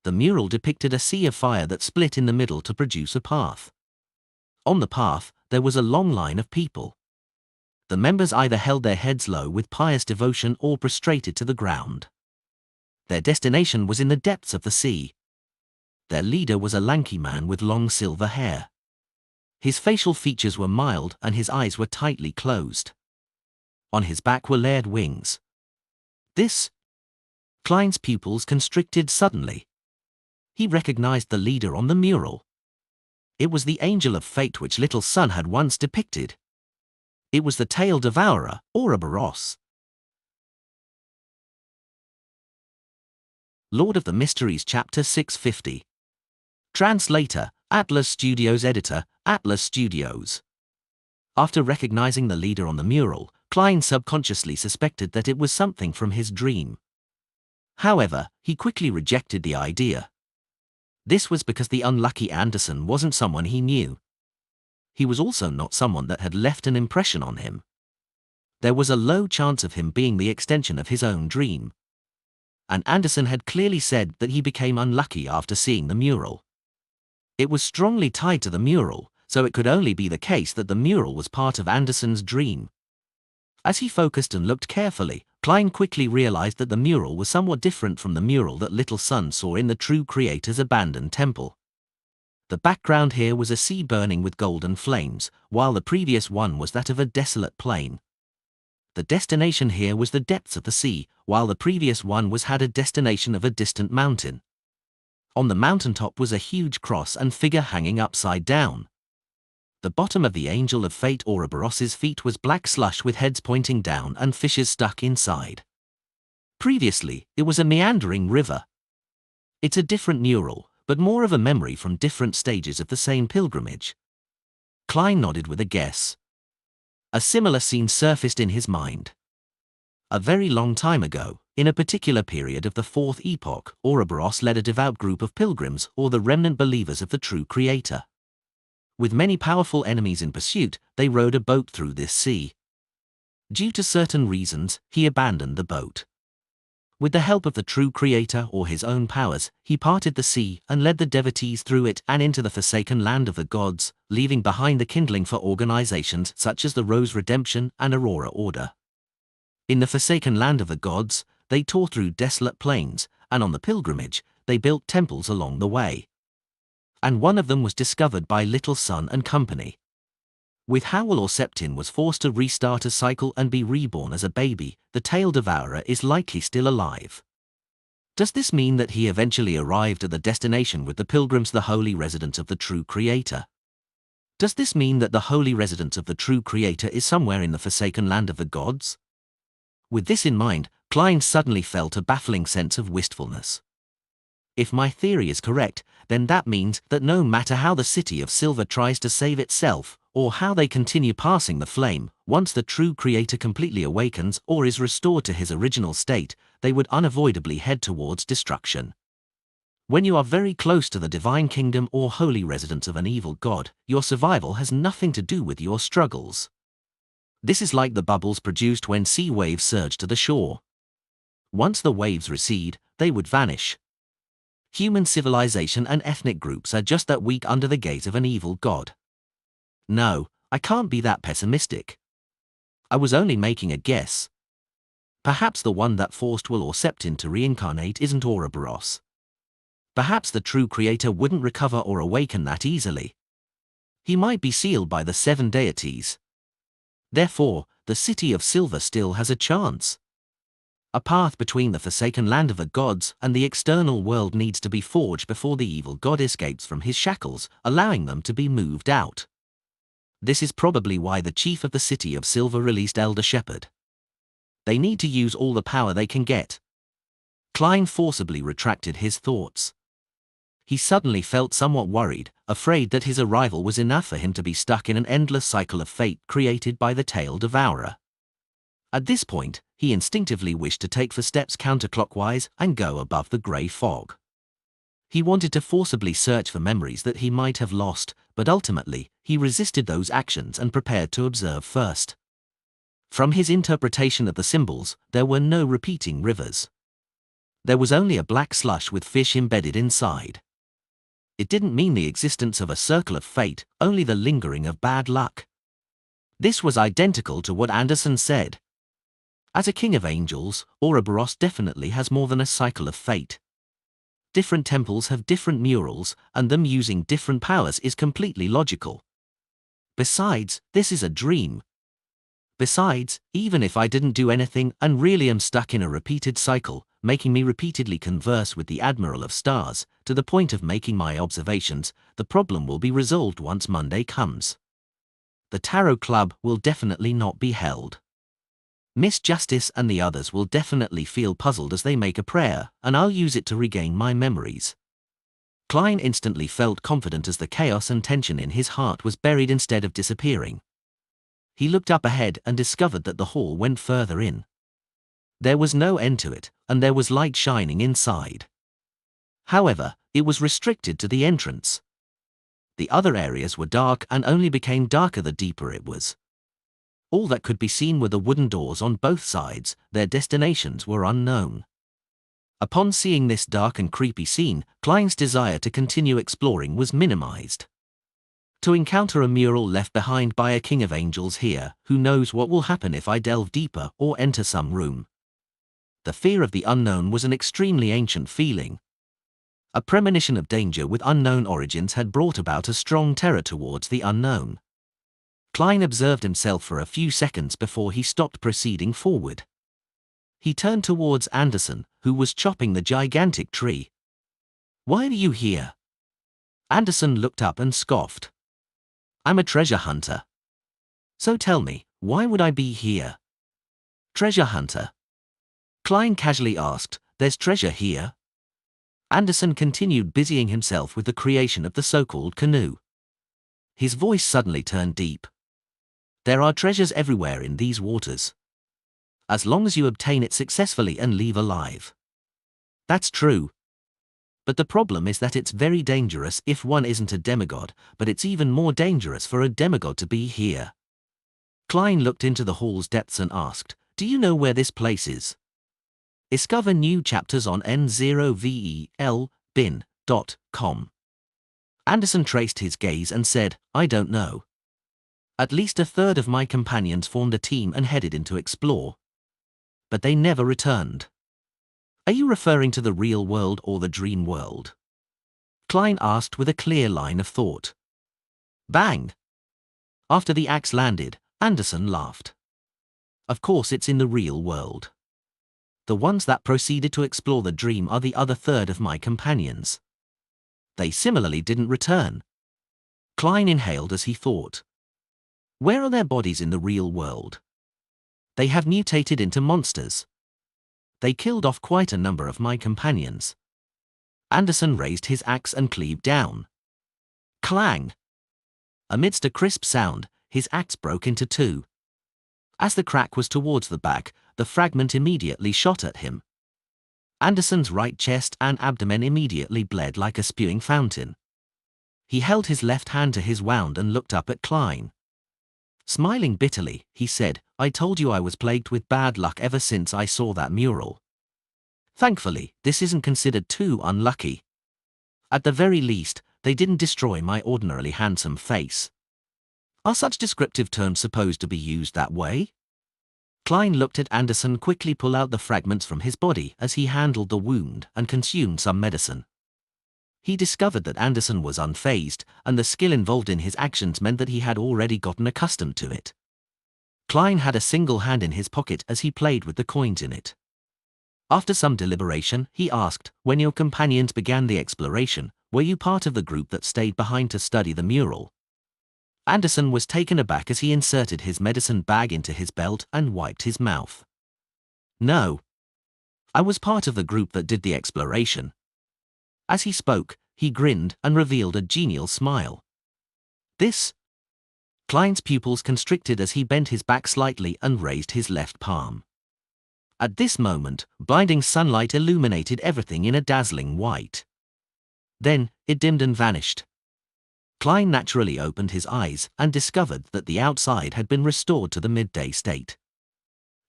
The mural depicted a sea of fire that split in the middle to produce a path. On the path, there was a long line of people. The members either held their heads low with pious devotion or prostrated to the ground. Their destination was in the depths of the sea. Their leader was a lanky man with long silver hair. His facial features were mild and his eyes were tightly closed. On his back were layered wings. Klein's pupils constricted suddenly. He recognized the leader on the mural. It was the angel of fate which Little Sun had once depicted. It was the tail devourer, Ouroboros. Lord of the Mysteries Chapter 650. Translator, Atlas Studios. Editor, Atlas Studios. After recognizing the leader on the mural, Klein subconsciously suspected that it was something from his dream. However, he quickly rejected the idea. This was because the unlucky Anderson wasn't someone he knew. He was also not someone that had left an impression on him. There was a low chance of him being the extension of his own dream. And Anderson had clearly said that he became unlucky after seeing the mural. It was strongly tied to the mural, so it could only be the case that the mural was part of Anderson's dream. As he focused and looked carefully, Klein quickly realized that the mural was somewhat different from the mural that Little Sun saw in the true creator's abandoned temple. The background here was a sea burning with golden flames, while the previous one was that of a desolate plain. The destination here was the depths of the sea, while the previous one had a destination of a distant mountain. On the mountaintop was a huge cross and figure hanging upside down. The bottom of the Angel of Fate Ouroboros's feet was black slush with heads pointing down and fishes stuck inside. Previously, it was a meandering river. It's a different mural, but more of a memory from different stages of the same pilgrimage. Klein nodded with a guess. A similar scene surfaced in his mind. A very long time ago, in a particular period of the Fourth Epoch, Ouroboros led a devout group of pilgrims or the remnant believers of the true Creator. With many powerful enemies in pursuit, they rowed a boat through this sea. Due to certain reasons, he abandoned the boat. With the help of the true Creator or his own powers, he parted the sea and led the devotees through it and into the forsaken land of the gods, leaving behind the kindling for organizations such as the Rose Redemption and Aurora Order. In the forsaken land of the gods, they tore through desolate plains, and on the pilgrimage, they built temples along the way. And one of them was discovered by Little Sun and company. With Howell or Septin was forced to restart a cycle and be reborn as a baby, the tail devourer is likely still alive. Does this mean that he eventually arrived at the destination with the pilgrims, the holy residence of the true Creator? Does this mean that the holy residence of the true Creator is somewhere in the forsaken land of the gods? With this in mind, Klein suddenly felt a baffling sense of wistfulness. If my theory is correct, then that means that no matter how the City of Silver tries to save itself, or how they continue passing the flame, once the true Creator completely awakens or is restored to his original state, they would unavoidably head towards destruction. When you are very close to the divine kingdom or holy residence of an evil god, your survival has nothing to do with your struggles. This is like the bubbles produced when sea waves surge to the shore. Once the waves recede, they would vanish. Human civilization and ethnic groups are just that weak under the gaze of an evil god. No, I can't be that pessimistic. I was only making a guess. Perhaps the one that forced Will or Septin to reincarnate isn't Ouroboros. Perhaps the true Creator wouldn't recover or awaken that easily. He might be sealed by the 7 deities. Therefore, the City of Silver still has a chance. A path between the forsaken land of the gods and the external world needs to be forged before the evil god escapes from his shackles, allowing them to be moved out. This is probably why the chief of the City of Silver released Elder Shepherd. They need to use all the power they can get. Klein forcibly retracted his thoughts. He suddenly felt somewhat worried, afraid that his arrival was enough for him to be stuck in an endless cycle of fate created by the tail devourer. At this point, he instinctively wished to take 4 steps counterclockwise and go above the grey fog. He wanted to forcibly search for memories that he might have lost, but ultimately, he resisted those actions and prepared to observe first. From his interpretation of the symbols, there were no repeating rivers. There was only a black slush with fish embedded inside. It didn't mean the existence of a circle of fate, only the lingering of bad luck. This was identical to what Anderson said. As a king of angels, Ouroboros definitely has more than a cycle of fate. Different temples have different murals, and them using different powers is completely logical. Besides, this is a dream. Besides, even if I didn't do anything and really am stuck in a repeated cycle, making me repeatedly converse with the Admiral of Stars, to the point of making my observations, the problem will be resolved once Monday comes. The Tarot Club will definitely not be held. Miss Justice and the others will definitely feel puzzled as they make a prayer, and I'll use it to regain my memories. Klein instantly felt confident as the chaos and tension in his heart was buried instead of disappearing. He looked up ahead and discovered that the hall went further in. There was no end to it, and there was light shining inside. However, it was restricted to the entrance. The other areas were dark and only became darker the deeper it was. All that could be seen were the wooden doors on both sides, their destinations were unknown. Upon seeing this dark and creepy scene, Klein's desire to continue exploring was minimized. To encounter a mural left behind by a king of angels here, who knows what will happen if I delve deeper or enter some room. The fear of the unknown was an extremely ancient feeling. A premonition of danger with unknown origins had brought about a strong terror towards the unknown. Klein observed himself for a few seconds before he stopped proceeding forward. He turned towards Anderson, who was chopping the gigantic tree. Why are you here? Anderson looked up and scoffed. I'm a treasure hunter. So tell me, why would I be here? Treasure hunter? Klein casually asked, there's treasure here? Anderson continued busying himself with the creation of the so-called canoe. His voice suddenly turned deep. There are treasures everywhere in these waters. As long as you obtain it successfully and leave alive. That's true. But the problem is that it's very dangerous if one isn't a demigod, but it's even more dangerous for a demigod to be here. Klein looked into the hall's depths and asked, do you know where this place is? Discover new chapters on n0velbin.com. Anderson traced his gaze and said, I don't know. At least a third of my companions formed a team and headed in to explore. But they never returned. Are you referring to the real world or the dream world? Klein asked with a clear line of thought. Bang! After the axe landed, Anderson laughed. Of course it's in the real world. The ones that proceeded to explore the dream are the other third of my companions. They similarly didn't return. Klein inhaled as he thought. Where are their bodies in the real world? They have mutated into monsters. They killed off quite a number of my companions. Anderson raised his axe and cleaved down. Clang! Amidst a crisp sound, his axe broke into two. As the crack was towards the back, the fragment immediately shot at him. Anderson's right chest and abdomen immediately bled like a spewing fountain. He held his left hand to his wound and looked up at Klein. Smiling bitterly, he said, I told you I was plagued with bad luck ever since I saw that mural. Thankfully, this isn't considered too unlucky. At the very least, they didn't destroy my ordinarily handsome face. Are such descriptive terms supposed to be used that way? Klein looked at Anderson quickly pull out the fragments from his body as he handled the wound and consumed some medicine. He discovered that Anderson was unfazed, and the skill involved in his actions meant that he had already gotten accustomed to it. Klein had a single hand in his pocket as he played with the coins in it. After some deliberation, he asked, when your companions began the exploration, were you part of the group that stayed behind to study the mural? Anderson was taken aback as he inserted his medicine bag into his belt and wiped his mouth. No. I was part of the group that did the exploration. As he spoke, he grinned and revealed a genial smile. This? Klein's pupils constricted as he bent his back slightly and raised his left palm. At this moment, blinding sunlight illuminated everything in a dazzling white. Then, it dimmed and vanished. Klein naturally opened his eyes and discovered that the outside had been restored to the midday state.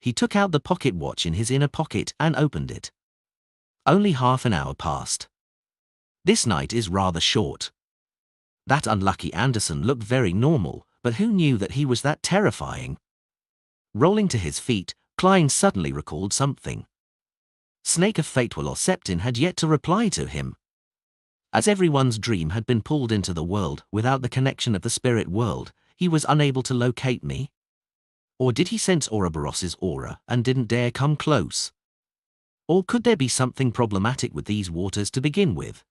He took out the pocket watch in his inner pocket and opened it. Only half an hour passed. This night is rather short. That unlucky Anderson looked very normal, but who knew that he was that terrifying? Rolling to his feet, Klein suddenly recalled something. Snake of Fatewell or Septin had yet to reply to him. As everyone's dream had been pulled into the world without the connection of the spirit world, he was unable to locate me. Or did he sense Ouroboros's aura and didn't dare come close? Or could there be something problematic with these waters to begin with?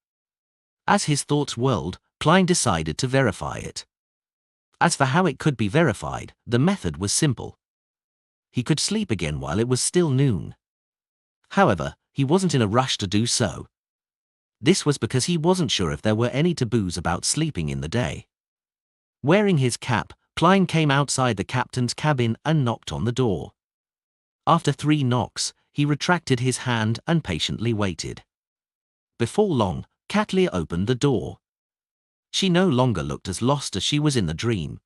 As his thoughts whirled, Klein decided to verify it. As for how it could be verified, the method was simple. He could sleep again while it was still noon. However, he wasn't in a rush to do so. This was because he wasn't sure if there were any taboos about sleeping in the day. Wearing his cap, Klein came outside the captain's cabin and knocked on the door. After 3 knocks, he retracted his hand and patiently waited. Before long, Katlia opened the door. She no longer looked as lost as she was in the dream.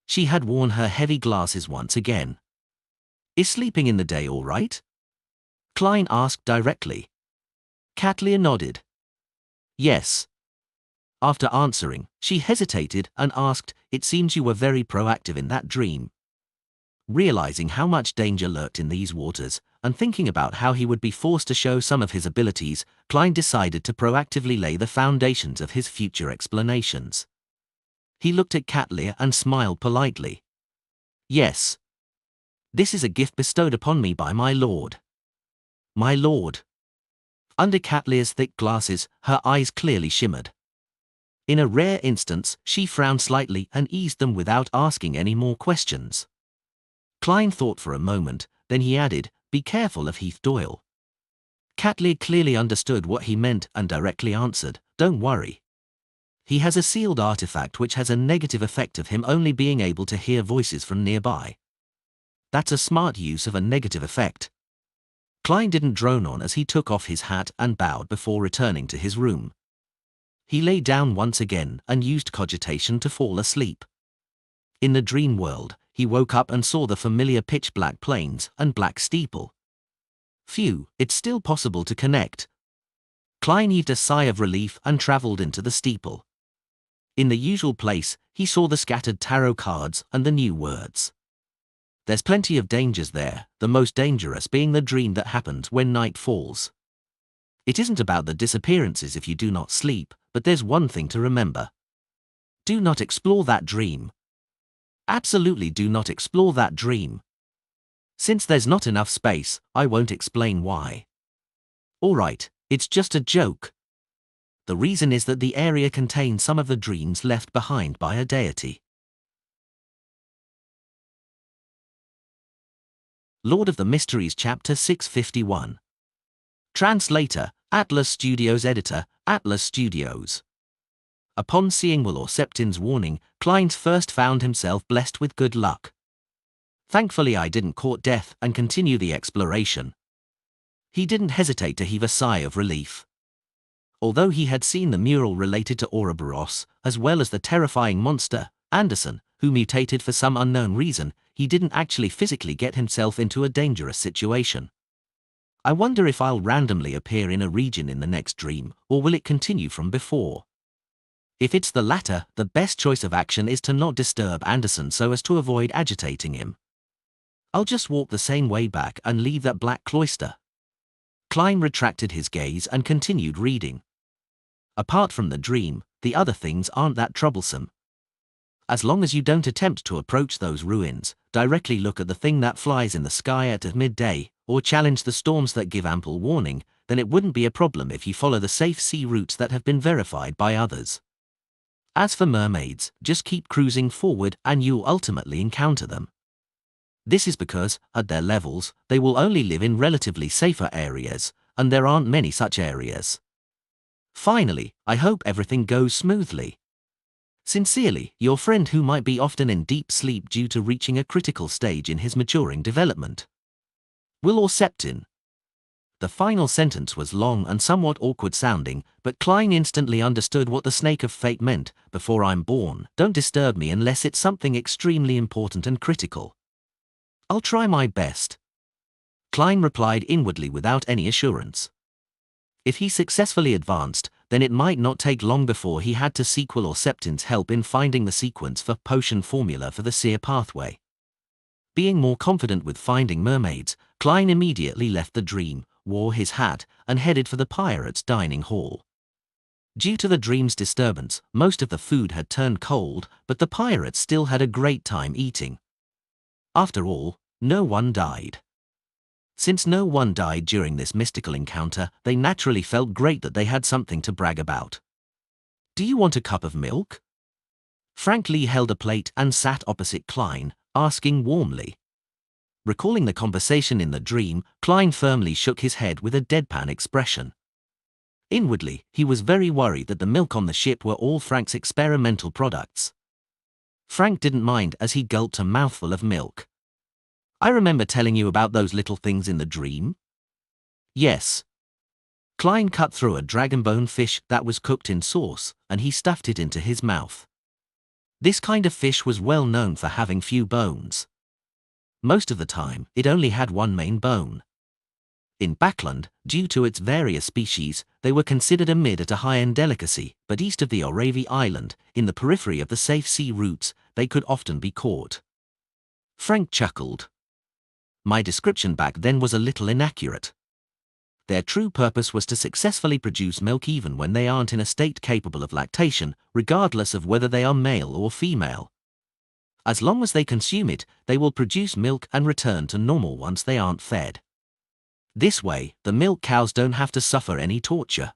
She had worn her heavy glasses once again. Is sleeping in the day all right? Klein asked directly. Katlia nodded. Yes. After answering, she hesitated and asked, it seems you were very proactive in that dream. Realizing how much danger lurked in these waters, and thinking about how he would be forced to show some of his abilities, Klein decided to proactively lay the foundations of his future explanations. He looked at Katlia and smiled politely. Yes. This is a gift bestowed upon me by my lord. My lord. Under Cat Lear's thick glasses, her eyes clearly shimmered. In a rare instance, she frowned slightly and eased them without asking any more questions. Klein thought for a moment, then he added, "Be careful of Heath Doyle." Cat Lear clearly understood what he meant and directly answered, "Don't worry. He has a sealed artifact which has a negative effect of him only being able to hear voices from nearby. That's a smart use of a negative effect." Klein didn't drone on as he took off his hat and bowed before returning to his room. He lay down once again and used cogitation to fall asleep. In the dream world, he woke up and saw the familiar pitch-black plains and black steeple. Phew, it's still possible to connect. Klein heaved a sigh of relief and traveled into the steeple. In the usual place, he saw the scattered tarot cards and the new words. There's plenty of dangers there, the most dangerous being the dream that happens when night falls. It isn't about the disappearances if you do not sleep, but there's one thing to remember. Do not explore that dream. Absolutely do not explore that dream. Since there's not enough space, I won't explain why. Alright, it's just a joke. The reason is that the area contains some of the dreams left behind by a deity. Lord of the Mysteries Chapter 651. Translator, Atlas Studios. Editor, Atlas Studios. Upon seeing Will or Septin's warning, Klein first found himself blessed with good luck. Thankfully I didn't court death and continue the exploration. He didn't hesitate to heave a sigh of relief. Although he had seen the mural related to Ouroboros, as well as the terrifying monster, Anderson, who mutated for some unknown reason, he didn't actually physically get himself into a dangerous situation. I wonder if I'll randomly appear in a region in the next dream, or will it continue from before? If it's the latter, the best choice of action is to not disturb Anderson so as to avoid agitating him. I'll just walk the same way back and leave that black cloister. Klein retracted his gaze and continued reading. Apart from the dream, the other things aren't that troublesome. As long as you don't attempt to approach those ruins, directly look at the thing that flies in the sky at midday, or challenge the storms that give ample warning, then it wouldn't be a problem if you follow the safe sea routes that have been verified by others. As for mermaids, just keep cruising forward and you'll ultimately encounter them. This is because, at their levels, they will only live in relatively safer areas, and there aren't many such areas. Finally, I hope everything goes smoothly. Sincerely, your friend who might be often in deep sleep due to reaching a critical stage in his maturing development. Will or Septin. The final sentence was long and somewhat awkward sounding, but Klein instantly understood what the snake of fate meant. Before I'm born, don't disturb me unless it's something extremely important and critical. I'll try my best. Klein replied inwardly without any assurance. If he successfully advanced, then it might not take long before he had to seek Will or Septin's help in finding the sequence for potion formula for the seer pathway. Being more confident with finding mermaids, Klein immediately left the dream, wore his hat, and headed for the pirates' dining hall. Due to the dream's disturbance, most of the food had turned cold, but the pirates still had a great time eating. After all, no one died. Since no one died during this mystical encounter, they naturally felt great that they had something to brag about. Do you want a cup of milk? Frank Lee held a plate and sat opposite Klein, asking warmly. Recalling the conversation in the dream, Klein firmly shook his head with a deadpan expression. Inwardly, he was very worried that the milk on the ship were all Frank's experimental products. Frank didn't mind as he gulped a mouthful of milk. I remember telling you about those little things in the dream? Yes. Klein cut through a dragonbone fish that was cooked in sauce, and he stuffed it into his mouth. This kind of fish was well known for having few bones. Most of the time, it only had one main bone. In Backland, due to its various species, they were considered a mid at a high-end delicacy, but east of the Oravi Island, in the periphery of the safe sea routes, they could often be caught. Frank chuckled. My description back then was a little inaccurate. Their true purpose was to successfully produce milk even when they aren't in a state capable of lactation, regardless of whether they are male or female. As long as they consume it, they will produce milk and return to normal once they aren't fed. This way, the milk cows don't have to suffer any torture.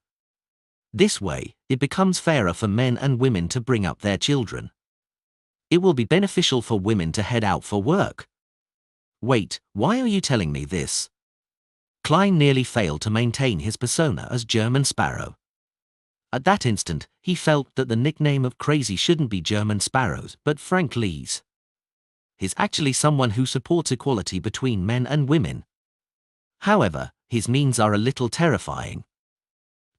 This way, it becomes fairer for men and women to bring up their children. It will be beneficial for women to head out for work. Wait, why are you telling me this? Klein nearly failed to maintain his persona as German Sparrow. At that instant, he felt that the nickname of Crazy shouldn't be German Sparrow's, but Frank Lee's. He's actually someone who supports equality between men and women. However, his means are a little terrifying.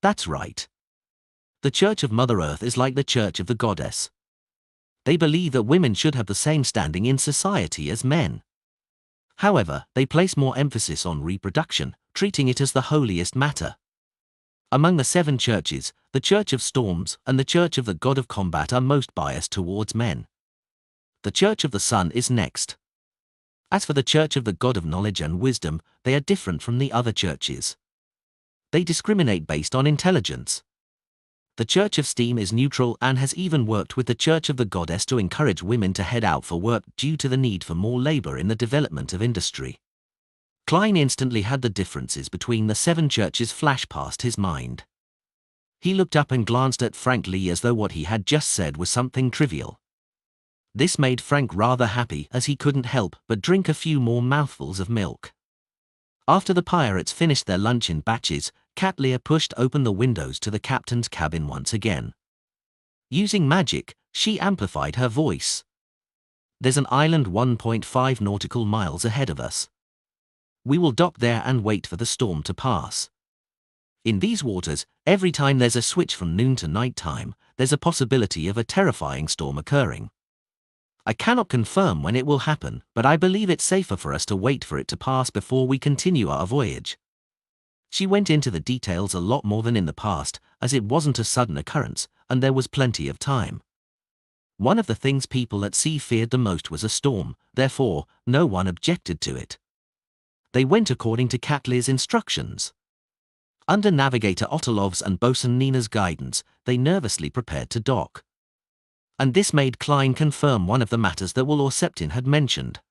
That's right. The Church of Mother Earth is like the Church of the Goddess. They believe that women should have the same standing in society as men. However, they place more emphasis on reproduction, treating it as the holiest matter. Among the 7 churches, the Church of Storms and the Church of the God of Combat are most biased towards men. The Church of the Sun is next. As for the Church of the God of Knowledge and Wisdom, they are different from the other churches. They discriminate based on intelligence. The Church of Steam is neutral and has even worked with the Church of the Goddess to encourage women to head out for work due to the need for more labor in the development of industry. Klein instantly had the differences between the 7 churches flash past his mind. He looked up and glanced at Frank Lee as though what he had just said was something trivial. This made Frank rather happy as he couldn't help but drink a few more mouthfuls of milk. After the pirates finished their lunch in batches, Katlia pushed open the windows to the captain's cabin once again. Using magic, she amplified her voice. There's an island 1.5 nautical miles ahead of us. We will dock there and wait for the storm to pass. In these waters, every time there's a switch from noon to night time, there's a possibility of a terrifying storm occurring. I cannot confirm when it will happen, but I believe it's safer for us to wait for it to pass before we continue our voyage. She went into the details a lot more than in the past, as it wasn't a sudden occurrence, and there was plenty of time. One of the things people at sea feared the most was a storm, therefore, no one objected to it. They went according to Katlia's instructions. Under Navigator Otolov's and Bosun Nina's guidance, they nervously prepared to dock. And this made Klein confirm one of the matters that Will Orseptin had mentioned.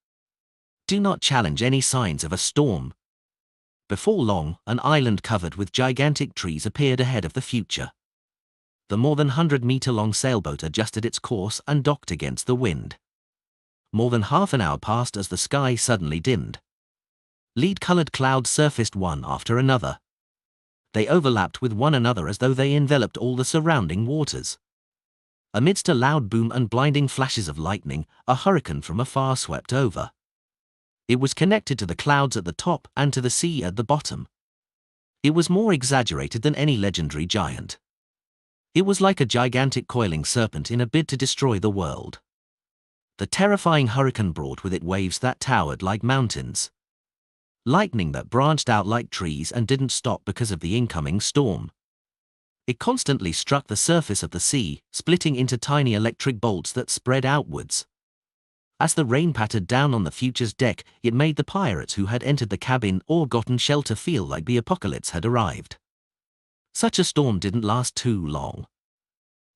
Do not challenge any signs of a storm. Before long, an island covered with gigantic trees appeared ahead of the future. The more than 100-meter-long sailboat adjusted its course and docked against the wind. More than half an hour passed as the sky suddenly dimmed. Lead-colored clouds surfaced one after another. They overlapped with one another as though they enveloped all the surrounding waters. Amidst a loud boom and blinding flashes of lightning, a hurricane from afar swept over. It was connected to the clouds at the top and to the sea at the bottom. It was more exaggerated than any legendary giant. It was like a gigantic coiling serpent in a bid to destroy the world. The terrifying hurricane brought with it waves that towered like mountains. Lightning that branched out like trees and didn't stop because of the incoming storm. It constantly struck the surface of the sea, splitting into tiny electric bolts that spread outwards. As the rain pattered down on the Future's deck, it made the pirates who had entered the cabin or gotten shelter feel like the apocalypse had arrived. Such a storm didn't last too long.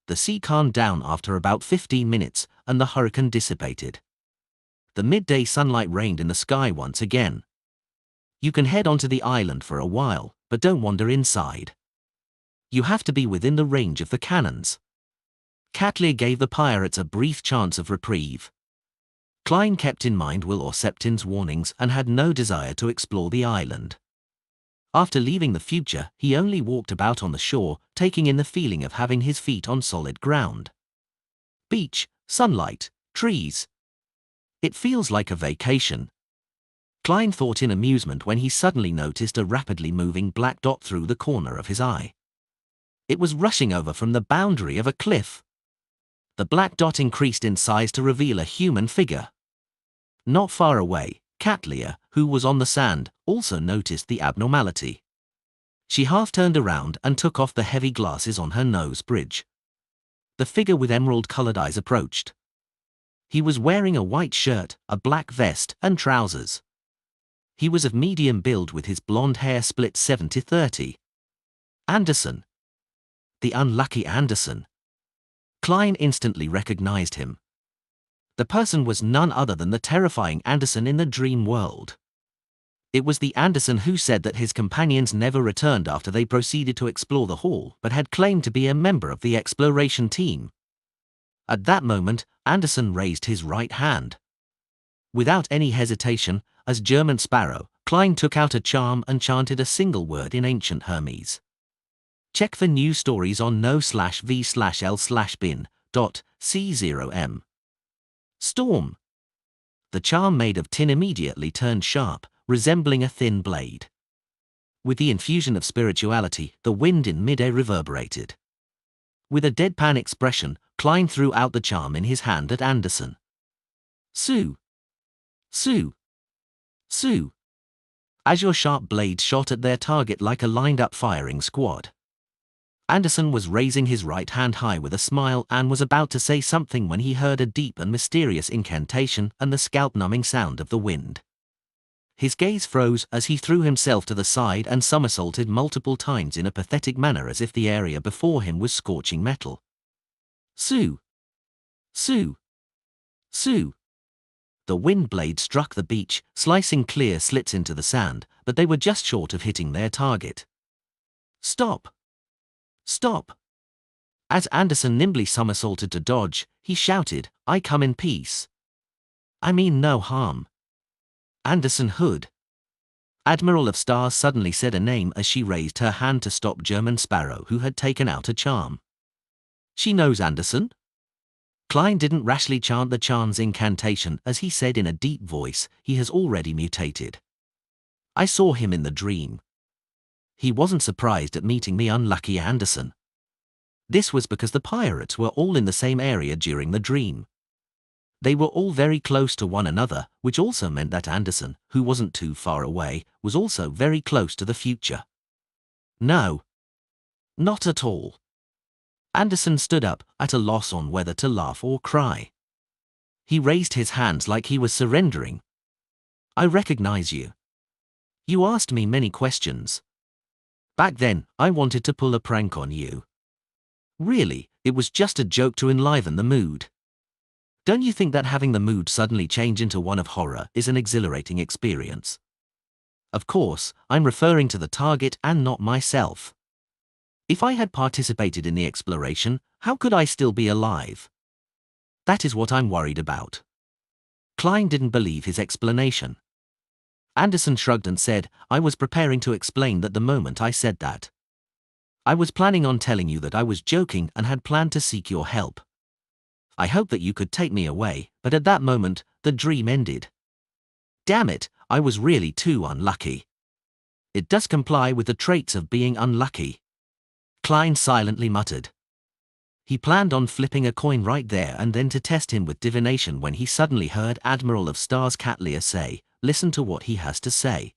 The sea calmed down after about 15 minutes, and the hurricane dissipated. The midday sunlight reigned in the sky once again. You can head onto the island for a while, but don't wander inside. You have to be within the range of the cannons. Katlia gave the pirates a brief chance of reprieve. Klein kept in mind Will Orseptin's warnings and had no desire to explore the island. After leaving the Future, he only walked about on the shore, taking in the feeling of having his feet on solid ground. Beach, sunlight, trees. It feels like a vacation. Klein thought in amusement when he suddenly noticed a rapidly moving black dot through the corner of his eye. It was rushing over from the boundary of a cliff. The black dot increased in size to reveal a human figure. Not far away, Katlia, who was on the sand, also noticed the abnormality. She half turned around and took off the heavy glasses on her nose bridge. The figure with emerald-colored eyes approached. He was wearing a white shirt, a black vest, and trousers. He was of medium build with his blonde hair split 70-30. Anderson. The unlucky Anderson. Klein instantly recognized him. The person was none other than the terrifying Anderson in the dream world. It was the Anderson who said that his companions never returned after they proceeded to explore the hall, but had claimed to be a member of the exploration team. At that moment, Anderson raised his right hand. Without any hesitation, as German Sparrow, Klein took out a charm and chanted a single word in ancient Hermes. Check for news stories on no/v/l/bin.c0m. Storm. The charm made of tin immediately turned sharp, resembling a thin blade. With the infusion of spirituality, the wind in mid-air reverberated. With a deadpan expression, Klein threw out the charm in his hand at Anderson. Sue! Sue! Sue! Azure sharp blades shot at their target like a lined-up firing squad. Anderson was raising his right hand high with a smile and was about to say something when he heard a deep and mysterious incantation and the scalp-numbing sound of the wind. His gaze froze as he threw himself to the side and somersaulted multiple times in a pathetic manner as if the area before him was scorching metal. Sue! Sue! Sue! The wind blade struck the beach, slicing clear slits into the sand, but they were just short of hitting their target. Stop! Stop! As Anderson nimbly somersaulted to dodge, he shouted, "I come in peace. I mean no harm." Anderson Hood. Admiral of Stars suddenly said a name as she raised her hand to stop German Sparrow, who had taken out a charm. She knows Anderson? Klein didn't rashly chant the charm's incantation as he said in a deep voice, "He has already mutated. I saw him in the dream. He wasn't surprised at meeting me, unlucky Anderson." This was because the pirates were all in the same area during the dream. They were all very close to one another, which also meant that Anderson, who wasn't too far away, was also very close to the future. No. Not at all. Anderson stood up, at a loss on whether to laugh or cry. He raised his hands like he was surrendering. "I recognize you. You asked me many questions. Back then, I wanted to pull a prank on you. Really, it was just a joke to enliven the mood. Don't you think that having the mood suddenly change into one of horror is an exhilarating experience? Of course, I'm referring to the target and not myself. If I had participated in the exploration, how could I still be alive? That is what I'm worried about." Klein didn't believe his explanation. Anderson shrugged and said, "I was preparing to explain that the moment I said that. I was planning on telling you that I was joking and had planned to seek your help. I hoped that you could take me away, but at that moment, the dream ended. Damn it, I was really too unlucky. It does comply with the traits of being unlucky." Klein silently muttered. He planned on flipping a coin right there and then to test him with divination when he suddenly heard Admiral of Stars Catlear say, "Listen to what he has to say.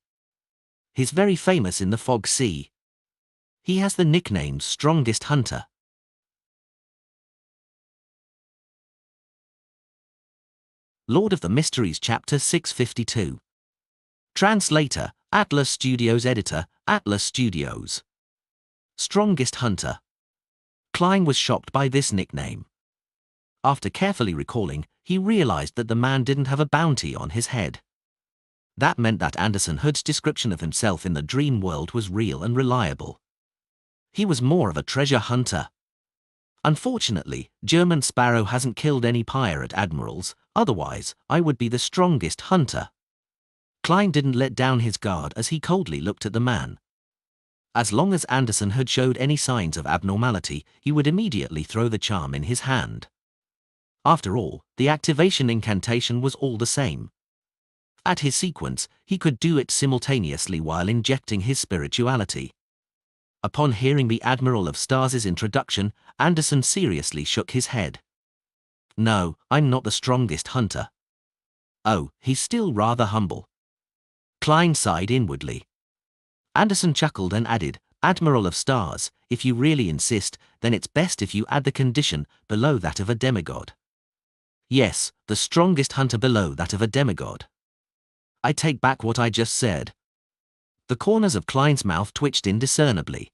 He's very famous in the Fog Sea. He has the nickname Strongest Hunter." Lord of the Mysteries Chapter 652. Translator, Atlas Studios. Editor, Atlas Studios. Strongest Hunter. Klein was shocked by this nickname. After carefully recalling, he realized that the man didn't have a bounty on his head. That meant that Anderson Hood's description of himself in the dream world was real and reliable. He was more of a treasure hunter. Unfortunately, German Sparrow hasn't killed any pirate admirals, otherwise, I would be the strongest hunter. Klein didn't let down his guard as he coldly looked at the man. As long as Anderson Hood showed any signs of abnormality, he would immediately throw the charm in his hand. After all, the activation incantation was all the same. At his sequence, he could do it simultaneously while injecting his spirituality. Upon hearing the Admiral of Stars' introduction, Anderson seriously shook his head. "No, I'm not the strongest hunter." Oh, he's still rather humble. Klein sighed inwardly. Anderson chuckled and added, "Admiral of Stars, if you really insist, then it's best if you add the condition below that of a demigod." Yes, the strongest hunter below that of a demigod. I take back what I just said. The corners of Klein's mouth twitched indiscernibly.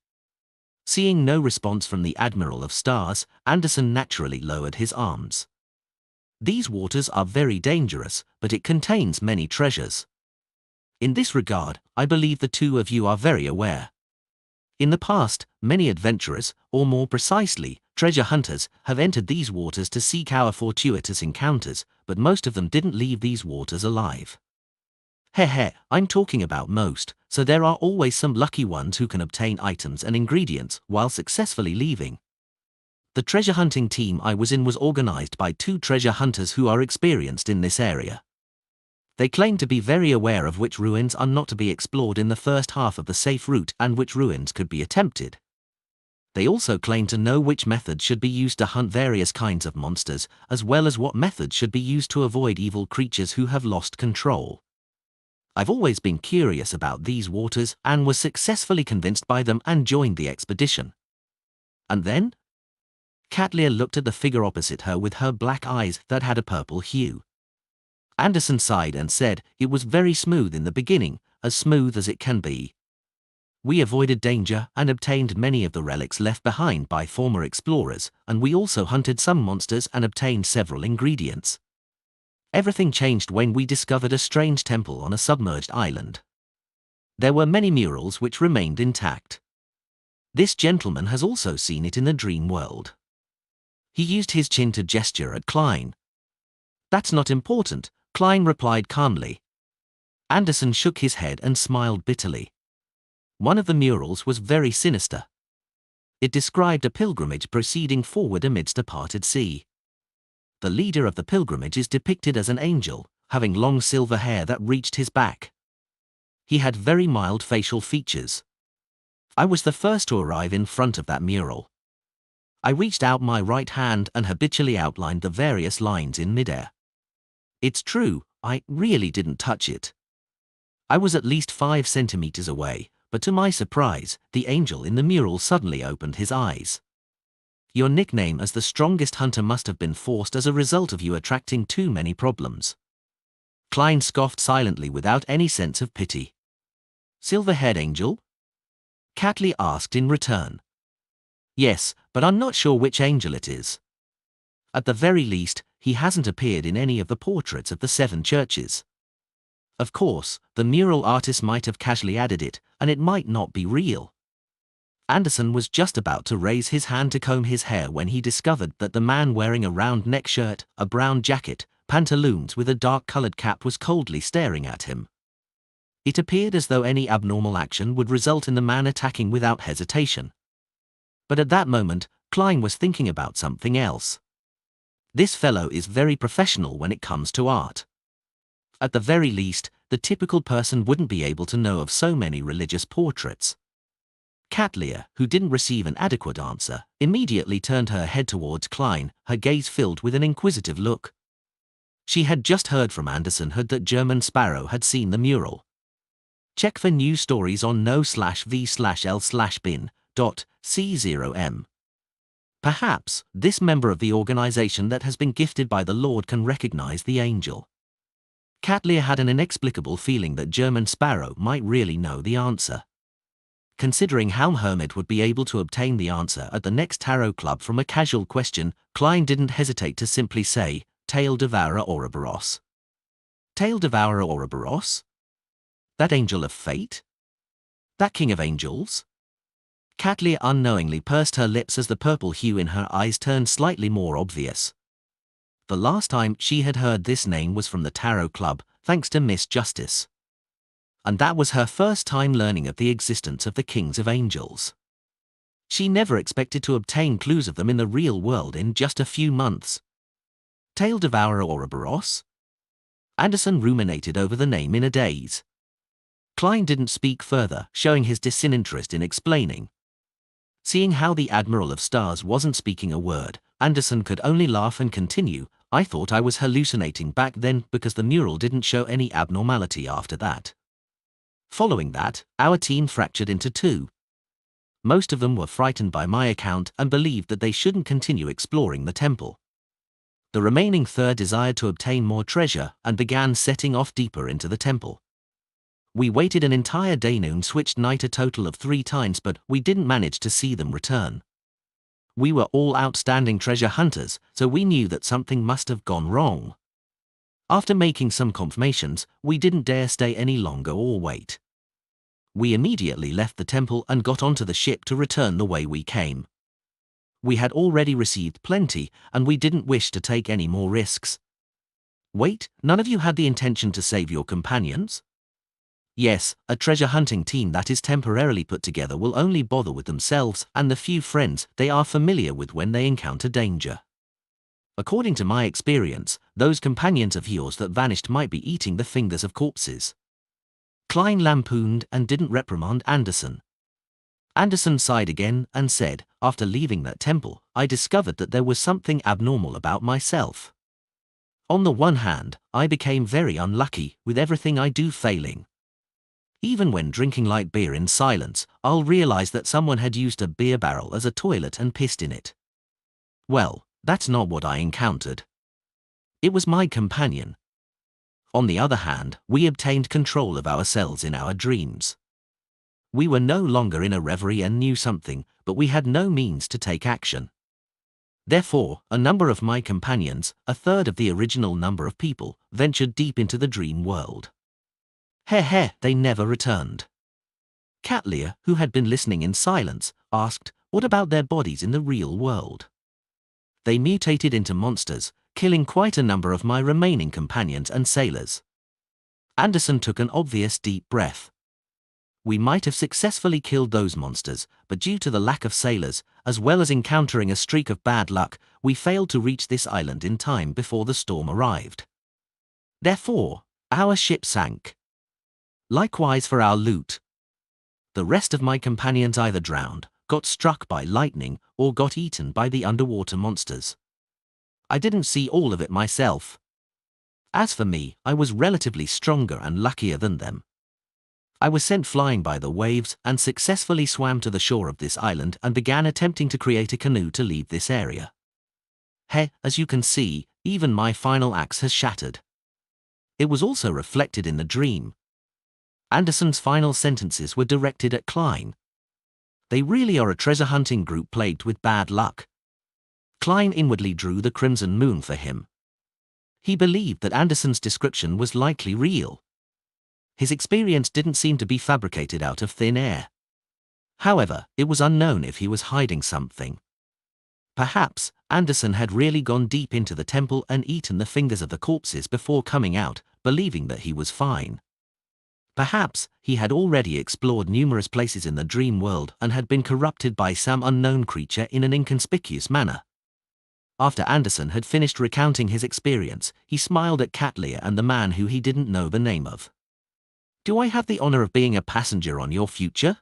Seeing no response from the Admiral of Stars, Anderson naturally lowered his arms. "These waters are very dangerous, but it contains many treasures. In this regard, I believe the two of you are very aware. In the past, many adventurers, or more precisely, treasure hunters, have entered these waters to seek our fortuitous encounters, but most of them didn't leave these waters alive. I'm talking about most, so there are always some lucky ones who can obtain items and ingredients while successfully leaving. The treasure hunting team I was in was organized by two treasure hunters who are experienced in this area. They claim to be very aware of which ruins are not to be explored in the first half of the safe route and which ruins could be attempted. They also claim to know which methods should be used to hunt various kinds of monsters, as well as what methods should be used to avoid evil creatures who have lost control. I've always been curious about these waters and was successfully convinced by them and joined the expedition. And then? Katlia looked at the figure opposite her with her black eyes that had a purple hue. Anderson sighed and said, "It was very smooth in the beginning, as smooth as it can be. We avoided danger and obtained many of the relics left behind by former explorers, and we also hunted some monsters and obtained several ingredients. Everything changed when we discovered a strange temple on a submerged island. There were many murals which remained intact. This gentleman has also seen it in the dream world." He used his chin to gesture at Klein. "That's not important," Klein replied calmly. Anderson shook his head and smiled bitterly. One of the murals was very sinister. It described a pilgrimage proceeding forward amidst a parted sea. The leader of the pilgrimage is depicted as an angel, having long silver hair that reached his back. He had very mild facial features. I was the first to arrive in front of that mural. I reached out my right hand and habitually outlined the various lines in midair. It's true, I really didn't touch it. I was at least 5 centimeters away, but to my surprise, the angel in the mural suddenly opened his eyes. "Your nickname as the strongest hunter must have been forced as a result of you attracting too many problems." Klein scoffed silently without any sense of pity. "Silver-haired angel?" Catley asked in return. "Yes, but I'm not sure which angel it is. At the very least, he hasn't appeared in any of the portraits of the 7 churches. Of course, the mural artist might have casually added it, and it might not be real." Anderson was just about to raise his hand to comb his hair when he discovered that the man wearing a round neck shirt, a brown jacket, pantaloons with a dark-colored cap was coldly staring at him. It appeared as though any abnormal action would result in the man attacking without hesitation. But at that moment, Klein was thinking about something else. This fellow is very professional when it comes to art. At the very least, the typical person wouldn't be able to know of so many religious portraits. Katlia, who didn't receive an adequate answer, immediately turned her head towards Klein, her gaze filled with an inquisitive look. She had just heard from Anderson that German Sparrow had seen the mural. Check for news stories on no/v/l/bin.c0m. Perhaps, this member of the organization that has been gifted by the Lord can recognize the angel. Katlia had an inexplicable feeling that German Sparrow might really know the answer. Considering how Hermit would be able to obtain the answer at the next tarot club from a casual question, Klein didn't hesitate to simply say, "Tail Devourer Ouroboros." Tail Devourer Ouroboros? That angel of fate? That king of angels? Katlia unknowingly pursed her lips as the purple hue in her eyes turned slightly more obvious. The last time she had heard this name was from the Tarot Club, thanks to Miss Justice. And that was her first time learning of the existence of the Kings of Angels. She never expected to obtain clues of them in the real world in just a few months. Tail Devourer Ouroboros? Anderson ruminated over the name in a daze. Klein didn't speak further, showing his disinterest in explaining. Seeing how the Admiral of Stars wasn't speaking a word, Anderson could only laugh and continue, "I thought I was hallucinating back then because the mural didn't show any abnormality after that. Following that, our team fractured into 2. Most of them were frightened by my account and believed that they shouldn't continue exploring the temple. The remaining third desired to obtain more treasure and began setting off deeper into the temple. We waited an entire day and switched night a total of 3 times, but we didn't manage to see them return. We were all outstanding treasure hunters, so we knew that something must have gone wrong. After making some confirmations, we didn't dare stay any longer or wait. We immediately left the temple and got onto the ship to return the way we came. We had already received plenty, and we didn't wish to take any more risks. Wait, none of you had the intention to save your companions? Yes, a treasure hunting team that is temporarily put together will only bother with themselves and the few friends they are familiar with when they encounter danger. According to my experience, those companions of yours that vanished might be eating the fingers of corpses. Klein lampooned and didn't reprimand Anderson. Anderson sighed again and said, after leaving that temple, I discovered that there was something abnormal about myself. On the one hand, I became very unlucky, with everything I do failing. Even when drinking light beer in silence, I'll realize that someone had used a beer barrel as a toilet and pissed in it. Well, that's not what I encountered. It was my companion. On the other hand, we obtained control of ourselves in our dreams. We were no longer in a reverie and knew something, but we had no means to take action. Therefore, a number of my companions, a third of the original number of people, ventured deep into the dream world. They never returned. Catleya, who had been listening in silence, asked, what about their bodies in the real world? They mutated into monsters, killing quite a number of my remaining companions and sailors. Anderson took an obvious deep breath. We might have successfully killed those monsters, but due to the lack of sailors, as well as encountering a streak of bad luck, we failed to reach this island in time before the storm arrived. Therefore, our ship sank. Likewise for our loot. The rest of my companions either drowned, got struck by lightning, or got eaten by the underwater monsters. I didn't see all of it myself. As for me, I was relatively stronger and luckier than them. I was sent flying by the waves and successfully swam to the shore of this island and began attempting to create a canoe to leave this area. As you can see, even my final axe has shattered. It was also reflected in the dream. Anderson's final sentences were directed at Klein. They really are a treasure hunting group plagued with bad luck. Klein inwardly drew the crimson moon for him. He believed that Anderson's description was likely real. His experience didn't seem to be fabricated out of thin air. However, it was unknown if he was hiding something. Perhaps, Anderson had really gone deep into the temple and eaten the fingers of the corpses before coming out, believing that he was fine. Perhaps, he had already explored numerous places in the dream world and had been corrupted by some unknown creature in an inconspicuous manner. After Anderson had finished recounting his experience, he smiled at Catleya and the man who he didn't know the name of. Do I have the honor of being a passenger on your future?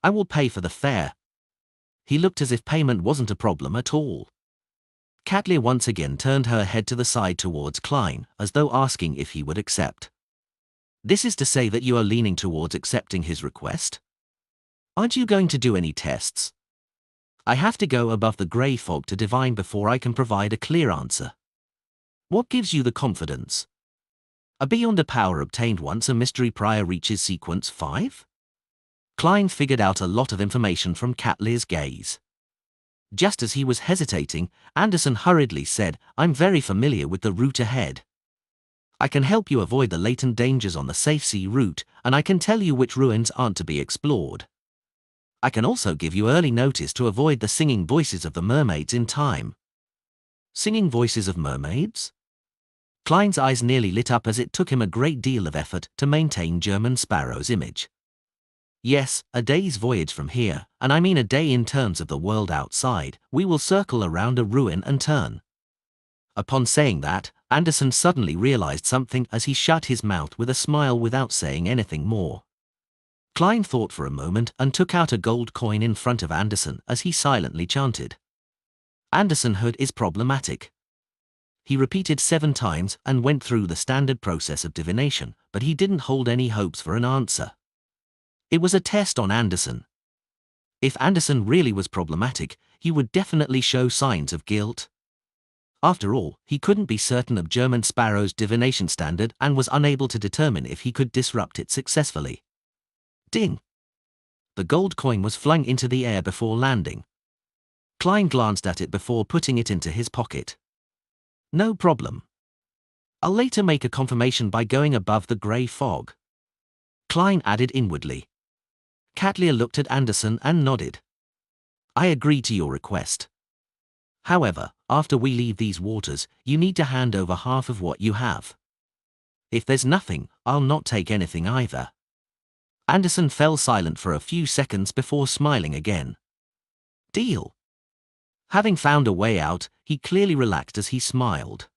I will pay for the fare. He looked as if payment wasn't a problem at all. Catleya once again turned her head to the side towards Klein, as though asking if he would accept. This is to say that you are leaning towards accepting his request? Aren't you going to do any tests? I have to go above the grey fog to divine before I can provide a clear answer. What gives you the confidence? A beyond a power obtained once a mystery prior reaches sequence 5? Klein figured out a lot of information from Catleya's gaze. Just as he was hesitating, Anderson hurriedly said, I'm very familiar with the route ahead. I can help you avoid the latent dangers on the safe sea route, and I can tell you which ruins aren't to be explored. I can also give you early notice to avoid the singing voices of the mermaids in time. Singing voices of mermaids? Klein's eyes nearly lit up as it took him a great deal of effort to maintain German Sparrow's image. Yes, a day's voyage from here, and I mean a day in terms of the world outside, we will circle around a ruin and turn. Upon saying that, Anderson suddenly realized something as he shut his mouth with a smile without saying anything more. Klein thought for a moment and took out a gold coin in front of Anderson as he silently chanted. Andersonhood is problematic. He repeated 7 times and went through the standard process of divination, but he didn't hold any hopes for an answer. It was a test on Anderson. If Anderson really was problematic, he would definitely show signs of guilt. After all, he couldn't be certain of German Sparrow's divination standard and was unable to determine if he could disrupt it successfully. Ding! The gold coin was flung into the air before landing. Klein glanced at it before putting it into his pocket. No problem. I'll later make a confirmation by going above the grey fog. Klein added inwardly. Katlia looked at Anderson and nodded. I agree to your request. However, after we leave these waters, you need to hand over half of what you have. If there's nothing, I'll not take anything either. Anderson fell silent for a few seconds before smiling again. Deal. Having found a way out, he clearly relaxed as he smiled.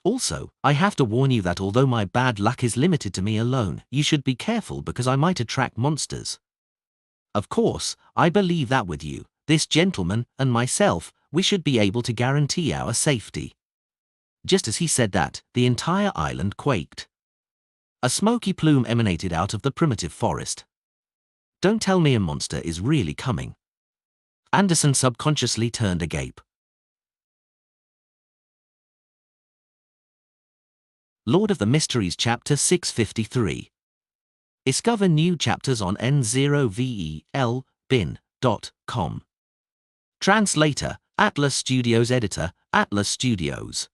Also, I have to warn you that although my bad luck is limited to me alone, you should be careful because I might attract monsters. Of course, I believe that with you, this gentleman, and myself, we should be able to guarantee our safety. Just as he said that, the entire island quaked. A smoky plume emanated out of the primitive forest. Don't tell me a monster is really coming. Anderson subconsciously turned agape. Lord of the Mysteries Chapter 653. Discover new chapters on n0velbin.com. Translator, Atlas Studios. Editor, Atlas Studios.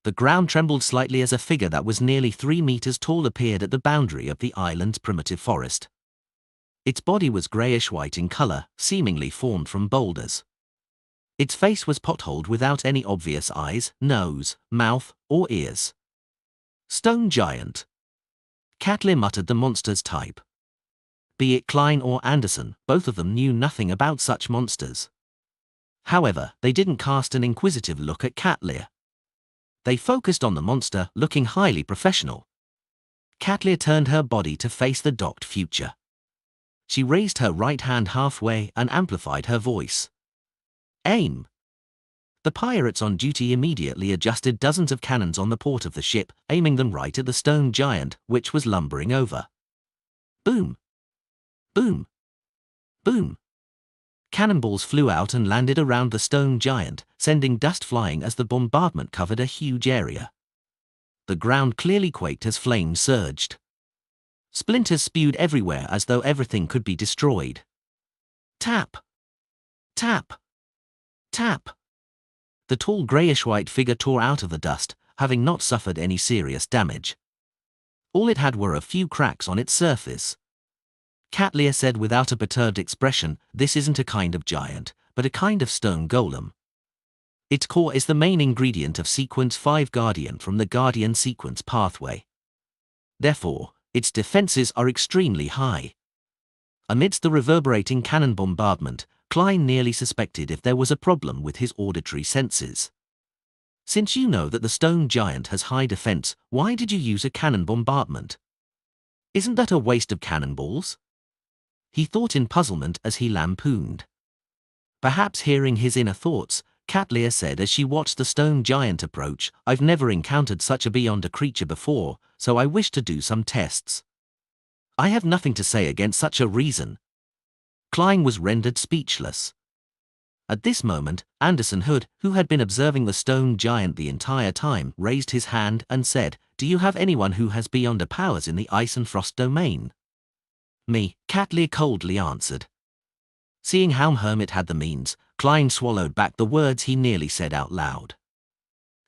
The ground trembled slightly as a figure that was nearly 3 meters tall appeared at the boundary of the island's primitive forest. Its body was grayish-white in color, seemingly formed from boulders. Its face was potholed without any obvious eyes, nose, mouth, or ears. Stone giant. Katlia muttered the monster's type. Be it Klein or Anderson, both of them knew nothing about such monsters. However, they didn't cast an inquisitive look at Katlia. They focused on the monster, looking highly professional. Katlia turned her body to face the docked future. She raised her right hand halfway and amplified her voice. Aim! The pirates on duty immediately adjusted dozens of cannons on the port of the ship, aiming them right at the stone giant, which was lumbering over. Boom! Boom! Boom! Cannonballs flew out and landed around the stone giant, sending dust flying as the bombardment covered a huge area. The ground clearly quaked as flames surged. Splinters spewed everywhere as though everything could be destroyed. Tap! Tap! Tap! The tall grayish-white figure tore out of the dust, having not suffered any serious damage. All it had were a few cracks on its surface. Katlia said without a perturbed expression, this isn't a kind of giant, but a kind of stone golem. Its core is the main ingredient of Sequence 5 Guardian from the Guardian Sequence pathway. Therefore, its defenses are extremely high. Amidst the reverberating cannon bombardment, Klein nearly suspected if there was a problem with his auditory senses. Since you know that the stone giant has high defense, why did you use a cannon bombardment? Isn't that a waste of cannonballs? He thought in puzzlement as he lampooned. Perhaps hearing his inner thoughts, Katlia said as she watched the stone giant approach, I've never encountered such a beyond a creature before, so I wish to do some tests. I have nothing to say against such a reason. Klein was rendered speechless. At this moment, Anderson Hood, who had been observing the stone giant the entire time, raised his hand and said, Do you have anyone who has beyonder powers in the ice and frost domain? Me, Katlia coldly answered. Seeing how Hermit had the means, Klein swallowed back the words he nearly said out loud.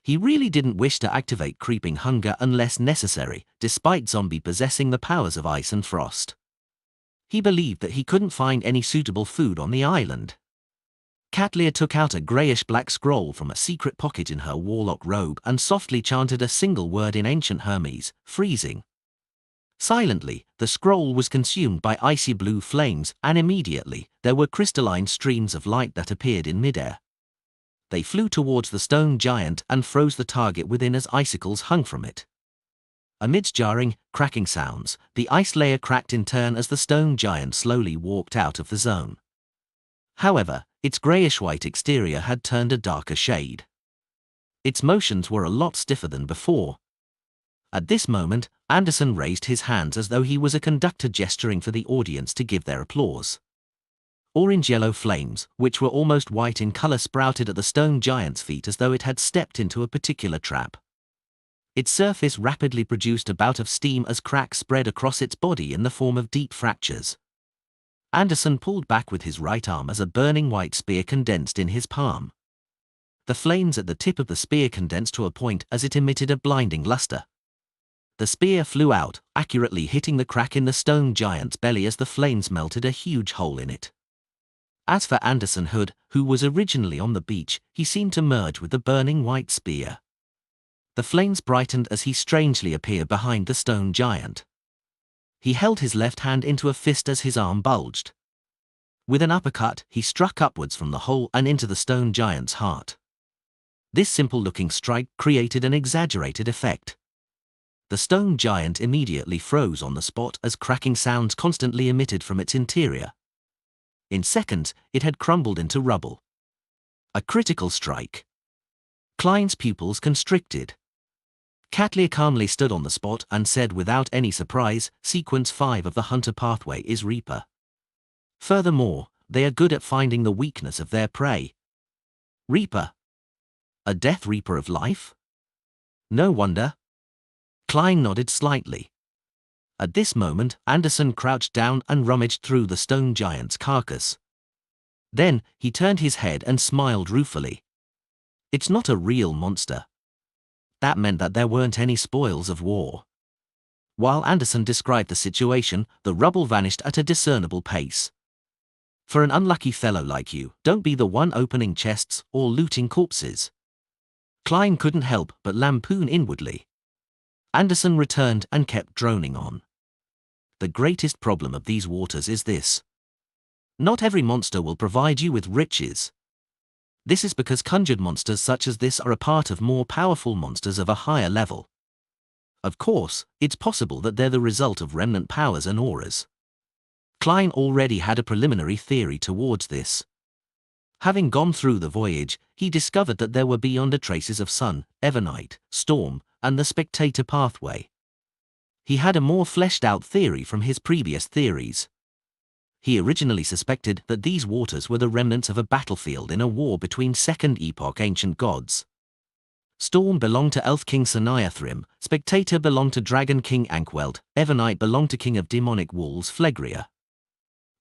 He really didn't wish to activate creeping hunger unless necessary, despite Zombie possessing the powers of ice and frost. He believed that he couldn't find any suitable food on the island. Katlia took out a grayish-black scroll from a secret pocket in her warlock robe and softly chanted a single word in ancient Hermes, freezing. Silently, the scroll was consumed by icy blue flames, and immediately, there were crystalline streams of light that appeared in midair. They flew towards the stone giant and froze the target within as icicles hung from it. Amidst jarring, cracking sounds, the ice layer cracked in turn as the stone giant slowly walked out of the zone. However, its grayish-white exterior had turned a darker shade. Its motions were a lot stiffer than before. At this moment, Anderson raised his hands as though he was a conductor gesturing for the audience to give their applause. Orange-yellow flames, which were almost white in color, sprouted at the stone giant's feet as though it had stepped into a particular trap. Its surface rapidly produced a bout of steam as cracks spread across its body in the form of deep fractures. Anderson pulled back with his right arm as a burning white spear condensed in his palm. The flames at the tip of the spear condensed to a point as it emitted a blinding luster. The spear flew out, accurately hitting the crack in the stone giant's belly as the flames melted a huge hole in it. As for Anderson Hood, who was originally on the beach, he seemed to merge with the burning white spear. The flames brightened as he strangely appeared behind the stone giant. He held his left hand into a fist as his arm bulged. With an uppercut, he struck upwards from the hole and into the stone giant's heart. This simple-looking strike created an exaggerated effect. The stone giant immediately froze on the spot as cracking sounds constantly emitted from its interior. In seconds, it had crumbled into rubble. A critical strike. Klein's pupils constricted. Catlear calmly stood on the spot and said without any surprise, Sequence 5 of the Hunter pathway is Reaper. Furthermore, they are good at finding the weakness of their prey. Reaper. A Death Reaper of life? No wonder. Klein nodded slightly. At this moment, Anderson crouched down and rummaged through the stone giant's carcass. Then, he turned his head and smiled ruefully. It's not a real monster. That meant that there weren't any spoils of war. While Anderson described the situation, the rubble vanished at a discernible pace. For an unlucky fellow like you, don't be the one opening chests or looting corpses. Klein couldn't help but lampoon inwardly. Anderson returned and kept droning on. The greatest problem of these waters is this. Not every monster will provide you with riches. This is because conjured monsters such as this are a part of more powerful monsters of a higher level. Of course, it's possible that they're the result of remnant powers and auras. Klein already had a preliminary theory towards this. Having gone through the voyage, he discovered that there were beyond the traces of Sun, Evernight, Storm, and the Spectator pathway. He had a more fleshed-out theory from his previous theories. He originally suspected that these waters were the remnants of a battlefield in a war between Second Epoch ancient gods. Storm belonged to Elf King Sanayathrim, Spectator belonged to Dragon King Ankwelt, Evernight belonged to King of Demonic Wolves Phlegria.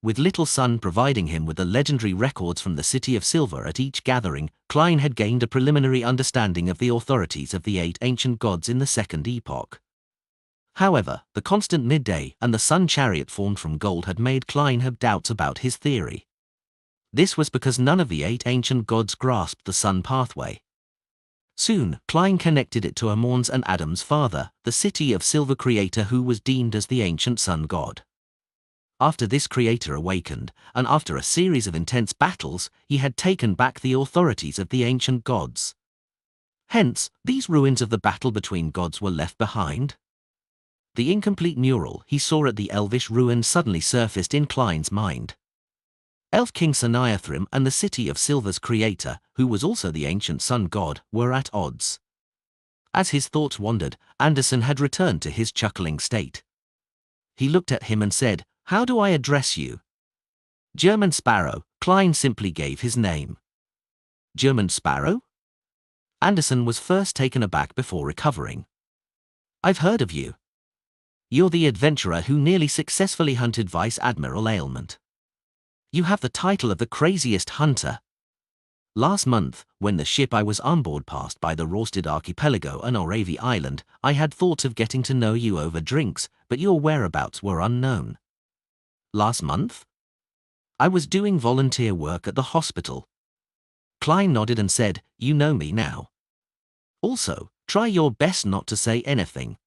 With Little Sun providing him with the legendary records from the City of Silver at each gathering, Klein had gained a preliminary understanding of the authorities of the 8 ancient gods in the Second Epoch. However, the constant midday and the sun chariot formed from gold had made Klein have doubts about his theory. This was because none of the 8 ancient gods grasped the sun pathway. Soon, Klein connected it to Amorn's and Adam's father, the City of Silver creator who was deemed as the ancient sun god. After this creator awakened, and after a series of intense battles, he had taken back the authorities of the ancient gods. Hence, these ruins of the battle between gods were left behind. The incomplete mural he saw at the Elvish ruin suddenly surfaced in Klein's mind. Elf King Sanayathrim and the City of Silver's creator, who was also the ancient sun god, were at odds. As his thoughts wandered, Anderson had returned to his chuckling state. He looked at him and said, "How do I address you?" German Sparrow. Klein simply gave his name. German Sparrow? Anderson was first taken aback before recovering. I've heard of you. You're the adventurer who nearly successfully hunted Vice Admiral Ailment. You have the title of the craziest hunter. Last month, when the ship I was on board passed by the Rorsted Archipelago and Oravi Island, I had thoughts of getting to know you over drinks, but your whereabouts were unknown. Last month? I was doing volunteer work at the hospital. Klein nodded and said, "You know me now. Also, try your best not to say anything."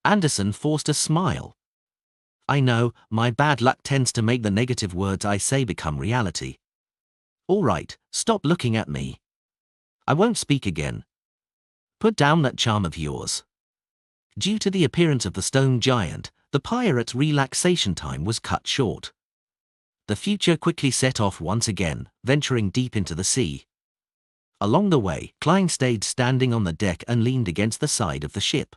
Anderson forced a smile. I know, my bad luck tends to make the negative words I say become reality. All right, stop looking at me. I won't speak again. Put down that charm of yours. Due to the appearance of the stone giant, the pirate's relaxation time was cut short. The future quickly set off once again, venturing deep into the sea. Along the way, Klein stayed standing on the deck and leaned against the side of the ship.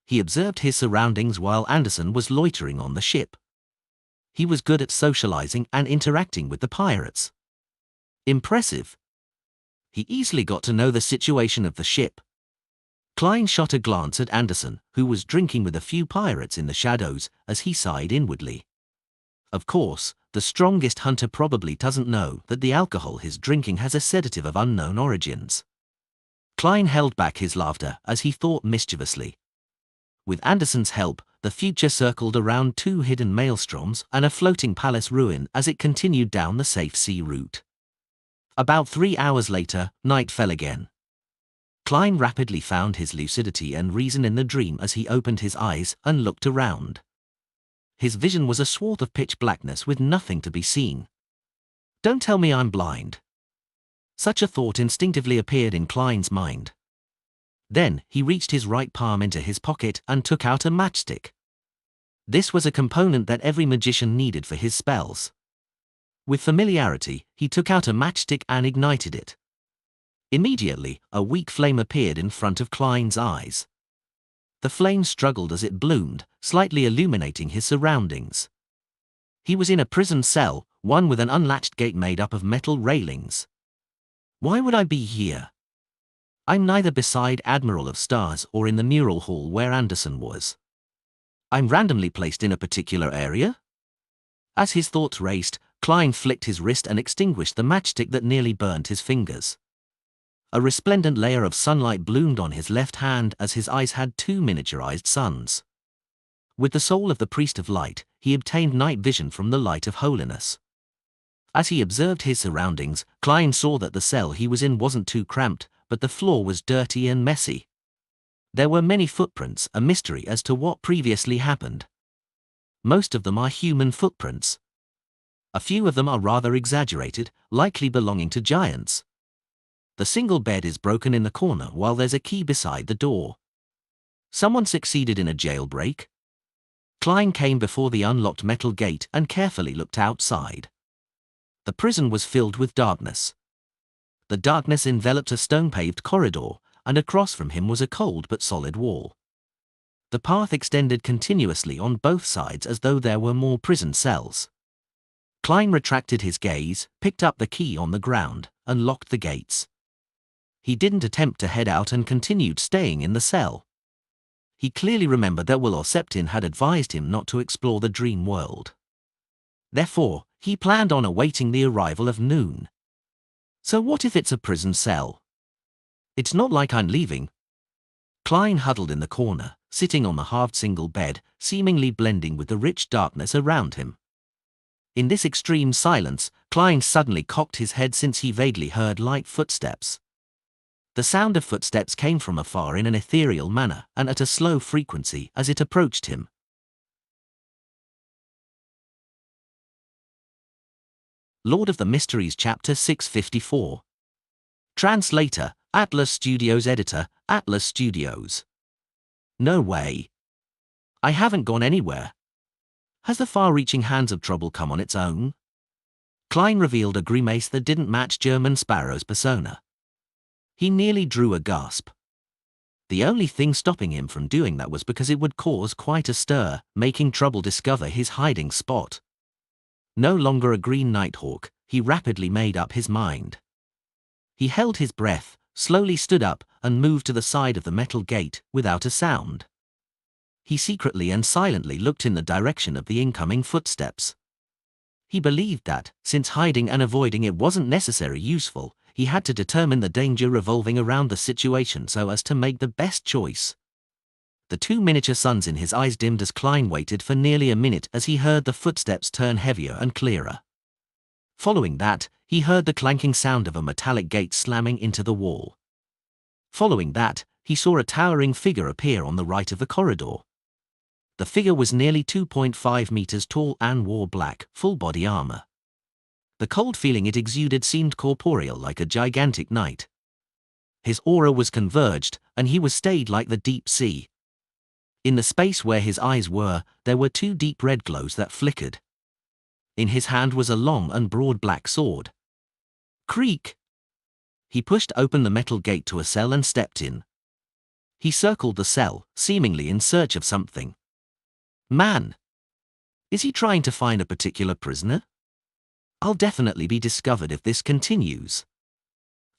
He observed his surroundings while Anderson was loitering on the ship. He was good at socializing and interacting with the pirates. Impressive. He easily got to know the situation of the ship. Klein shot a glance at Anderson, who was drinking with a few pirates in the shadows, as he sighed inwardly. Of course, The strongest hunter probably doesn't know that the alcohol he's drinking has a sedative of unknown origins. Klein held back his laughter as he thought mischievously. With Anderson's help, the future circled around 2 hidden maelstroms and a floating palace ruin as it continued down the safe sea route. About 3 hours later, night fell again. Klein rapidly found his lucidity and reason in the dream as he opened his eyes and looked around. His vision was a swath of pitch blackness with nothing to be seen. Don't tell me I'm blind. Such a thought instinctively appeared in Klein's mind. Then, he reached his right palm into his pocket and took out a matchstick. This was a component that every magician needed for his spells. With familiarity, he took out a matchstick and ignited it. Immediately, a weak flame appeared in front of Klein's eyes. The flame struggled as it bloomed, slightly illuminating his surroundings. He was in a prison cell, one with an unlatched gate made up of metal railings. Why would I be here? I'm neither beside Admiral of Stars or in the mural hall where Anderson was. I'm randomly placed in a particular area? As his thoughts raced, Klein flicked his wrist and extinguished the matchstick that nearly burned his fingers. A resplendent layer of sunlight bloomed on his left hand as his eyes had 2 miniaturized suns. With the soul of the priest of light, he obtained night vision from the light of holiness. As he observed his surroundings, Klein saw that the cell he was in wasn't too cramped, but the floor was dirty and messy. There were many footprints, a mystery as to what previously happened. Most of them are human footprints. A few of them are rather exaggerated, likely belonging to giants. The single bed is broken in the corner while there's a key beside the door. Someone succeeded in a jailbreak? Klein came before the unlocked metal gate and carefully looked outside. The prison was filled with darkness. The darkness enveloped a stone-paved corridor, and across from him was a cold but solid wall. The path extended continuously on both sides as though there were more prison cells. Klein retracted his gaze, picked up the key on the ground, and locked the gates. He didn't attempt to head out and continued staying in the cell. He clearly remembered that Will or Septin had advised him not to explore the dream world. Therefore, he planned on awaiting the arrival of noon. So what if it's a prison cell? It's not like I'm leaving. Klein huddled in the corner, sitting on the halved single bed, seemingly blending with the rich darkness around him. In this extreme silence, Klein suddenly cocked his head since he vaguely heard light footsteps. The sound of footsteps came from afar in an ethereal manner and at a slow frequency as it approached him. Lord of the Mysteries Chapter 654. Translator, Atlas Studios. Editor, Atlas Studios. No way. I haven't gone anywhere. Has the far-reaching hands of trouble come on its own? Klein revealed a grimace that didn't match German Sparrow's persona. He nearly drew a gasp. The only thing stopping him from doing that was because it would cause quite a stir, making trouble discover his hiding spot. No longer a green nighthawk, he rapidly made up his mind. He held his breath, slowly stood up, and moved to the side of the metal gate, without a sound. He secretly and silently looked in the direction of the incoming footsteps. He believed that, since hiding and avoiding it wasn't necessarily useful, he had to determine the danger revolving around the situation so as to make the best choice. The 2 miniature suns in his eyes dimmed as Klein waited for nearly a minute as he heard the footsteps turn heavier and clearer. Following that, he heard the clanking sound of a metallic gate slamming into the wall. Following that, he saw a towering figure appear on the right of the corridor. The figure was nearly 2.5 meters tall and wore black, full-body armor. The cold feeling it exuded seemed corporeal like a gigantic knight. His aura was converged, and he was stayed like the deep sea. In the space where his eyes were, there were 2 deep red glows that flickered. In his hand was a long and broad black sword. Creak! He pushed open the metal gate to a cell and stepped in. He circled the cell, seemingly in search of something. Man! Is he trying to find a particular prisoner? I'll definitely be discovered if this continues.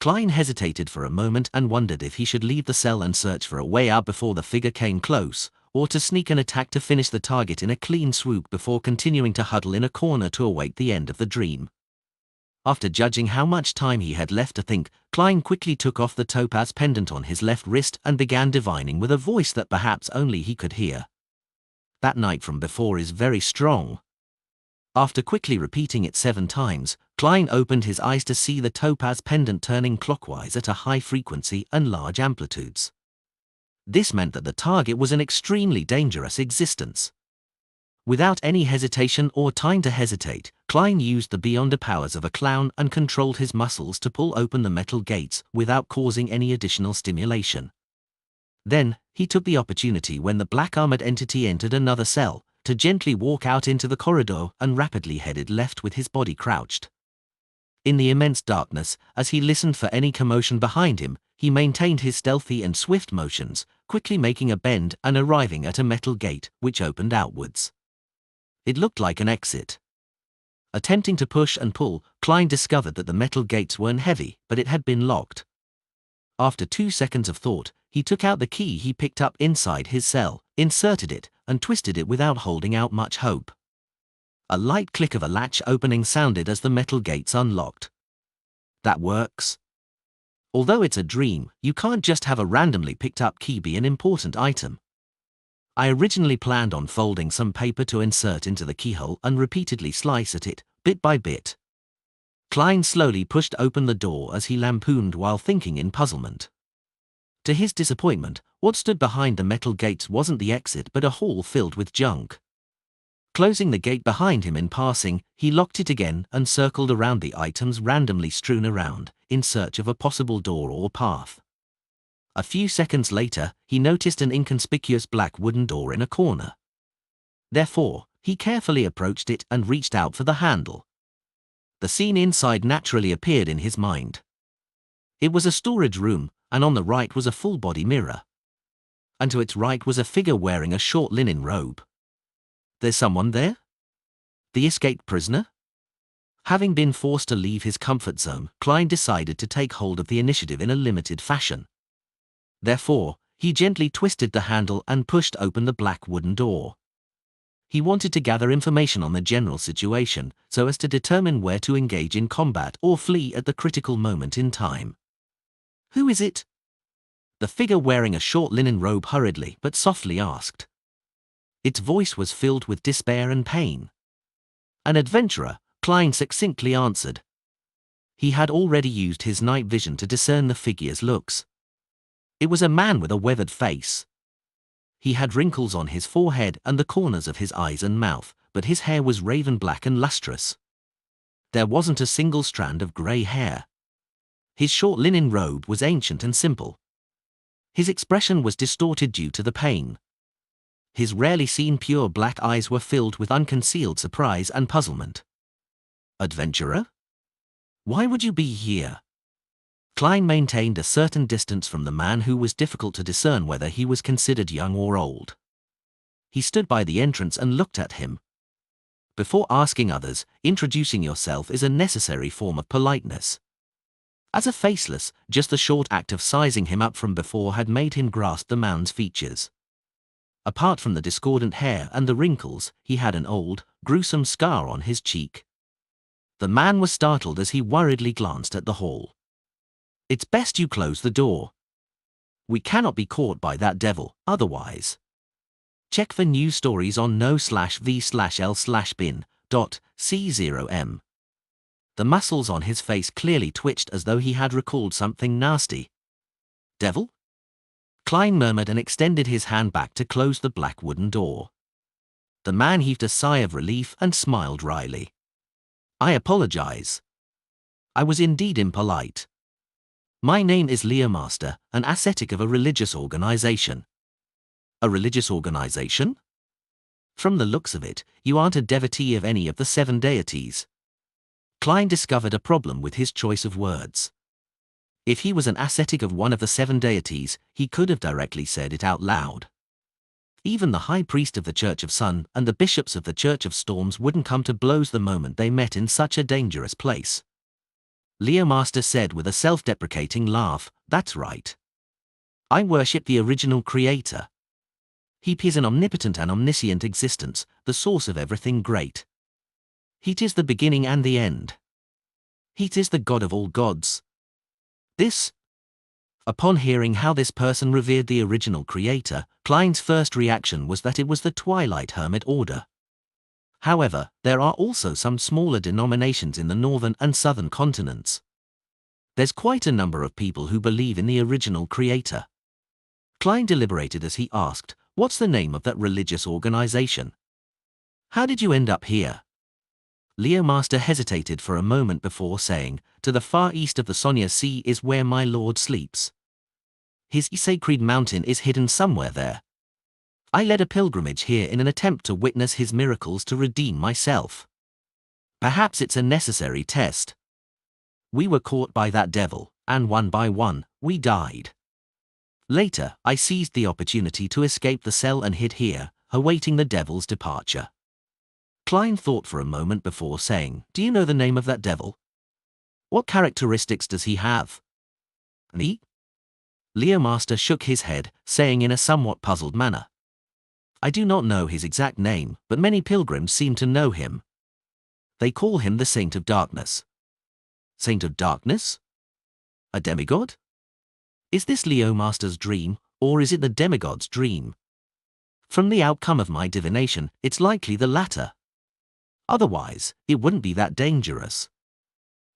Klein hesitated for a moment and wondered if he should leave the cell and search for a way out before the figure came close, or to sneak an attack to finish the target in a clean swoop before continuing to huddle in a corner to await the end of the dream. After judging how much time he had left to think, Klein quickly took off the topaz pendant on his left wrist and began divining with a voice that perhaps only he could hear. "That night from before is very strong." After quickly repeating it 7 times, Klein opened his eyes to see the topaz pendant turning clockwise at a high frequency and large amplitudes. This meant that the target was an extremely dangerous existence. Without any hesitation or time to hesitate, Klein used the beyond powers of a clown and controlled his muscles to pull open the metal gates without causing any additional stimulation. Then, he took the opportunity when the black armored entity entered another cell, to gently walk out into the corridor and rapidly headed left with his body crouched. In the immense darkness, as he listened for any commotion behind him, he maintained his stealthy and swift motions, quickly making a bend and arriving at a metal gate, which opened outwards. It looked like an exit. Attempting to push and pull, Klein discovered that the metal gates weren't heavy, but it had been locked. After 2 seconds of thought, he took out the key he picked up inside his cell, inserted it, and twisted it without holding out much hope. A light click of a latch opening sounded as the metal gates unlocked. That works. Although it's a dream, you can't just have a randomly picked up key be an important item. I originally planned on folding some paper to insert into the keyhole and repeatedly slice at it, bit by bit. Klein slowly pushed open the door as he lampooned while thinking in puzzlement. To his disappointment, what stood behind the metal gates wasn't the exit but a hall filled with junk. Closing the gate behind him in passing, he locked it again and circled around the items randomly strewn around, in search of a possible door or path. A few seconds later, he noticed an inconspicuous black wooden door in a corner. Therefore, he carefully approached it and reached out for the handle. The scene inside naturally appeared in his mind. It was a storage room, and on the right was a full-body mirror. And to its right was a figure wearing a short linen robe. There's someone there? The escaped prisoner? Having been forced to leave his comfort zone, Klein decided to take hold of the initiative in a limited fashion. Therefore, he gently twisted the handle and pushed open the black wooden door. He wanted to gather information on the general situation, so as to determine where to engage in combat or flee at the critical moment in time. "Who is it?" the figure wearing a short linen robe hurriedly but softly asked. Its voice was filled with despair and pain. "An adventurer," Klein succinctly answered. He had already used his night vision to discern the figure's looks. It was a man with a weathered face. He had wrinkles on his forehead and the corners of his eyes and mouth, but his hair was raven black and lustrous. There wasn't a single strand of grey hair. His short linen robe was ancient and simple. His expression was distorted due to the pain. His rarely seen pure black eyes were filled with unconcealed surprise and puzzlement. "Adventurer? Why would you be here?" Klein maintained a certain distance from the man who was difficult to discern whether he was considered young or old. He stood by the entrance and looked at him. Before asking others, introducing yourself is a necessary form of politeness. As a faceless, just the short act of sizing him up from before had made him grasp the man's features. Apart from the discordant hair and the wrinkles, he had an old, gruesome scar on his cheek. The man was startled as he worriedly glanced at the hall. "It's best you close the door. We cannot be caught by that devil, otherwise. Check for news stories on no/v/l/bin.c0m." The muscles on his face clearly twitched as though he had recalled something nasty. "Devil?" Klein murmured and extended his hand back to close the black wooden door. The man heaved a sigh of relief and smiled wryly. "I apologize. I was indeed impolite. My name is Leomaster, an ascetic of a religious organization." "A religious organization? From the looks of it, you aren't a devotee of any of the 7 deities." Klein discovered a problem with his choice of words. If he was an ascetic of one of the 7 deities, he could have directly said it out loud. Even the high priest of the Church of Sun and the bishops of the Church of Storms wouldn't come to blows the moment they met in such a dangerous place. Leomaster said with a self-deprecating laugh, "That's right. I worship the original creator." He is an omnipotent and omniscient existence, the source of everything great. He is the beginning and the end. He is the God of all gods. This. Upon hearing how this person revered the original creator, Klein's first reaction was that it was the Twilight Hermit Order. However, there are also some smaller denominations in the northern and southern continents. There's quite a number of people who believe in the original creator. Klein deliberated as he asked, "What's the name of that religious organization? How did you end up here?" Leo Master hesitated for a moment before saying, "To the far east of the Sonia Sea is where my lord sleeps. His sacred mountain is hidden somewhere there. I led a pilgrimage here in an attempt to witness his miracles to redeem myself. Perhaps it's a necessary test. We were caught by that devil, and one by one, we died. Later, I seized the opportunity to escape the cell and hid here, awaiting the devil's departure." Klein thought for a moment before saying, "Do you know the name of that devil? What characteristics does he have?" "Me?" Leo Master shook his head, saying in a somewhat puzzled manner, "I do not know his exact name, but many pilgrims seem to know him. They call him the Saint of Darkness." "Saint of Darkness? A demigod? Is this Leo Master's dream, or is it the demigod's dream? From the outcome of my divination, it's likely the latter. Otherwise, it wouldn't be that dangerous."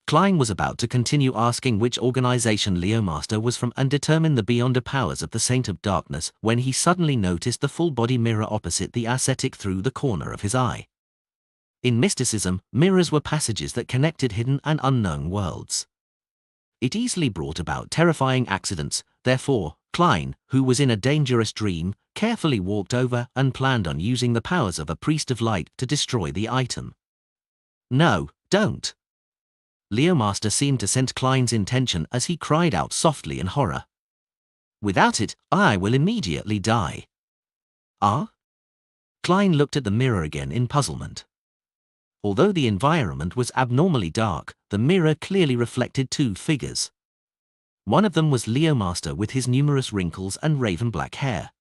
Klein was about to continue asking which organization Leo Master was from and determine the beyonder powers of the Saint of Darkness when he suddenly noticed the full-body mirror opposite the ascetic through the corner of his eye. In mysticism, mirrors were passages that connected hidden and unknown worlds. It easily brought about terrifying accidents, therefore, Klein, who was in a dangerous dream, carefully walked over and planned on using the powers of a priest of light to destroy the item. "No, don't." Leo Master seemed to sense Klein's intention as he cried out softly in horror. "Without it, I will immediately die." "Ah?" Klein looked at the mirror again in puzzlement. Although the environment was abnormally dark, the mirror clearly reflected two figures. One of them was Leo Master with his numerous wrinkles and raven-black hair.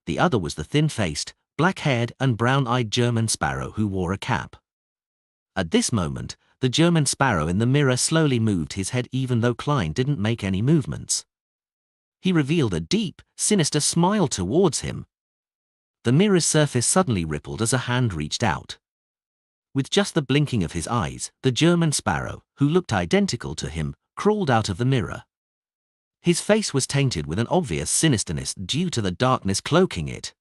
The other was the thin-faced, black-haired and brown-eyed German sparrow who wore a cap. At this moment, the German sparrow in the mirror slowly moved his head even though Klein didn't make any movements. He revealed a deep, sinister smile towards him. The mirror's surface suddenly rippled as a hand reached out. With just the blinking of his eyes, the German sparrow, who looked identical to him, crawled out of the mirror. His face was tainted with an obvious sinisterness due to the darkness cloaking it.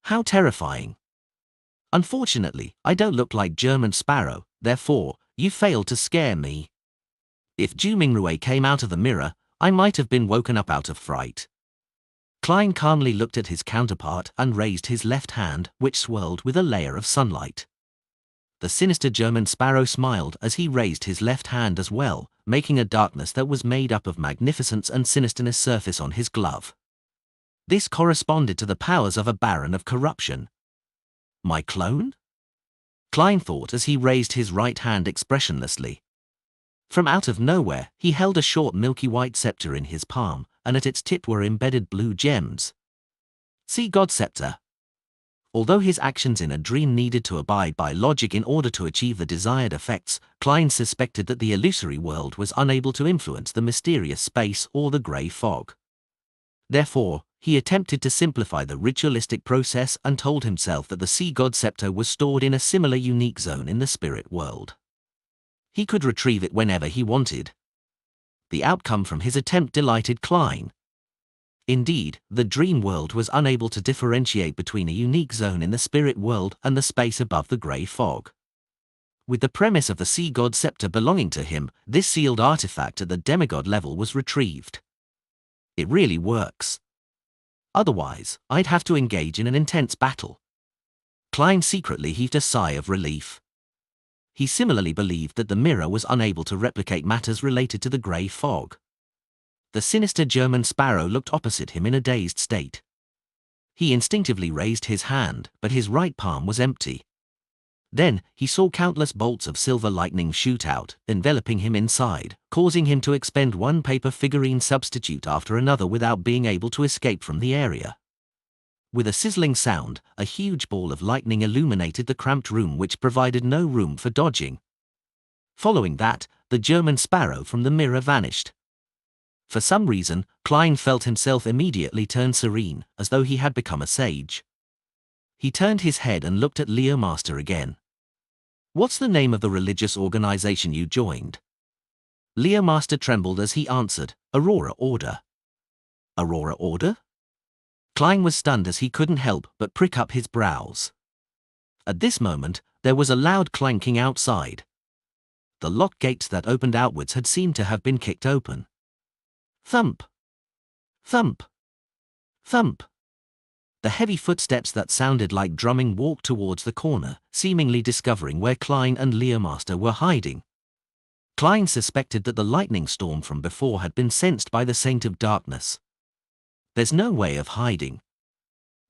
How terrifying. "Unfortunately, I don't look like German sparrow, therefore, you failed to scare me. If Ju Mingrue came out of the mirror, I might have been woken up out of fright." Klein calmly looked at his counterpart and raised his left hand, which swirled with a layer of sunlight. The sinister German sparrow smiled as he raised his left hand as well, making a darkness that was made up of magnificence and sinisterness surface on his glove. This corresponded to the powers of a baron of corruption. "My clone?" Klein thought as he raised his right hand expressionlessly. From out of nowhere, he held a short milky white scepter in his palm, and at its tip were embedded blue gems. "See God scepter." Although his actions in a dream needed to abide by logic in order to achieve the desired effects, Klein suspected that the illusory world was unable to influence the mysterious space or the grey fog. Therefore, he attempted to simplify the ritualistic process and told himself that the Sea God scepter was stored in a similar unique zone in the spirit world. He could retrieve it whenever he wanted. The outcome from his attempt delighted Klein. Indeed, the dream world was unable to differentiate between a unique zone in the spirit world and the space above the grey fog. With the premise of the Sea God scepter belonging to him, this sealed artifact at the demigod level was retrieved. It really works. Otherwise, I'd have to engage in an intense battle. Klein secretly heaved a sigh of relief. He similarly believed that the mirror was unable to replicate matters related to the grey fog. The sinister German sparrow looked opposite him in a dazed state. He instinctively raised his hand, but his right palm was empty. Then, he saw countless bolts of silver lightning shoot out, enveloping him inside, causing him to expend one paper figurine substitute after another without being able to escape from the area. With a sizzling sound, a huge ball of lightning illuminated the cramped room, which provided no room for dodging. Following that, the German sparrow from the mirror vanished. For some reason, Klein felt himself immediately turn serene, as though he had become a sage. He turned his head and looked at Leo Master again. "What's the name of the religious organization you joined?" Leo Master trembled as he answered, "Aurora Order." "Aurora Order?" Klein was stunned as he couldn't help but prick up his brows. At this moment, there was a loud clanking outside. The locked gates that opened outwards had seemed to have been kicked open. Thump! Thump! Thump! The heavy footsteps that sounded like drumming walked towards the corner, seemingly discovering where Klein and Leomaster were hiding. Klein suspected that the lightning storm from before had been sensed by the Saint of Darkness. There's no way of hiding.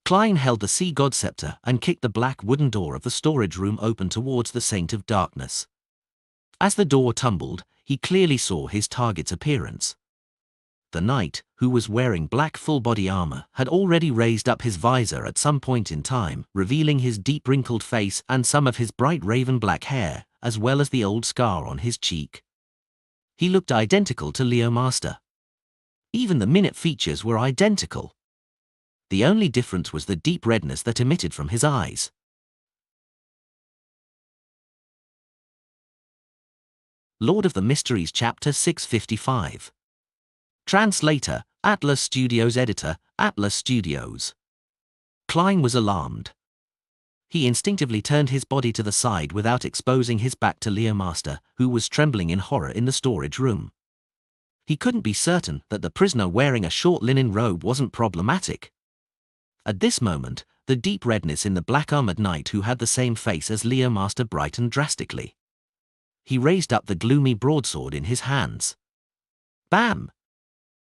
Klein held the sea god scepter and kicked the black wooden door of the storage room open towards the Saint of Darkness. As the door tumbled, he clearly saw his target's appearance. The knight, who was wearing black full-body armor, had already raised up his visor at some point in time, revealing his deep wrinkled face and some of his bright raven-black hair, as well as the old scar on his cheek. He looked identical to Leomaster. Even the minute features were identical. The only difference was the deep redness that emitted from his eyes. Lord of the Mysteries Chapter 655. Translator, Atlas Studios. Editor, Atlas Studios. Klein was alarmed. He instinctively turned his body to the side without exposing his back to Leomaster, who was trembling in horror in the storage room. He couldn't be certain that the prisoner wearing a short linen robe wasn't problematic. At this moment, the deep redness in the black-armored knight who had the same face as Leomaster brightened drastically. He raised up the gloomy broadsword in his hands. Bam!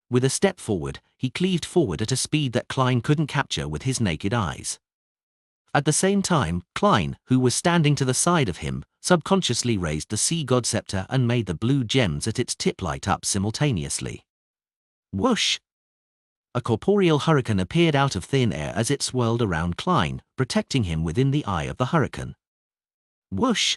With a step forward, he cleaved forward at a speed that Klein couldn't capture with his naked eyes. At the same time, Klein, who was standing to the side of him, subconsciously raised the sea god scepter and made the blue gems at its tip light up simultaneously. Whoosh! A corporeal hurricane appeared out of thin air as it swirled around Klein, protecting him within the eye of the hurricane. Whoosh!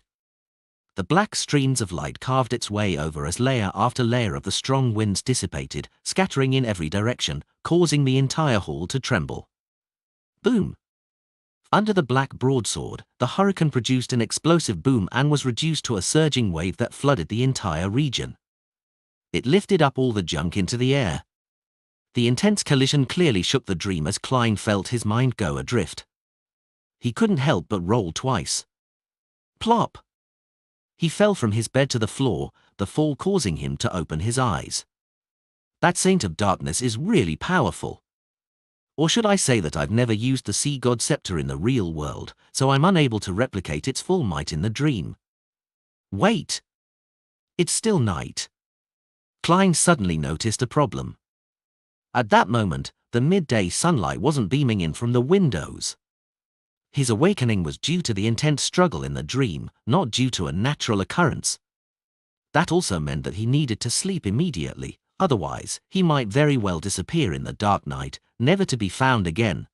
The black streams of light carved its way over as layer after layer of the strong winds dissipated, scattering in every direction, causing the entire hall to tremble. Boom! Under the black broadsword, the hurricane produced an explosive boom and was reduced to a surging wave that flooded the entire region. It lifted up all the junk into the air. The intense collision clearly shook the dream as Klein felt his mind go adrift. He couldn't help but roll twice. Plop! He fell from his bed to the floor, the fall causing him to open his eyes. That Saint of Darkness is really powerful. Or should I say that I've never used the sea god scepter in the real world, so I'm unable to replicate its full might in the dream. Wait! It's still night. Klein suddenly noticed a problem. At that moment, the midday sunlight wasn't beaming in from the windows. His awakening was due to the intense struggle in the dream, not due to a natural occurrence. That also meant that he needed to sleep immediately, otherwise, he might very well disappear in the dark night, never to be found again.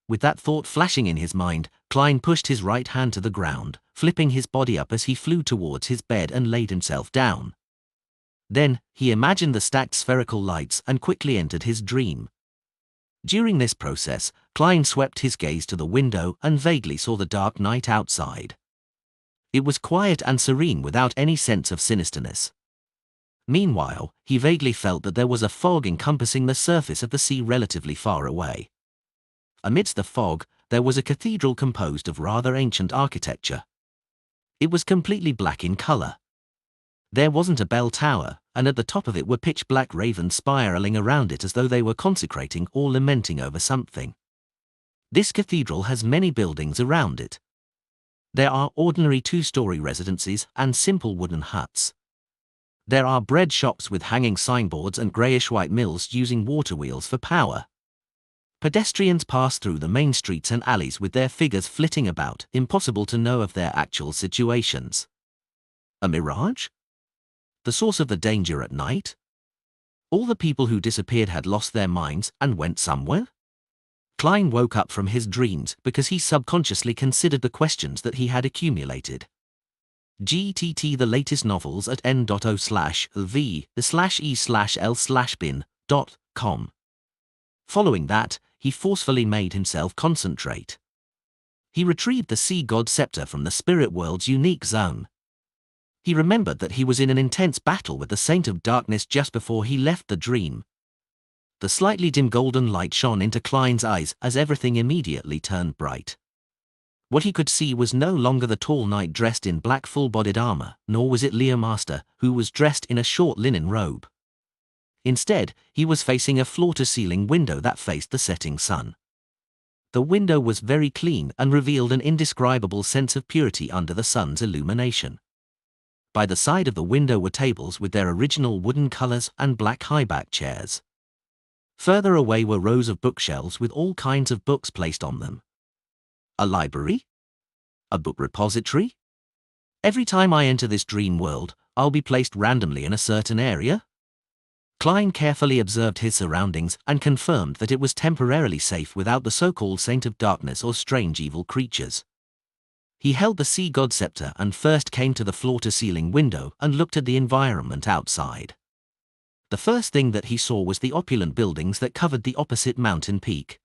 With that thought flashing in his mind, Klein pushed his right hand to the ground, flipping his body up as he flew towards his bed and laid himself down. Then, he imagined the stacked spherical lights and quickly entered his dream. During this process, Klein swept his gaze to the window and vaguely saw the dark night outside. It was quiet and serene without any sense of sinisterness. Meanwhile, he vaguely felt that there was a fog encompassing the surface of the sea relatively far away. Amidst the fog, there was a cathedral composed of rather ancient architecture. It was completely black in color. There wasn't a bell tower, and at the top of it were pitch-black ravens spiraling around it as though they were consecrating or lamenting over something. This cathedral has many buildings around it. There are ordinary two-story residences and simple wooden huts. There are bread shops with hanging signboards and greyish-white mills using water wheels for power. Pedestrians pass through the main streets and alleys with their figures flitting about, impossible to know of their actual situations. A mirage? The source of the danger at night? All the people who disappeared had lost their minds and went somewhere? Klein woke up from his dreams because he subconsciously considered the questions that he had accumulated. GTT the latest novels at n.o/v/e/l/bin.com. Following that, he forcefully made himself concentrate. He retrieved the Sea God Scepter from the spirit world's unique zone. He remembered that he was in an intense battle with the Saint of Darkness just before he left the dream. The slightly dim golden light shone into Klein's eyes as everything immediately turned bright. What he could see was no longer the tall knight dressed in black full-bodied armor, nor was it Leo Master, who was dressed in a short linen robe. Instead, he was facing a floor-to-ceiling window that faced the setting sun. The window was very clean and revealed an indescribable sense of purity under the sun's illumination. By the side of the window were tables with their original wooden colors and black high-back chairs. Further away were rows of bookshelves with all kinds of books placed on them. A library? A book repository? Every time I enter this dream world, I'll be placed randomly in a certain area? Klein carefully observed his surroundings and confirmed that it was temporarily safe without the so-called Saint of Darkness or strange evil creatures. He held the Sea God Scepter and first came to the floor-to-ceiling window and looked at the environment outside. The first thing that he saw was the opulent buildings that covered the opposite mountain peak.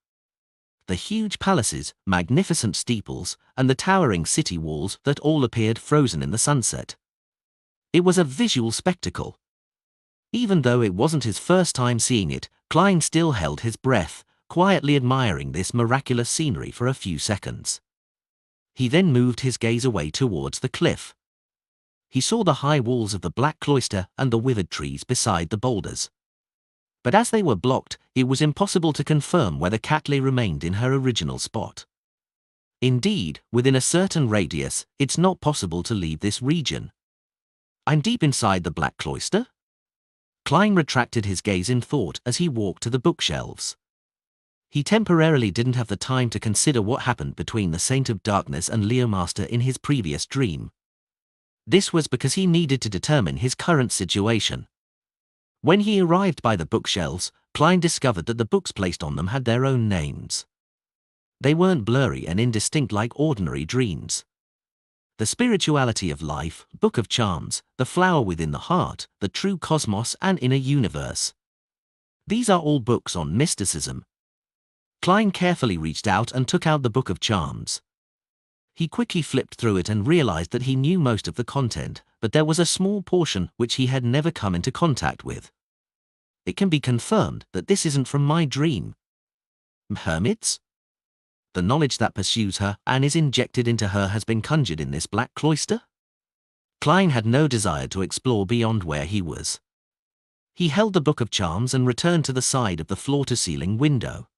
The huge palaces, magnificent steeples, and the towering city walls that all appeared frozen in the sunset. It was a visual spectacle. Even though it wasn't his first time seeing it, Klein still held his breath, quietly admiring this miraculous scenery for a few seconds. He then moved his gaze away towards the cliff. He saw the high walls of the black cloister and the withered trees beside the boulders. But as they were blocked, it was impossible to confirm whether Catley remained in her original spot. Indeed, within a certain radius, it's not possible to leave this region. I'm deep inside the black cloister? Klein retracted his gaze in thought as he walked to the bookshelves. He temporarily didn't have the time to consider what happened between the Saint of Darkness and Leo Master in his previous dream. This was because he needed to determine his current situation. When he arrived by the bookshelves, Klein discovered that the books placed on them had their own names. They weren't blurry and indistinct like ordinary dreams. The Spirituality of Life, Book of Charms, The Flower Within the Heart, The True Cosmos and Inner Universe. These are all books on mysticism. Klein carefully reached out and took out the Book of Charms. He quickly flipped through it and realized that he knew most of the content, but there was a small portion which he had never come into contact with. It can be confirmed that this isn't from my dream. Hermits? The knowledge that pursues her and is injected into her has been conjured in this black cloister? Klein had no desire to explore beyond where he was. He held the Book of Charms and returned to the side of the floor-to-ceiling window.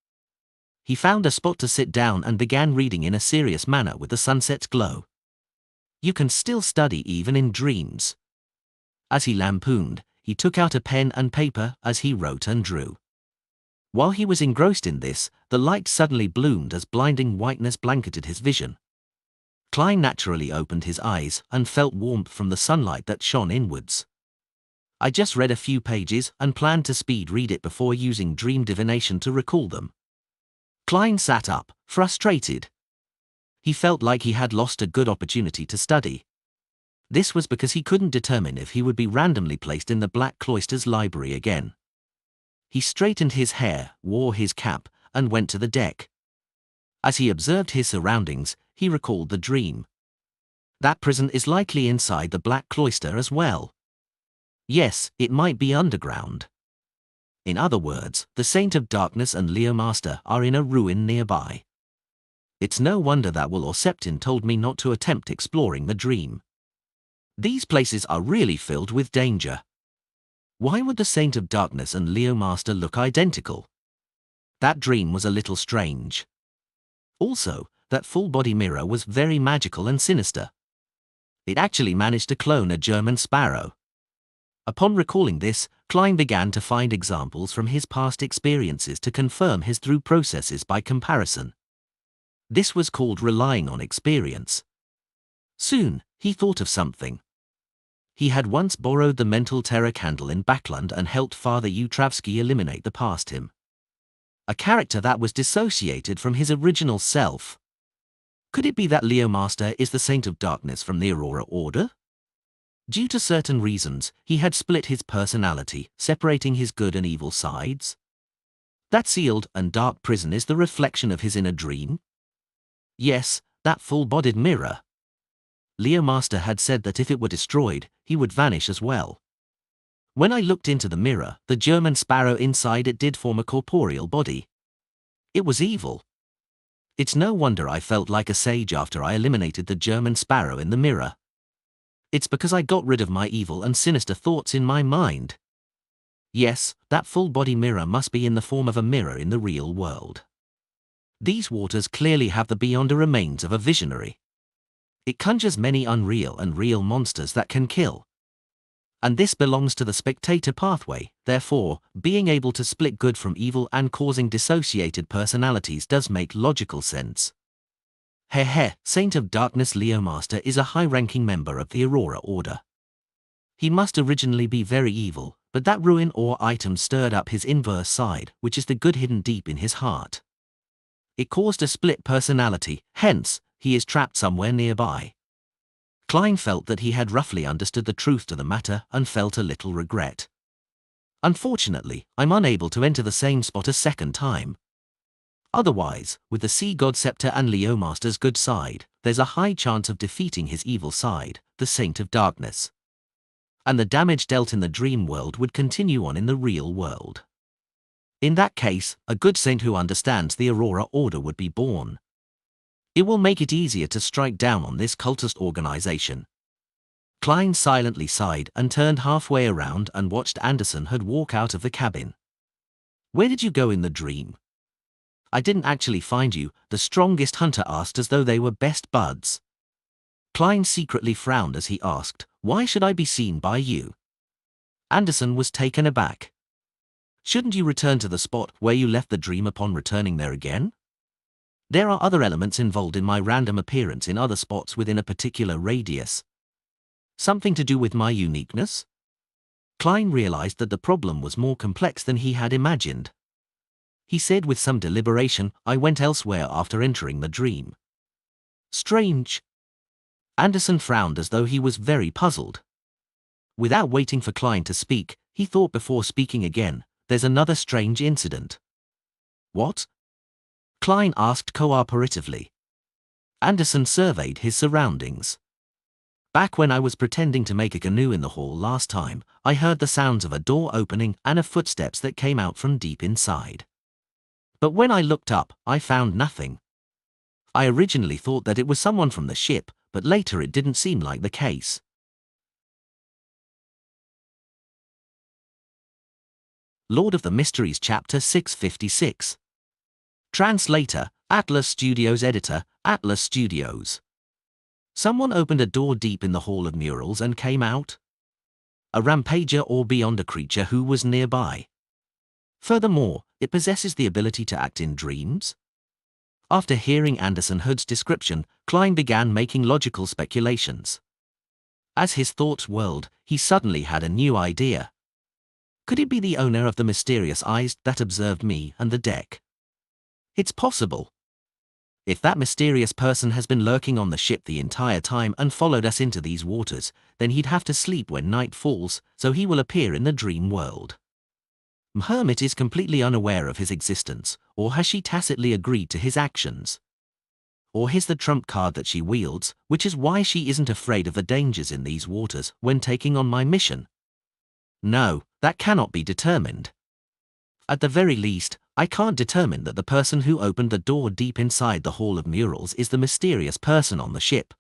He found a spot to sit down and began reading in a serious manner with the sunset's glow. You can still study even in dreams. As he lampooned, he took out a pen and paper as he wrote and drew. While he was engrossed in this, the light suddenly bloomed as blinding whiteness blanketed his vision. Klein naturally opened his eyes and felt warmth from the sunlight that shone inwards. I just read a few pages and planned to speed read it before using dream divination to recall them. Klein sat up, frustrated. He felt like he had lost a good opportunity to study. This was because he couldn't determine if he would be randomly placed in the Black Cloister's library again. He straightened his hair, wore his cap, and went to the deck. As he observed his surroundings, he recalled the dream. That prison is likely inside the Black Cloister as well. Yes, it might be underground. In other words, the Saint of Darkness and Leo Master are in a ruin nearby. It's no wonder that Will or Septin told me not to attempt exploring the dream. These places are really filled with danger. Why would the Saint of Darkness and Leo Master look identical? That dream was a little strange. Also, that full-body mirror was very magical and sinister. It actually managed to clone a German sparrow. Upon recalling this, Klein began to find examples from his past experiences to confirm his thought processes by comparison. This was called relying on experience. Soon, he thought of something. He had once borrowed the mental terror candle in Backland and helped Father Utravsky eliminate the past him. A character that was dissociated from his original self. Could it be that Leo Master is the Saint of Darkness from the Aurora Order? Due to certain reasons, he had split his personality, separating his good and evil sides. That sealed and dark prison is the reflection of his inner dream? Yes, that full-bodied mirror. Leo Master had said that if it were destroyed, he would vanish as well. When I looked into the mirror, the German sparrow inside it did form a corporeal body. It was evil. It's no wonder I felt like a sage after I eliminated the German sparrow in the mirror. It's because I got rid of my evil and sinister thoughts in my mind. Yes, that full-body mirror must be in the form of a mirror in the real world. These waters clearly have the beyond remains of a visionary. It conjures many unreal and real monsters that can kill. And this belongs to the spectator pathway, therefore, being able to split good from evil and causing dissociated personalities does make logical sense. Saint of Darkness Leo Master is a high-ranking member of the Aurora Order. He must originally be very evil, but that ruin or item stirred up his inverse side, which is the good hidden deep in his heart. It caused a split personality, hence, he is trapped somewhere nearby. Klein felt that he had roughly understood the truth to the matter and felt a little regret. Unfortunately, I'm unable to enter the same spot a second time. Otherwise, with the Sea God Scepter and Leo Master's good side, there's a high chance of defeating his evil side, the Saint of Darkness. And the damage dealt in the dream world would continue on in the real world. In that case, a good saint who understands the Aurora Order would be born. It will make it easier to strike down on this cultist organization. Klein silently sighed and turned halfway around and watched Anderson walk out of the cabin. Where did you go in the dream? I didn't actually find you, the strongest hunter asked as though they were best buds. Klein secretly frowned as he asked, why should I be seen by you? Anderson was taken aback. Shouldn't you return to the spot where you left the dream upon returning there again? There are other elements involved in my random appearance in other spots within a particular radius. Something to do with my uniqueness? Klein realized that the problem was more complex than he had imagined. He said with some deliberation, I went elsewhere after entering the dream. Strange. Anderson frowned as though he was very puzzled. Without waiting for Klein to speak, he thought before speaking again, there's another strange incident. What? Klein asked cooperatively. Anderson surveyed his surroundings. Back when I was pretending to make a canoe in the hall last time, I heard the sounds of a door opening and of footsteps that came out from deep inside. But when I looked up, I found nothing. I originally thought that it was someone from the ship, but later it didn't seem like the case. Lord of the Mysteries Chapter 656. Translator, Atlas Studios. Editor, Atlas Studios. Someone opened a door deep in the Hall of Murals and came out? A rampager or beyond a creature who was nearby. Furthermore, it possesses the ability to act in dreams? After hearing Anderson Hood's description, Klein began making logical speculations. As his thoughts whirled, he suddenly had a new idea. Could it be the owner of the mysterious eyes that observed me and the deck? It's possible. If that mysterious person has been lurking on the ship the entire time and followed us into these waters, then he'd have to sleep when night falls, so he will appear in the dream world. Hermit is completely unaware of his existence, or has she tacitly agreed to his actions? Or here's the trump card that she wields, which is why she isn't afraid of the dangers in these waters when taking on my mission. No, that cannot be determined. At the very least, I can't determine that the person who opened the door deep inside the Hall of Murals is the mysterious person on the ship.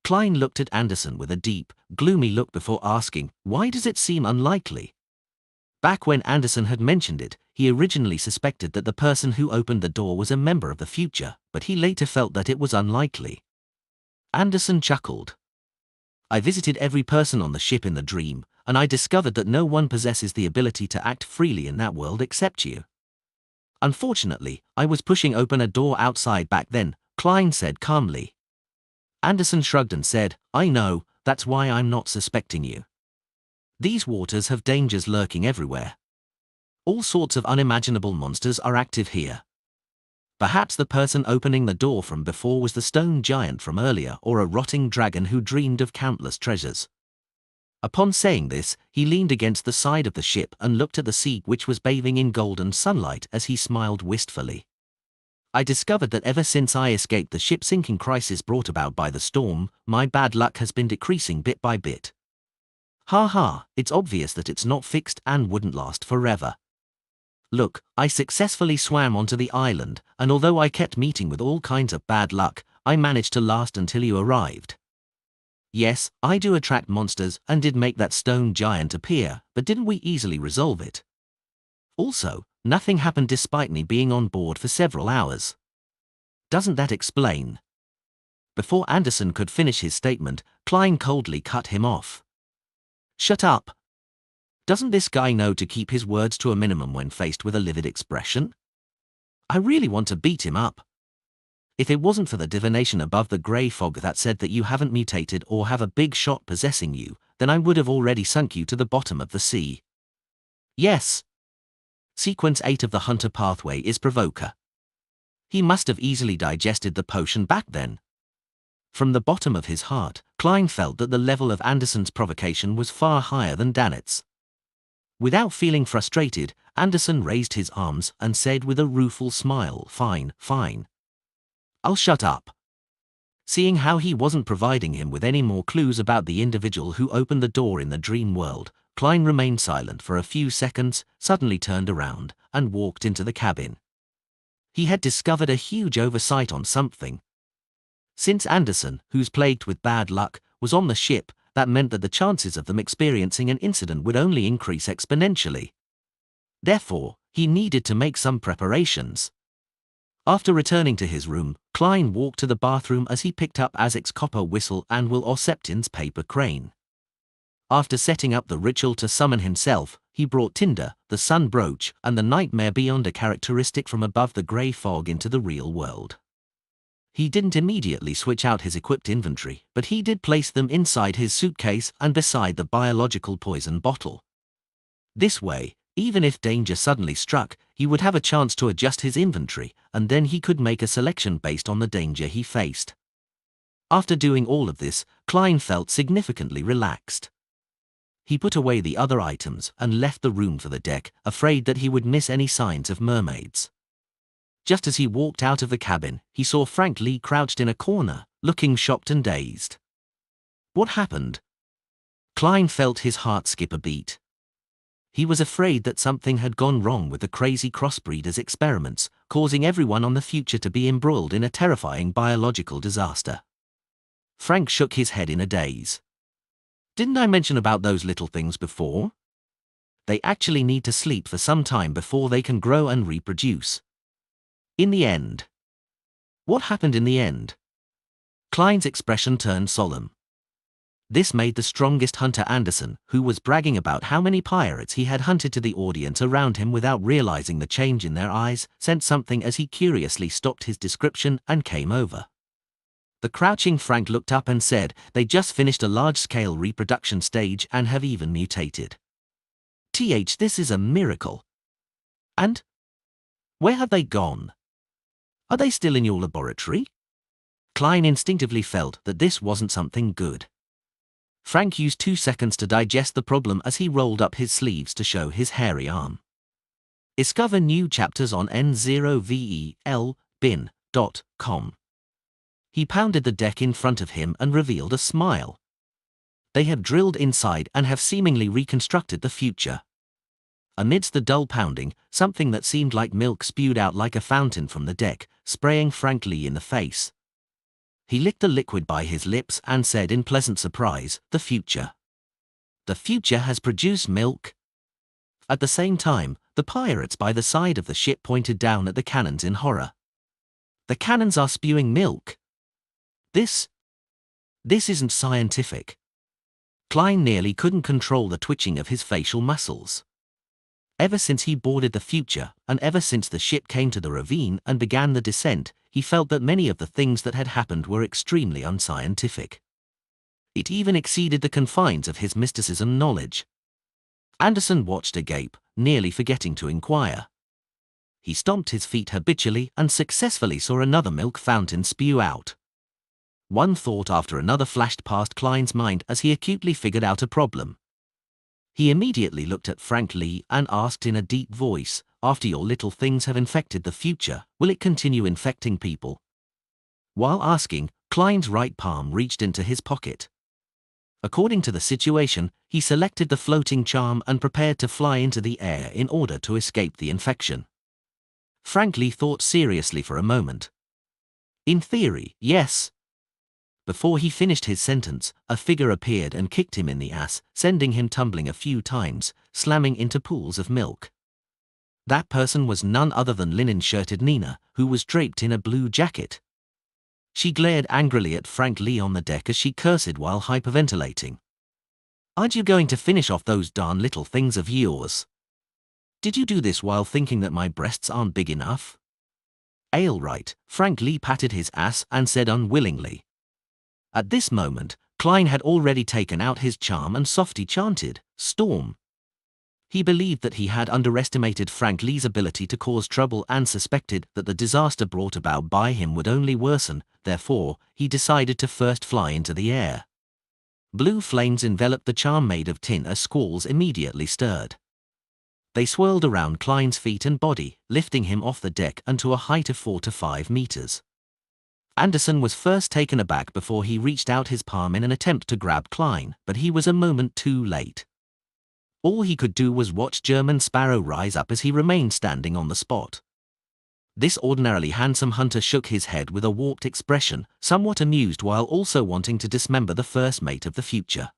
Klein looked at Anderson with a deep, gloomy look before asking, why does it seem unlikely? Back when Anderson had mentioned it, he originally suspected that the person who opened the door was a member of the future, but he later felt that it was unlikely. Anderson chuckled. I visited every person on the ship in the dream, and I discovered that no one possesses the ability to act freely in that world except you. Unfortunately, I was pushing open a door outside back then, Klein said calmly. Anderson shrugged and said, I know, that's why I'm not suspecting you. These waters have dangers lurking everywhere. All sorts of unimaginable monsters are active here. Perhaps the person opening the door from before was the stone giant from earlier, or a rotting dragon who dreamed of countless treasures. Upon saying this, he leaned against the side of the ship and looked at the sea, which was bathing in golden sunlight, as he smiled wistfully. I discovered that ever since I escaped the ship sinking crisis brought about by the storm, my bad luck has been decreasing bit by bit. Ha ha, it's obvious that it's not fixed and wouldn't last forever. Look, I successfully swam onto the island, and although I kept meeting with all kinds of bad luck, I managed to last until you arrived. Yes, I do attract monsters and did make that stone giant appear, but didn't we easily resolve it? Also, nothing happened despite me being on board for several hours. Doesn't that explain? Before Anderson could finish his statement, Klein coldly cut him off. Shut up. Doesn't this guy know to keep his words to a minimum when faced with a livid expression? I really want to beat him up. If it wasn't for the divination above the grey fog that said that you haven't mutated or have a big shot possessing you, then I would have already sunk you to the bottom of the sea. Yes. Sequence 8 of the Hunter pathway is Provoker. He must have easily digested the potion back then. From the bottom of his heart, Klein felt that the level of Anderson's provocation was far higher than Dannett's. Without feeling frustrated, Anderson raised his arms and said with a rueful smile, "Fine, fine. I'll shut up." Seeing how he wasn't providing him with any more clues about the individual who opened the door in the dream world, Klein remained silent for a few seconds, suddenly turned around, and walked into the cabin. He had discovered a huge oversight on something. Since Anderson, who's plagued with bad luck, was on the ship, that meant that the chances of them experiencing an incident would only increase exponentially. Therefore, he needed to make some preparations. After returning to his room, Klein walked to the bathroom as he picked up Azek's copper whistle and Will Osseptin's paper crane. After setting up the ritual to summon himself, he brought Tinder, the sun brooch, and the nightmare beyond a characteristic from above the grey fog into the real world. He didn't immediately switch out his equipped inventory, but he did place them inside his suitcase and beside the biological poison bottle. This way, even if danger suddenly struck, he would have a chance to adjust his inventory, and then he could make a selection based on the danger he faced. After doing all of this, Klein felt significantly relaxed. He put away the other items and left the room for the deck, afraid that he would miss any signs of mermaids. Just as he walked out of the cabin, he saw Frank Lee crouched in a corner, looking shocked and dazed. What happened? Klein felt his heart skip a beat. He was afraid that something had gone wrong with the crazy crossbreeders' experiments, causing everyone on the future to be embroiled in a terrifying biological disaster. Frank shook his head in a daze. Didn't I mention about those little things before? They actually need to sleep for some time before they can grow and reproduce. In the end. What happened in the end? Klein's expression turned solemn. This made the strongest hunter Anderson, who was bragging about how many pirates he had hunted to the audience around him without realizing the change in their eyes, sent something as he curiously stopped his description and came over. The crouching Frank looked up and said, "They just finished a large-scale reproduction stage and have even mutated. This is a miracle. And? Where have they gone? Are they still in your laboratory?" Klein instinctively felt that this wasn't something good. Frank used 2 seconds to digest the problem as he rolled up his sleeves to show his hairy arm. Discover new chapters on n0velbin.com. He pounded the deck in front of him and revealed a smile. They have drilled inside and have seemingly reconstructed the future. Amidst the dull pounding, something that seemed like milk spewed out like a fountain from the deck, spraying Frank Lee in the face. He licked the liquid by his lips and said in pleasant surprise, "The future. The future has produced milk." At the same time, the pirates by the side of the ship pointed down at the cannons in horror. The cannons are spewing milk. This isn't scientific. Klein nearly couldn't control the twitching of his facial muscles. Ever since he boarded the future, and ever since the ship came to the ravine and began the descent, he felt that many of the things that had happened were extremely unscientific. It even exceeded the confines of his mysticism knowledge. Anderson watched agape, nearly forgetting to inquire. He stomped his feet habitually and successfully saw another milk fountain spew out. One thought after another flashed past Klein's mind as he acutely figured out a problem. He immediately looked at Frank Lee and asked in a deep voice, "After your little things have infected the future, will it continue infecting people?" While asking, Klein's right palm reached into his pocket. According to the situation, he selected the floating charm and prepared to fly into the air in order to escape the infection. Frank Lee thought seriously for a moment. "In theory, yes." Before he finished his sentence, a figure appeared and kicked him in the ass, sending him tumbling a few times, slamming into pools of milk. That person was none other than linen-shirted Nina, who was draped in a blue jacket. She glared angrily at Frank Lee on the deck as she cursed while hyperventilating. "Aren't you going to finish off those darn little things of yours? Did you do this while thinking that my breasts aren't big enough?" "Ale-right," Frank Lee patted his ass and said unwillingly. At this moment, Klein had already taken out his charm and softly chanted, "Storm." He believed that he had underestimated Frank Lee's ability to cause trouble and suspected that the disaster brought about by him would only worsen, therefore, he decided to first fly into the air. Blue flames enveloped the charm made of tin as squalls immediately stirred. They swirled around Klein's feet and body, lifting him off the deck and to a height of 4 to 5 meters. Anderson was first taken aback before he reached out his palm in an attempt to grab Klein, but he was a moment too late. All he could do was watch German Sparrow rise up as he remained standing on the spot. This ordinarily handsome hunter shook his head with a warped expression, somewhat amused while also wanting to dismember the first mate of the future.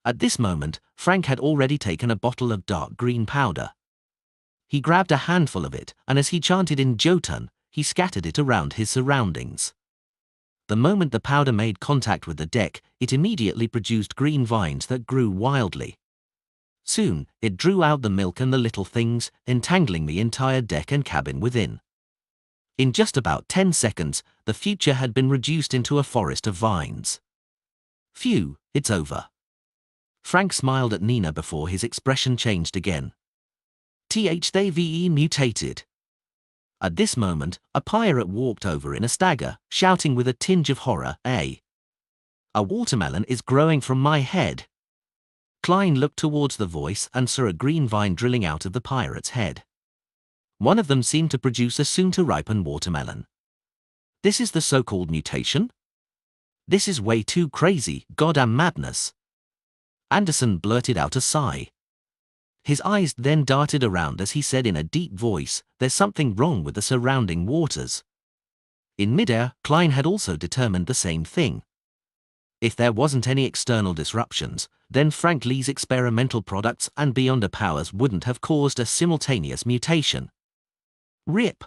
At this moment, Frank had already taken a bottle of dark green powder. He grabbed a handful of it, and as he chanted in Jotun, he scattered it around his surroundings. The moment the powder made contact with the deck, it immediately produced green vines that grew wildly. Soon, it drew out the milk and the little things, entangling the entire deck and cabin within. In just about 10 seconds, the future had been reduced into a forest of vines. "Phew, it's over." Frank smiled at Nina before his expression changed again. "They've mutated." At this moment, a pirate walked over in a stagger, shouting with a tinge of horror, "A watermelon is growing from my head." Klein looked towards the voice and saw a green vine drilling out of the pirate's head. One of them seemed to produce a soon-to-ripen watermelon. "This is the so-called mutation? This is way too crazy, goddamn madness." Anderson blurted out a sigh. His eyes then darted around as he said in a deep voice, "There's something wrong with the surrounding waters." In midair, Klein had also determined the same thing. If there wasn't any external disruptions, then Frank Lee's experimental products and Beyonder powers wouldn't have caused a simultaneous mutation. Rip!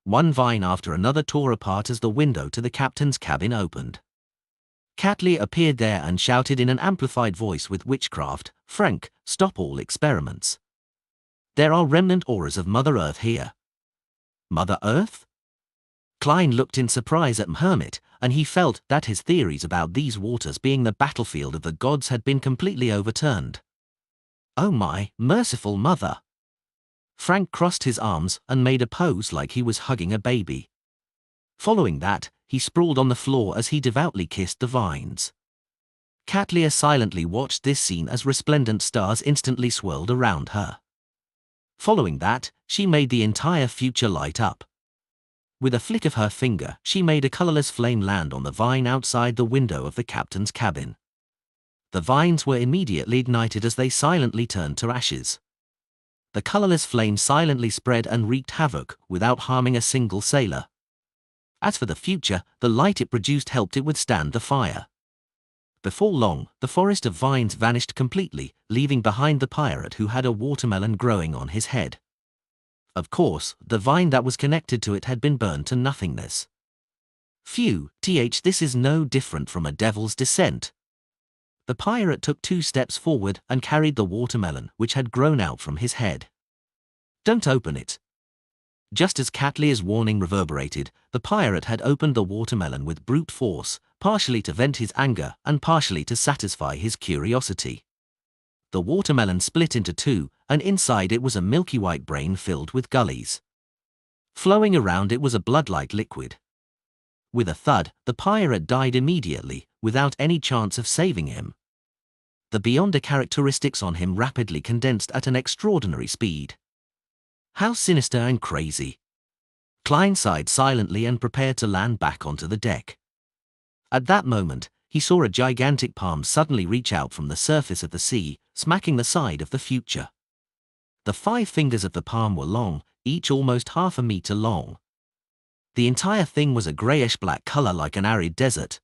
One vine after another tore apart as the window to the captain's cabin opened. Catley appeared there and shouted in an amplified voice with witchcraft, "Frank, stop all experiments. There are remnant auras of Mother Earth here." "Mother Earth?" Klein looked in surprise at Hermit, and he felt that his theories about these waters being the battlefield of the gods had been completely overturned. "Oh my, merciful mother!" Frank crossed his arms and made a pose like he was hugging a baby. Following that, he sprawled on the floor as he devoutly kissed the vines. Catleya silently watched this scene as resplendent stars instantly swirled around her. Following that, she made the entire future light up. With a flick of her finger, she made a colorless flame land on the vine outside the window of the captain's cabin. The vines were immediately ignited as they silently turned to ashes. The colorless flame silently spread and wreaked havoc without harming a single sailor. As for the future, the light it produced helped it withstand the fire. Before long, the forest of vines vanished completely, leaving behind the pirate who had a watermelon growing on his head. Of course, the vine that was connected to it had been burned to nothingness. Phew, this is no different from a devil's descent. The pirate took 2 steps forward and carried the watermelon which had grown out from his head. "Don't open it." Just as Catleya's warning reverberated, the pirate had opened the watermelon with brute force, partially to vent his anger and partially to satisfy his curiosity. The watermelon split into 2, and inside it was a milky white brain filled with gullies. Flowing around it was a blood-like liquid. With a thud, the pirate died immediately, without any chance of saving him. The Beyonder characteristics on him rapidly condensed at an extraordinary speed. How sinister and crazy. Klein sighed silently and prepared to land back onto the deck. At that moment, he saw a gigantic palm suddenly reach out from the surface of the sea, smacking the side of the future. The 5 fingers of the palm were long, each almost half a meter long. The entire thing was a grayish-black color like an arid desert.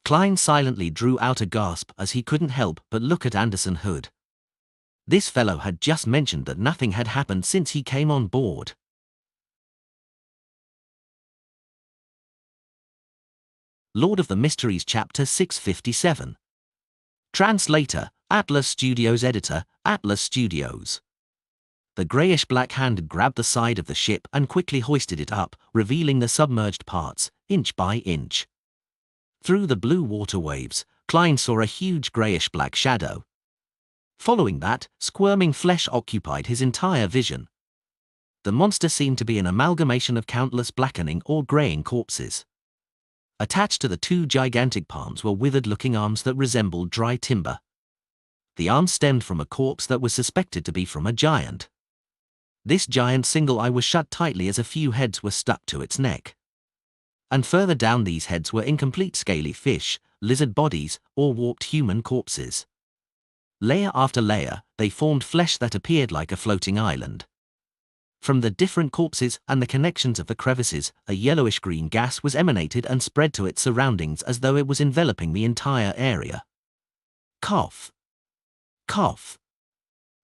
Klein silently drew out a gasp as he couldn't help but look at Anderson Hood. This fellow had just mentioned that nothing had happened since he came on board. Lord of the Mysteries Chapter 657. Translator, Atlas Studios. Editor, Atlas Studios. The grayish-black hand grabbed the side of the ship and quickly hoisted it up, revealing the submerged parts, inch by inch. Through the blue water waves, Klein saw a huge grayish-black shadow. Following that, squirming flesh occupied his entire vision. The monster seemed to be an amalgamation of countless blackening or graying corpses. Attached to the 2 gigantic palms were withered-looking arms that resembled dry timber. The arms stemmed from a corpse that was suspected to be from a giant. This giant's single eye was shut tightly as a few heads were stuck to its neck. And further down these heads were incomplete scaly fish, lizard bodies, or warped human corpses. Layer after layer, they formed flesh that appeared like a floating island. From the different corpses and the connections of the crevices, a yellowish-green gas was emanated and spread to its surroundings as though it was enveloping the entire area. Cough. Cough.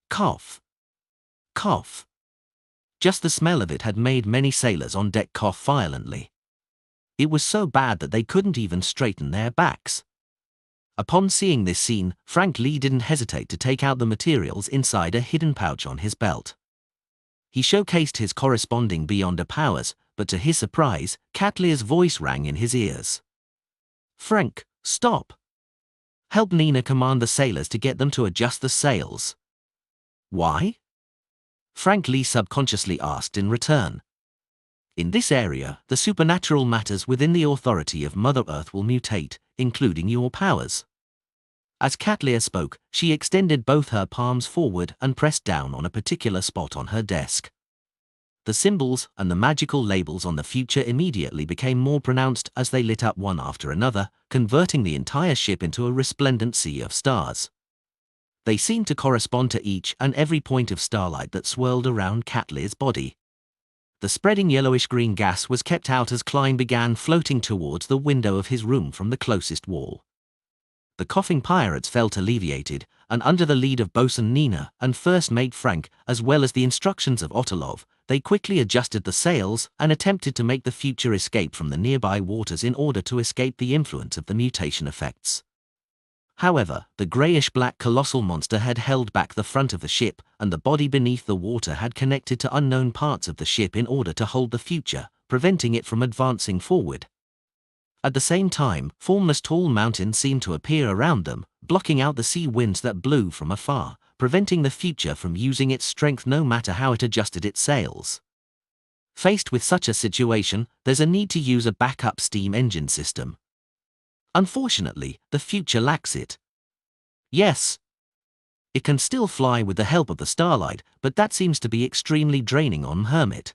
Cough. Cough. Just the smell of it had made many sailors on deck cough violently. It was so bad that they couldn't even straighten their backs. Upon seeing this scene, Frank Lee didn't hesitate to take out the materials inside a hidden pouch on his belt. He showcased his corresponding Beyonder powers, but to his surprise, Catlear's voice rang in his ears. "Frank, stop! Help Nina command the sailors to get them to adjust the sails." "Why?" Frank Lee subconsciously asked in return. "In this area, the supernatural matters within the authority of Mother Earth will mutate, including your powers." As Catlear spoke, she extended both her palms forward and pressed down on a particular spot on her desk. The symbols and the magical labels on the future immediately became more pronounced as they lit up one after another, converting the entire ship into a resplendent sea of stars. They seemed to correspond to each and every point of starlight that swirled around Catlear's body. The spreading yellowish-green gas was kept out as Klein began floating towards the window of his room from the closest wall. The coughing pirates felt alleviated, and under the lead of Bosun Nina and First Mate Frank, as well as the instructions of Ottolov, they quickly adjusted the sails and attempted to make the future escape from the nearby waters in order to escape the influence of the mutation effects. However, the grayish-black colossal monster had held back the front of the ship, and the body beneath the water had connected to unknown parts of the ship in order to hold the future, preventing it from advancing forward. At the same time, formless tall mountains seemed to appear around them, blocking out the sea winds that blew from afar, preventing the future from using its strength no matter how it adjusted its sails. Faced with such a situation, there's a need to use a backup steam engine system. Unfortunately, the future lacks it. Yes, it can still fly with the help of the starlight, but that seems to be extremely draining on Hermit.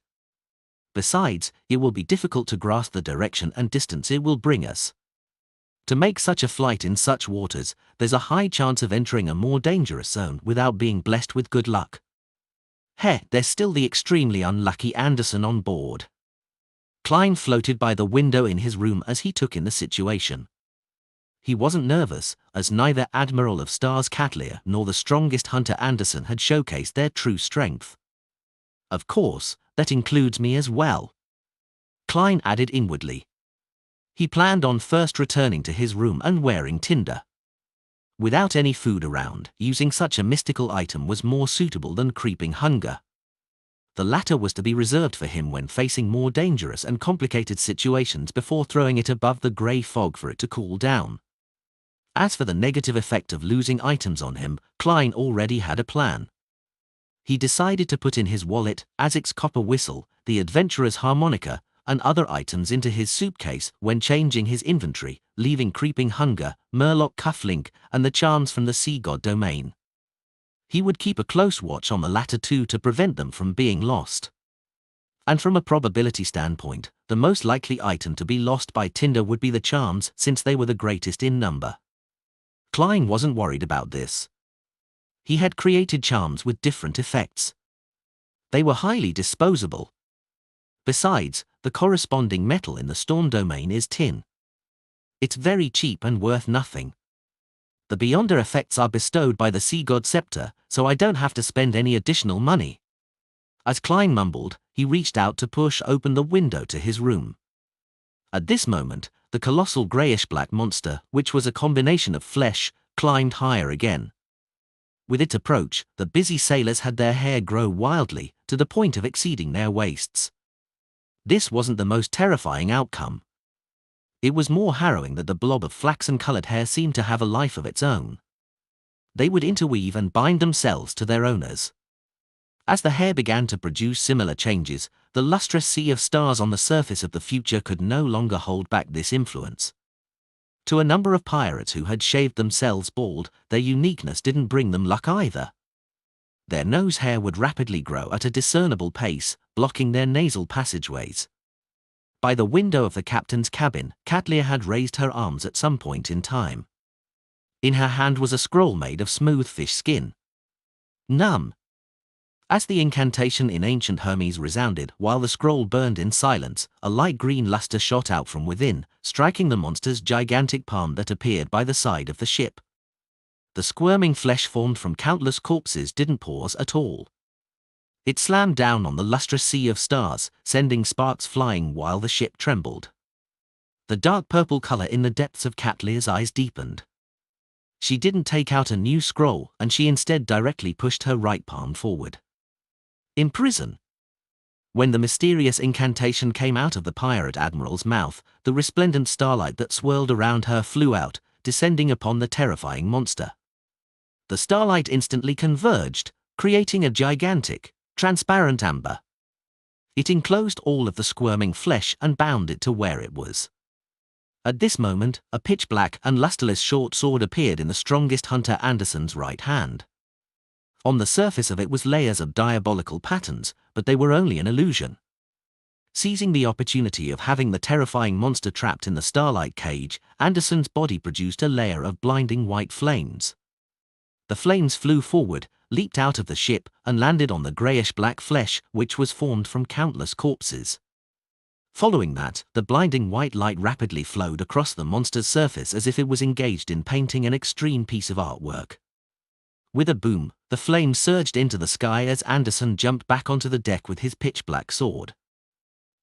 Besides, it will be difficult to grasp the direction and distance it will bring us. To make such a flight in such waters, there's a high chance of entering a more dangerous zone without being blessed with good luck. There's still the extremely unlucky Anderson on board. Klein floated by the window in his room as he took in the situation. He wasn't nervous, as neither Admiral of Stars Catlear nor the strongest hunter Anderson had showcased their true strength. Of course, that includes me as well, Klein added inwardly. He planned on first returning to his room and wearing tinder. Without any food around, using such a mystical item was more suitable than creeping hunger. The latter was to be reserved for him when facing more dangerous and complicated situations before throwing it above the grey fog for it to cool down. As for the negative effect of losing items on him, Klein already had a plan. he decided to put in his wallet, Azic's copper whistle, the adventurer's harmonica, and other items into his suitcase when changing his inventory, leaving Creeping Hunger, Murloc Cufflink, and the charms from the Sea God domain. He would keep a close watch on the latter two to prevent them from being lost. And from a probability standpoint, the most likely item to be lost by Tinder would be the charms, since they were the greatest in number. Klein wasn't worried about this. He had created charms with different effects. They were highly disposable. Besides, the corresponding metal in the Storm domain is tin. It's very cheap and worth nothing. The Beyonder effects are bestowed by the Sea God Scepter, so I don't have to spend any additional money. As Klein mumbled, he reached out to push open the window to his room. At this moment, the colossal greyish-black monster, which was a combination of flesh, climbed higher again. With its approach, the busy sailors had their hair grow wildly, to the point of exceeding their waists. This wasn't the most terrifying outcome. It was more harrowing that the blob of flaxen-colored hair seemed to have a life of its own. They would interweave and bind themselves to their owners. As the hair began to produce similar changes, the lustrous sea of stars on the surface of the future could no longer hold back this influence. To a number of pirates who had shaved themselves bald, their uniqueness didn't bring them luck either. Their nose hair would rapidly grow at a discernible pace, blocking their nasal passageways. By the window of the captain's cabin, Katlia had raised her arms at some point in time. In her hand was a scroll made of smooth fish skin. Numb. As the incantation in ancient Hermes resounded while the scroll burned in silence, a light green luster shot out from within, striking the monster's gigantic palm that appeared by the side of the ship. The squirming flesh formed from countless corpses didn't pause at all. It slammed down on the lustrous sea of stars, sending sparks flying while the ship trembled. The dark purple color in the depths of Katlia's eyes deepened. She didn't take out a new scroll, and she instead directly pushed her right palm forward. Imprison. When the mysterious incantation came out of the pirate admiral's mouth, the resplendent starlight that swirled around her flew out, descending upon the terrifying monster. The starlight instantly converged, creating a gigantic, transparent amber. It enclosed all of the squirming flesh and bound it to where it was. At this moment, a pitch-black and lusterless short sword appeared in the strongest hunter Anderson's right hand. On the surface of it was layers of diabolical patterns, but they were only an illusion. Seizing the opportunity of having the terrifying monster trapped in the starlight cage, Anderson's body produced a layer of blinding white flames. The flames flew forward, leaped out of the ship, and landed on the greyish-black flesh, which was formed from countless corpses. Following that, the blinding white light rapidly flowed across the monster's surface as if it was engaged in painting an extreme piece of artwork. With a boom, the flames surged into the sky as Anderson jumped back onto the deck with his pitch-black sword.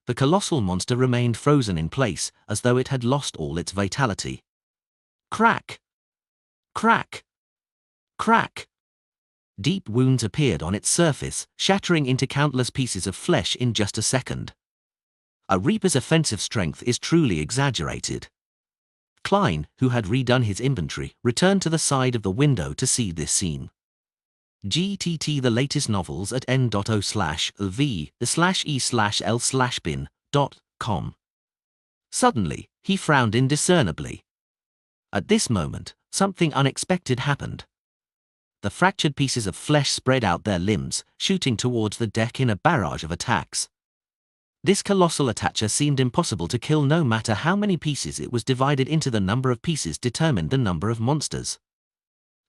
The colossal monster remained frozen in place, as though it had lost all its vitality. Crack! Crack! Crack! Deep wounds appeared on its surface, shattering into countless pieces of flesh in just a second. A Reaper's offensive strength is truly exaggerated. Klein, who had redone his inventory, returned to the side of the window to see this scene. GTT the latest novels at n.o/v/e/l/bin.com. Suddenly, he frowned indiscernibly. At this moment, something unexpected happened. The fractured pieces of flesh spread out their limbs, shooting towards the deck in a barrage of attacks. This colossal attacher seemed impossible to kill no matter how many pieces it was divided into. The number of pieces determined the number of monsters.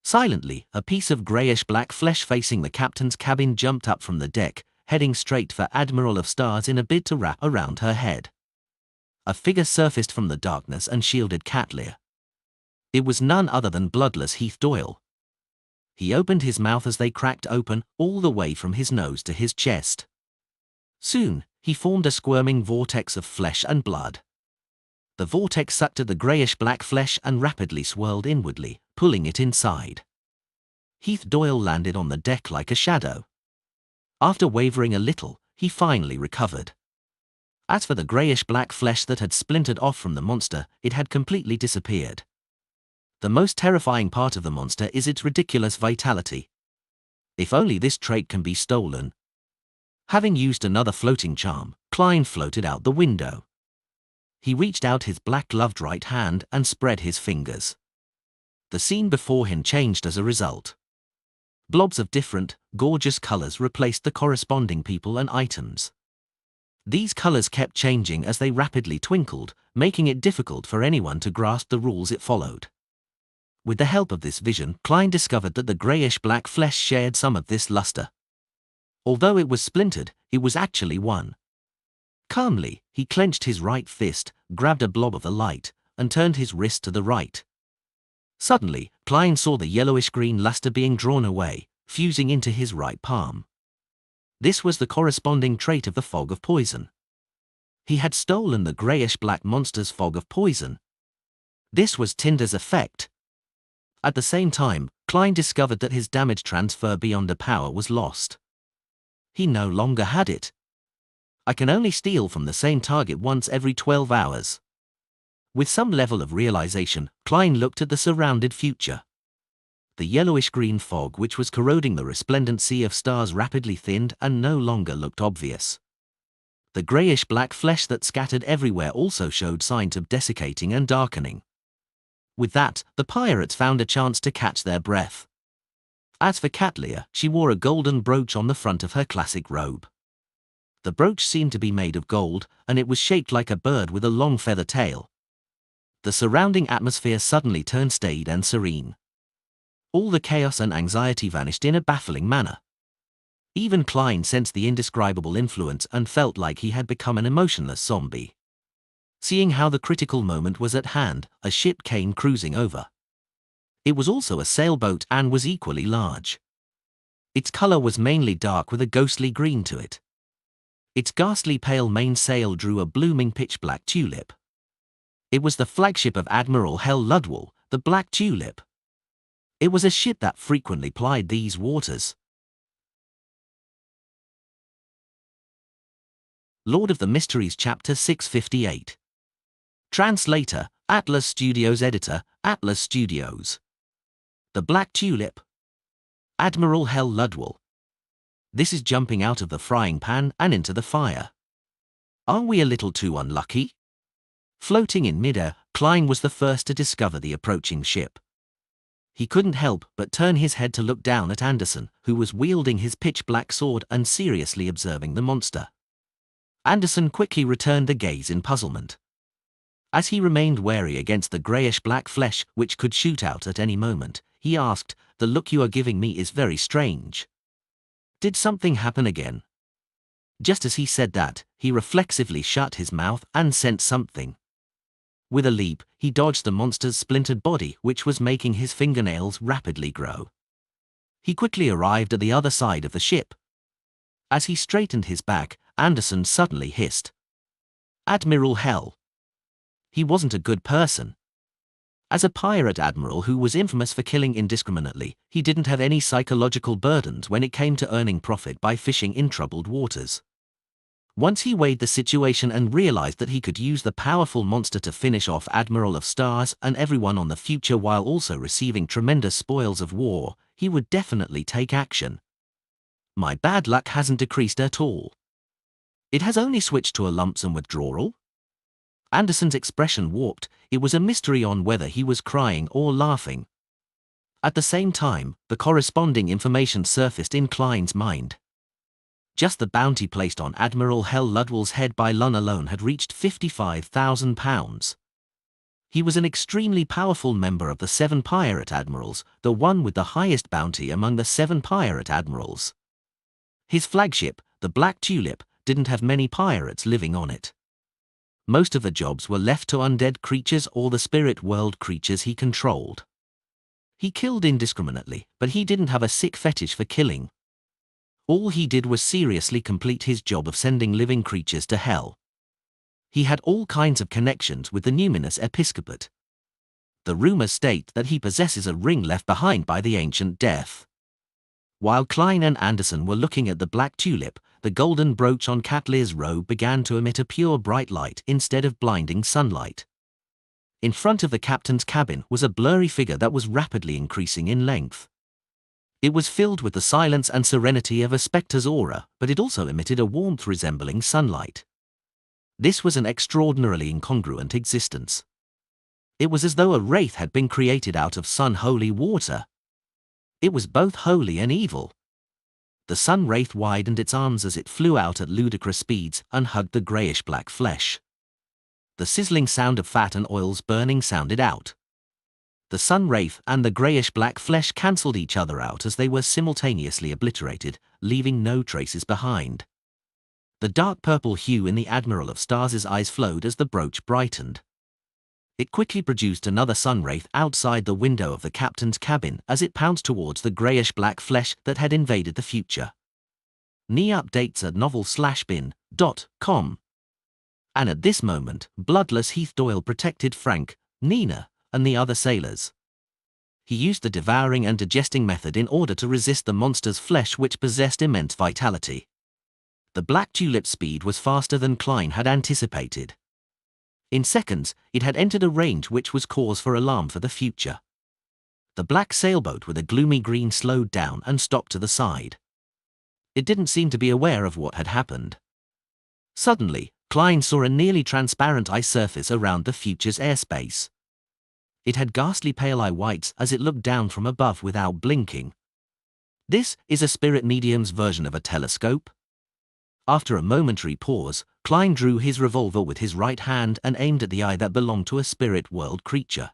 Silently, a piece of greyish-black flesh facing the captain's cabin jumped up from the deck, heading straight for Admiral of Stars in a bid to wrap around her head. A figure surfaced from the darkness and shielded Katlia. It was none other than bloodless Heath Doyle. He opened his mouth as they cracked open, all the way from his nose to his chest. Soon, he formed a squirming vortex of flesh and blood. The vortex sucked at the greyish-black flesh and rapidly swirled inwardly, pulling it inside. Heath Doyle landed on the deck like a shadow. After wavering a little, he finally recovered. As for the greyish-black flesh that had splintered off from the monster, it had completely disappeared. The most terrifying part of the monster is its ridiculous vitality. If only this trait can be stolen. Having used another floating charm, Klein floated out the window. He reached out his black-gloved right hand and spread his fingers. The scene before him changed as a result. Blobs of different, gorgeous colors replaced the corresponding people and items. These colors kept changing as they rapidly twinkled, making it difficult for anyone to grasp the rules it followed. With the help of this vision, Klein discovered that the grayish-black flesh shared some of this luster. Although it was splintered, it was actually one. Calmly, he clenched his right fist, grabbed a blob of the light, and turned his wrist to the right. Suddenly, Klein saw the yellowish-green luster being drawn away, fusing into his right palm. This was the corresponding trait of the fog of poison. He had stolen the grayish-black monster's fog of poison. This was Tinder's effect. At the same time, Klein discovered that his damage transfer beyond a power was lost. He no longer had it. I can only steal from the same target once every 12 hours. With some level of realization, Klein looked at the surrounded future. The yellowish-green fog which was corroding the resplendent sea of stars rapidly thinned and no longer looked obvious. The grayish-black flesh that scattered everywhere also showed signs of desiccating and darkening. With that, the pirates found a chance to catch their breath. As for Katlia, she wore a golden brooch on the front of her classic robe. The brooch seemed to be made of gold, and it was shaped like a bird with a long feather tail. The surrounding atmosphere suddenly turned staid and serene. All the chaos and anxiety vanished in a baffling manner. Even Klein sensed the indescribable influence and felt like he had become an emotionless zombie. Seeing how the critical moment was at hand, a ship came cruising over. It was also a sailboat and was equally large. Its color was mainly dark with a ghostly green to it. Its ghastly pale mainsail drew a blooming pitch-black tulip. It was the flagship of Admiral Hell Ludwell, the Black Tulip. It was a ship that frequently plied these waters. Lord of the Mysteries Chapter 658. Translator, Atlas Studios. Editor, Atlas Studios. The Black Tulip. Admiral Hell Ludwell. This is jumping out of the frying pan and into the fire. Are we a little too unlucky? Floating in midair, Klein was the first to discover the approaching ship. He couldn't help but turn his head to look down at Anderson, who was wielding his pitch-black sword and seriously observing the monster. Anderson quickly returned the gaze in puzzlement. As he remained wary against the grayish-black flesh which could shoot out at any moment, he asked, "The look you are giving me is very strange. Did something happen again?" Just as he said that, he reflexively shut his mouth and sensed something. With a leap, he dodged the monster's splintered body, which was making his fingernails rapidly grow. He quickly arrived at the other side of the ship. As he straightened his back, Anderson suddenly hissed, "Admiral Hell." He wasn't a good person. As a pirate admiral who was infamous for killing indiscriminately, he didn't have any psychological burdens when it came to earning profit by fishing in troubled waters. Once he weighed the situation and realized that he could use the powerful monster to finish off Admiral of Stars and everyone on the future while also receiving tremendous spoils of war, he would definitely take action. My bad luck hasn't decreased at all. It has only switched to a lump sum withdrawal. Anderson's expression warped. It was a mystery on whether he was crying or laughing. At the same time, the corresponding information surfaced in Klein's mind. Just the bounty placed on Admiral Hell Ludwell's head by Lun alone had reached £55,000. He was an extremely powerful member of the 7 pirate admirals, the one with the highest bounty among the 7 pirate admirals. His flagship, the Black Tulip, didn't have many pirates living on it. Most of the jobs were left to undead creatures or the spirit world creatures he controlled. He killed indiscriminately, but he didn't have a sick fetish for killing. All he did was seriously complete his job of sending living creatures to hell. He had all kinds of connections with the numinous episcopate. The rumors state that he possesses a ring left behind by the ancient death. While Klein and Anderson were looking at the Black Tulip, the golden brooch on Katlia's robe began to emit a pure bright light instead of blinding sunlight. In front of the captain's cabin was a blurry figure that was rapidly increasing in length. It was filled with the silence and serenity of a spectre's aura, but it also emitted a warmth resembling sunlight. This was an extraordinarily incongruent existence. It was as though a wraith had been created out of sun-holy water. It was both holy and evil. The sun wraith widened its arms as it flew out at ludicrous speeds and hugged the greyish-black flesh. The sizzling sound of fat and oils burning sounded out. The sun wraith and the greyish-black flesh cancelled each other out as they were simultaneously obliterated, leaving no traces behind. The dark purple hue in the Admiral of Stars' eyes flowed as the brooch brightened. It quickly produced another sun wraith outside the window of the captain's cabin as it pounced towards the greyish-black flesh that had invaded the future. Knee updates at novel-bin.com. And at this moment, bloodless Heath Doyle protected Frank, Nina, and the other sailors. He used the devouring and digesting method in order to resist the monster's flesh, which possessed immense vitality. The Black Tulip's speed was faster than Klein had anticipated. In seconds, it had entered a range which was cause for alarm for the future. The black sailboat with a gloomy green slowed down and stopped to the side. It didn't seem to be aware of what had happened. Suddenly, Klein saw a nearly transparent ice surface around the future's airspace. It had ghastly pale eye whites as it looked down from above without blinking. This is a spirit medium's version of a telescope? After a momentary pause, Klein drew his revolver with his right hand and aimed at the eye that belonged to a spirit world creature.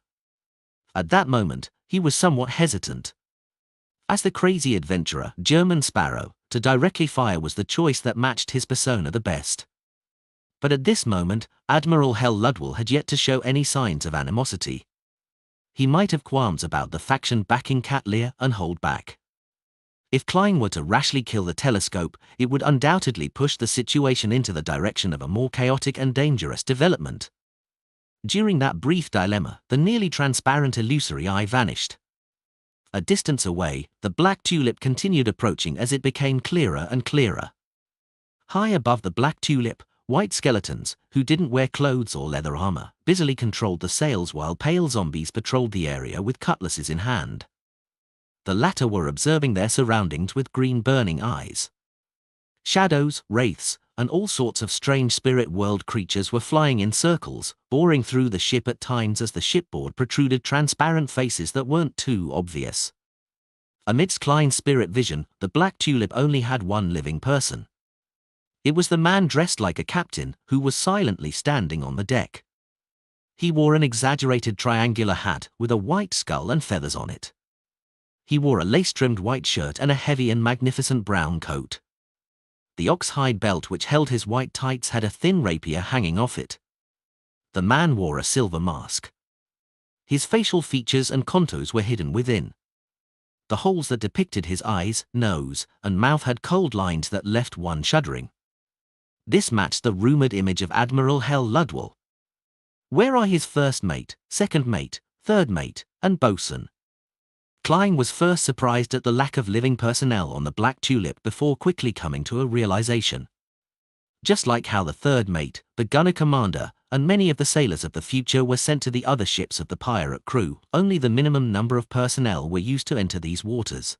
At that moment, he was somewhat hesitant. As the crazy adventurer, German Sparrow, to directly fire was the choice that matched his persona the best. But at this moment, Admiral Hell Ludwell had yet to show any signs of animosity. He might have qualms about the faction backing Cat Lear and hold back. If Klein were to rashly kill the telescope, it would undoubtedly push the situation into the direction of a more chaotic and dangerous development. During that brief dilemma, the nearly transparent illusory eye vanished. A distance away, the Black Tulip continued approaching as it became clearer and clearer. High above the Black Tulip, white skeletons, who didn't wear clothes or leather armor, busily controlled the sails while pale zombies patrolled the area with cutlasses in hand. The latter were observing their surroundings with green burning eyes. Shadows, wraiths, and all sorts of strange spirit world creatures were flying in circles, boring through the ship at times as the shipboard protruded transparent faces that weren't too obvious. Amidst Klein's spirit vision, the Black Tulip only had one living person. It was the man dressed like a captain who was silently standing on the deck. He wore an exaggerated triangular hat with a white skull and feathers on it. He wore a lace-trimmed white shirt and a heavy and magnificent brown coat. The ox-hide belt which held his white tights had a thin rapier hanging off it. The man wore a silver mask. His facial features and contours were hidden within. The holes that depicted his eyes, nose, and mouth had cold lines that left one shuddering. This matched the rumored image of Admiral Hell Ludwell. Where are his first mate, second mate, third mate, and bosun? Klein was first surprised at the lack of living personnel on the Black Tulip before quickly coming to a realization. Just like how the third mate, the gunner commander, and many of the sailors of the future were sent to the other ships of the pirate crew, only the minimum number of personnel were used to enter these waters.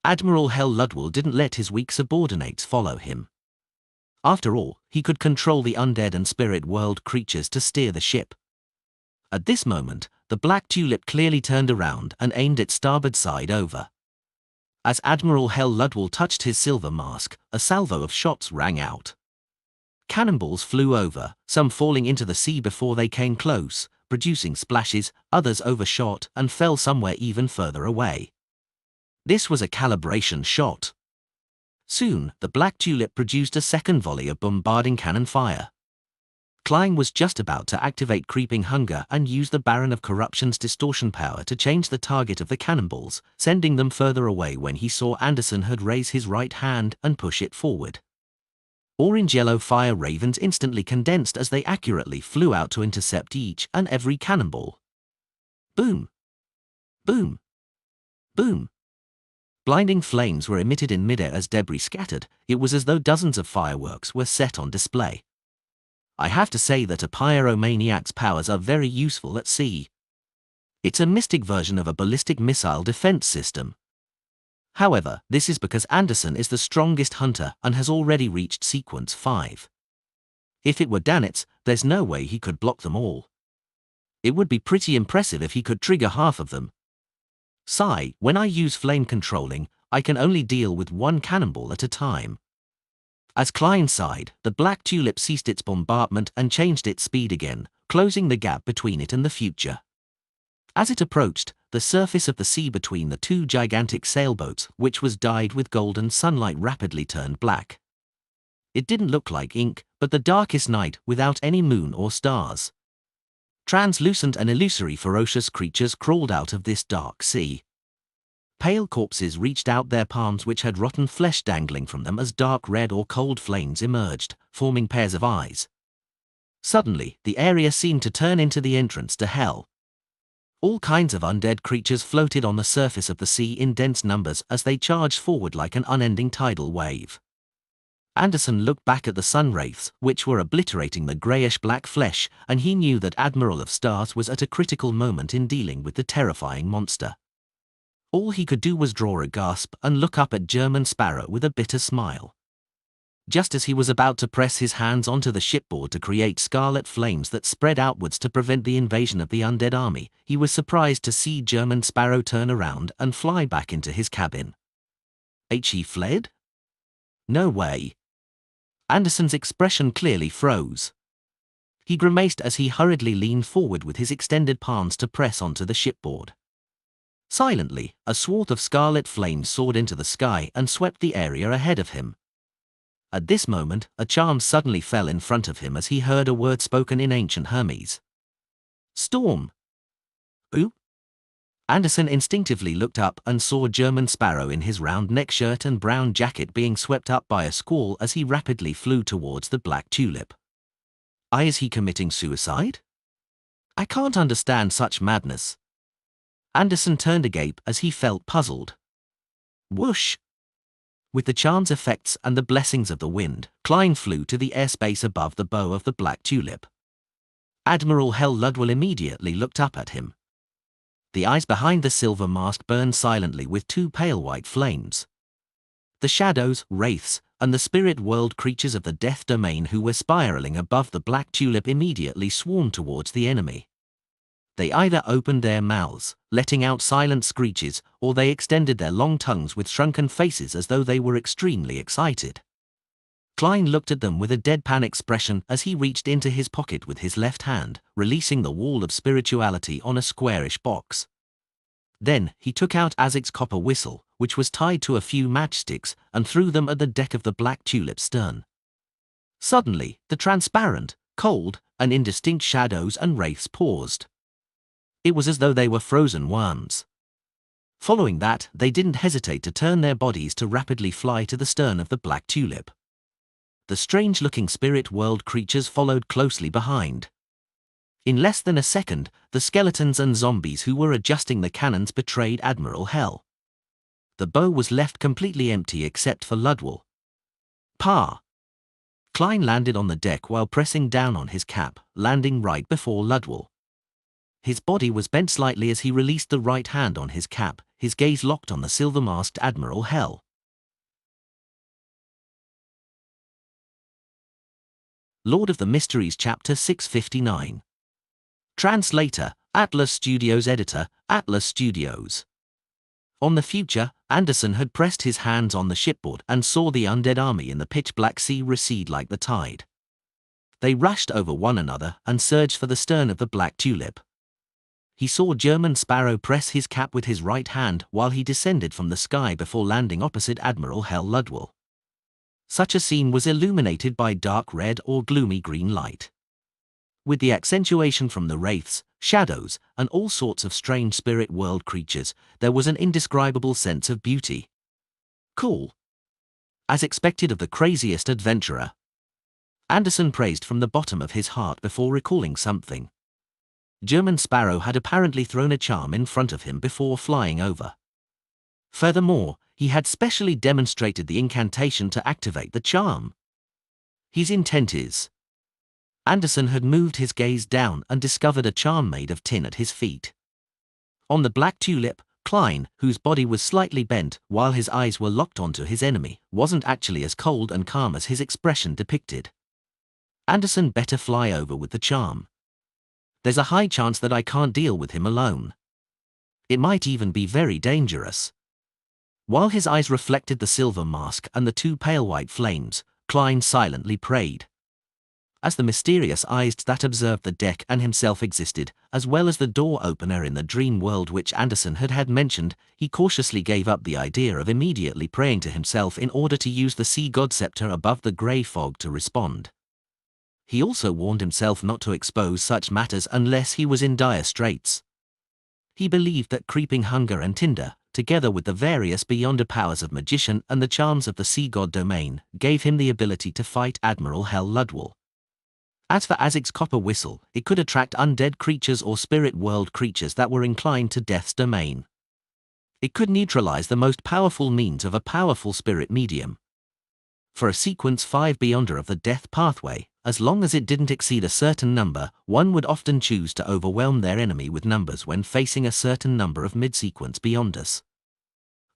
Admiral Hell Ludwell didn't let his weak subordinates follow him. After all, he could control the undead and spirit world creatures to steer the ship. At this moment, the Black Tulip clearly turned around and aimed its starboard side over. As Admiral Hell Ludwell touched his silver mask, a salvo of shots rang out. Cannonballs flew over, some falling into the sea before they came close, producing splashes, others overshot and fell somewhere even further away. This was a calibration shot. Soon, the Black Tulip produced a second volley of bombarding cannon fire. Klein was just about to activate Creeping Hunger and use the Baron of Corruption's distortion power to change the target of the cannonballs, sending them further away when he saw Anderson had raise his right hand and push it forward. Orange-yellow fire ravens instantly condensed as they accurately flew out to intercept each and every cannonball. Boom! Boom! Boom! Blinding flames were emitted in midair as debris scattered. It was as though dozens of fireworks were set on display. I have to say that a pyromaniac's powers are very useful at sea. It's a mystic version of a ballistic missile defense system. However, this is because Anderson is the strongest hunter and has already reached sequence 5. If it were Danitz, there's no way he could block them all. It would be pretty impressive if he could trigger half of them. Sigh, when I use flame controlling, I can only deal with one cannonball at a time. As Klein sighed, the black tulip ceased its bombardment and changed its speed again, closing the gap between it and the future. As it approached, the surface of the sea between the two gigantic sailboats, which was dyed with golden sunlight, rapidly turned black. It didn't look like ink, but the darkest night without any moon or stars. Translucent and illusory ferocious creatures crawled out of this dark sea. Pale corpses reached out their palms, which had rotten flesh dangling from them as dark red or cold flames emerged, forming pairs of eyes. Suddenly, the area seemed to turn into the entrance to hell. All kinds of undead creatures floated on the surface of the sea in dense numbers as they charged forward like an unending tidal wave. Anderson looked back at the sun wraiths, which were obliterating the greyish-black flesh, and he knew that Admiral of Stars was at a critical moment in dealing with the terrifying monster. All he could do was draw a gasp and look up at German Sparrow with a bitter smile. Just as he was about to press his hands onto the shipboard to create scarlet flames that spread outwards to prevent the invasion of the undead army, he was surprised to see German Sparrow turn around and fly back into his cabin. He fled? No way. Anderson's expression clearly froze. He grimaced as he hurriedly leaned forward with his extended palms to press onto the shipboard. Silently, a swath of scarlet flames soared into the sky and swept the area ahead of him. At this moment, a charm suddenly fell in front of him as he heard a word spoken in ancient Hermes. Storm. Ooh? Anderson instinctively looked up and saw German Sparrow in his round neck shirt and brown jacket being swept up by a squall as he rapidly flew towards the black tulip. Is he committing suicide? I can't understand such madness. Anderson turned agape as he felt puzzled. Whoosh! With the charm's effects and the blessings of the wind, Klein flew to the airspace above the bow of the black tulip. Admiral Hell Ludwell immediately looked up at him. The eyes behind the silver mask burned silently with two pale white flames. The shadows, wraiths, and the spirit world creatures of the death domain who were spiraling above the black tulip immediately swarmed towards the enemy. They either opened their mouths, letting out silent screeches, or they extended their long tongues with shrunken faces as though they were extremely excited. Klein looked at them with a deadpan expression as he reached into his pocket with his left hand, releasing the wall of spirituality on a squarish box. Then, he took out Azek's copper whistle, which was tied to a few matchsticks, and threw them at the deck of the black tulip's stern. Suddenly, the transparent, cold, and indistinct shadows and wraiths paused. It was as though they were frozen worms. Following that, they didn't hesitate to turn their bodies to rapidly fly to the stern of the black tulip. The strange-looking spirit world creatures followed closely behind. In less than a second, the skeletons and zombies who were adjusting the cannons betrayed Admiral Hell. The bow was left completely empty except for Ludwell. Pa! Klein landed on the deck while pressing down on his cap, landing right before Ludwell. His body was bent slightly as he released the right hand on his cap, his gaze locked on the silver-masked Admiral Hell. Lord of the Mysteries Chapter 659. Translator, Atlas Studios. Editor, Atlas Studios. On the future, Anderson had pressed his hands on the shipboard and saw the undead army in the pitch-black sea recede like the tide. They rushed over one another and surged for the stern of the black tulip. He saw German Sparrow press his cap with his right hand while he descended from the sky before landing opposite Admiral Hell Ludwell. Such a scene was illuminated by dark red or gloomy green light. With the accentuation from the wraiths, shadows, and all sorts of strange spirit world creatures, there was an indescribable sense of beauty. Cool. As expected of the craziest adventurer. Anderson praised from the bottom of his heart before recalling something. German Sparrow had apparently thrown a charm in front of him before flying over. Furthermore, he had specially demonstrated the incantation to activate the charm. His intent is. Anderson had moved his gaze down and discovered a charm made of tin at his feet. On the black tulip, Klein, whose body was slightly bent while his eyes were locked onto his enemy, wasn't actually as cold and calm as his expression depicted. Anderson better fly over with the charm. There's a high chance that I can't deal with him alone. It might even be very dangerous. While his eyes reflected the silver mask and the two pale white flames, Klein silently prayed. As the mysterious eyes that observed the deck and himself existed, as well as the door opener in the dream world which Anderson had mentioned, he cautiously gave up the idea of immediately praying to himself in order to use the sea god scepter above the grey fog to respond. He also warned himself not to expose such matters unless he was in dire straits. He believed that creeping hunger and tinder, together with the various beyonder powers of magician and the charms of the sea god domain, gave him the ability to fight Admiral Hel Ludwell. As for Azic's copper whistle, it could attract undead creatures or spirit world creatures that were inclined to death's domain. It could neutralize the most powerful means of a powerful spirit medium. For a sequence 5 beyonder of the death pathway, as long as it didn't exceed a certain number, one would often choose to overwhelm their enemy with numbers when facing a certain number of mid-sequence beyonders.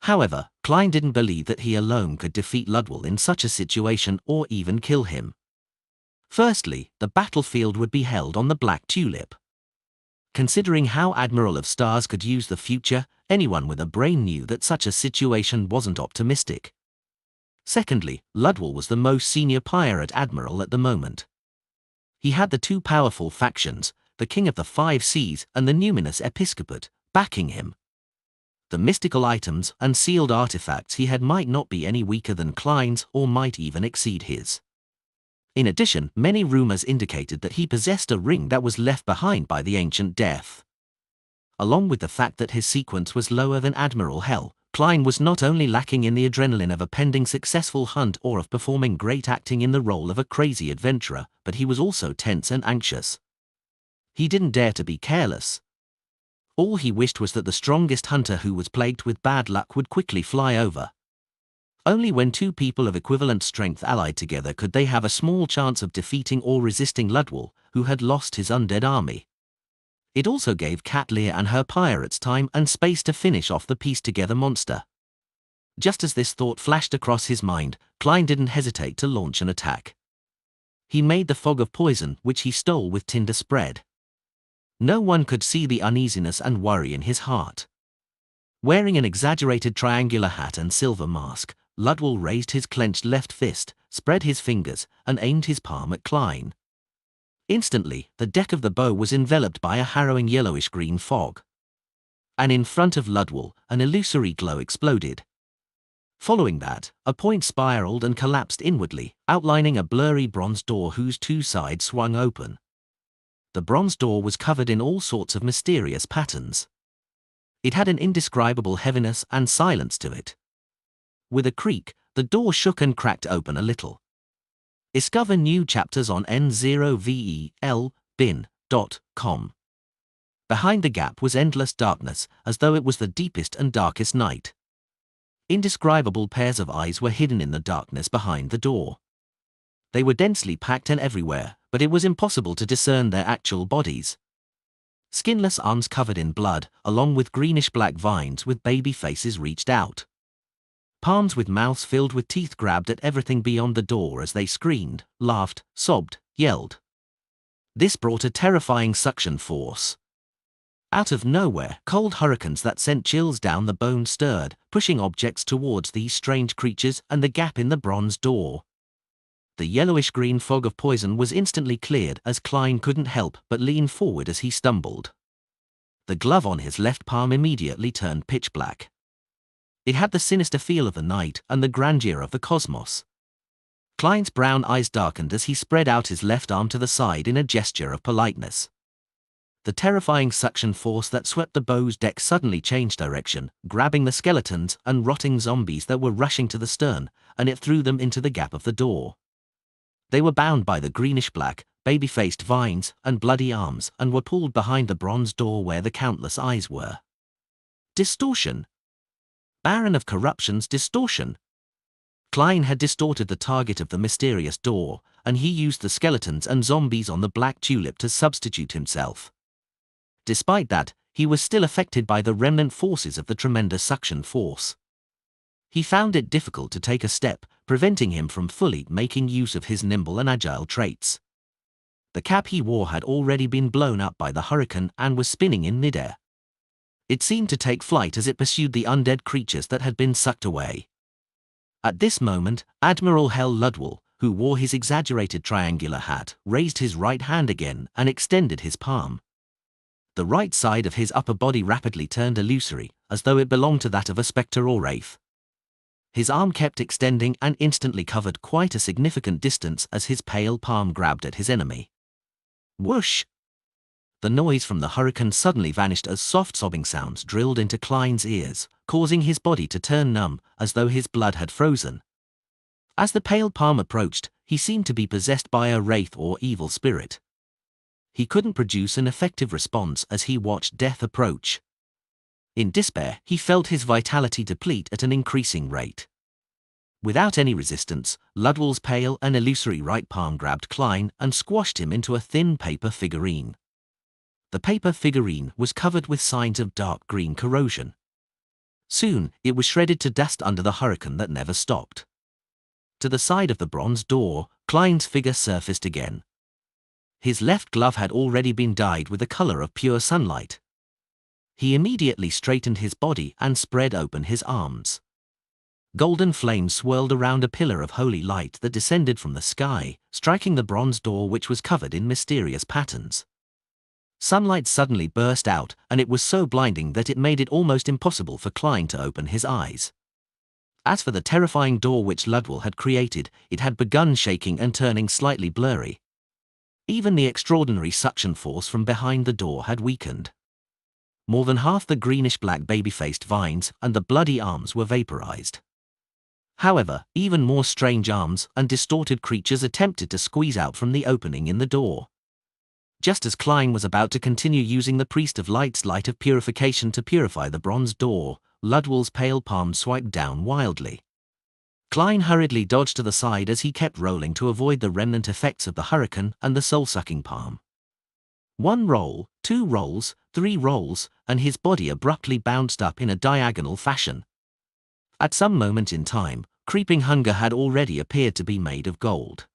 However, Klein didn't believe that he alone could defeat Ludwell in such a situation or even kill him. Firstly, the battlefield would be held on the Black Tulip. Considering how Admiral of Stars could use the future, anyone with a brain knew that such a situation wasn't optimistic. Secondly, Ludwell was the most senior pirate admiral at the moment. He had the two powerful factions, the King of the Five Seas and the numinous Episcopate, backing him. The mystical items and sealed artifacts he had might not be any weaker than Klein's or might even exceed his. In addition, many rumors indicated that he possessed a ring that was left behind by the ancient death. Along with the fact that his sequence was lower than Admiral Hel, Klein was not only lacking in the adrenaline of a pending successful hunt or of performing great acting in the role of a crazy adventurer, but he was also tense and anxious. He didn't dare to be careless. All he wished was that the strongest hunter who was plagued with bad luck would quickly fly over. Only when two people of equivalent strength allied together could they have a small chance of defeating or resisting Ludwell, who had lost his undead army. It also gave Cat Lear and her pirates time and space to finish off the pieced-together monster. Just as this thought flashed across his mind, Klein didn't hesitate to launch an attack. He made the fog of poison, which he stole with tinder spread. No one could see the uneasiness and worry in his heart. Wearing an exaggerated triangular hat and silver mask, Ludwell raised his clenched left fist, spread his fingers, and aimed his palm at Klein. Instantly, the deck of the bow was enveloped by a harrowing yellowish-green fog. And in front of Ludwell, an illusory glow exploded. Following that, a point spiraled and collapsed inwardly, outlining a blurry bronze door whose two sides swung open. The bronze door was covered in all sorts of mysterious patterns. It had an indescribable heaviness and silence to it. With a creak, the door shook and cracked open a little. Discover new chapters on n0velbin.com. Behind the gap was endless darkness, as though it was the deepest and darkest night. Indescribable pairs of eyes were hidden in the darkness behind the door. They were densely packed and everywhere, but it was impossible to discern their actual bodies. Skinless arms covered in blood, along with greenish-black vines with baby faces reached out. Palms with mouths filled with teeth grabbed at everything beyond the door as they screamed, laughed, sobbed, yelled. This brought a terrifying suction force. Out of nowhere, cold hurricanes that sent chills down the bone stirred, pushing objects towards these strange creatures and the gap in the bronze door. The yellowish-green fog of poison was instantly cleared as Klein couldn't help but lean forward as he stumbled. The glove on his left palm immediately turned pitch black. It had the sinister feel of the night and the grandeur of the cosmos. Klein's brown eyes darkened as he spread out his left arm to the side in a gesture of politeness. The terrifying suction force that swept the bow's deck suddenly changed direction, grabbing the skeletons and rotting zombies that were rushing to the stern, and it threw them into the gap of the door. They were bound by the greenish-black, baby-faced vines and bloody arms and were pulled behind the bronze door where the countless eyes were. Distortion. Baron of Corruption's distortion. Klein had distorted the target of the mysterious door, and he used the skeletons and zombies on the Black Tulip to substitute himself. Despite that, he was still affected by the remnant forces of the tremendous suction force. He found it difficult to take a step, preventing him from fully making use of his nimble and agile traits. The cap he wore had already been blown up by the hurricane and was spinning in midair. It seemed to take flight as it pursued the undead creatures that had been sucked away. At this moment, Admiral Hell Ludwell, who wore his exaggerated triangular hat, raised his right hand again and extended his palm. The right side of his upper body rapidly turned illusory, as though it belonged to that of a spectre or wraith. His arm kept extending and instantly covered quite a significant distance as his pale palm grabbed at his enemy. Whoosh! The noise from the hurricane suddenly vanished as soft sobbing sounds drilled into Klein's ears, causing his body to turn numb, as though his blood had frozen. As the pale palm approached, he seemed to be possessed by a wraith or evil spirit. He couldn't produce an effective response as he watched death approach. In despair, he felt his vitality deplete at an increasing rate. Without any resistance, Ludwell's pale and illusory right palm grabbed Klein and squashed him into a thin paper figurine. The paper figurine was covered with signs of dark green corrosion. Soon, it was shredded to dust under the hurricane that never stopped. To the side of the bronze door, Klein's figure surfaced again. His left glove had already been dyed with the color of pure sunlight. He immediately straightened his body and spread open his arms. Golden flames swirled around a pillar of holy light that descended from the sky, striking the bronze door which was covered in mysterious patterns. Sunlight suddenly burst out, and it was so blinding that it made it almost impossible for Klein to open his eyes. As for the terrifying door which Ludwell had created, it had begun shaking and turning slightly blurry. Even the extraordinary suction force from behind the door had weakened. More than half the greenish-black baby-faced vines and the bloody arms were vaporized. However, even more strange arms and distorted creatures attempted to squeeze out from the opening in the door. Just as Klein was about to continue using the Priest of Light's light of purification to purify the bronze door, Ludwell's pale palm swiped down wildly. Klein hurriedly dodged to the side as he kept rolling to avoid the remnant effects of the hurricane and the soul-sucking palm. 1 roll, 2 rolls, 3 rolls, and his body abruptly bounced up in a diagonal fashion. At some moment in time, creeping hunger had already appeared to be made of gold.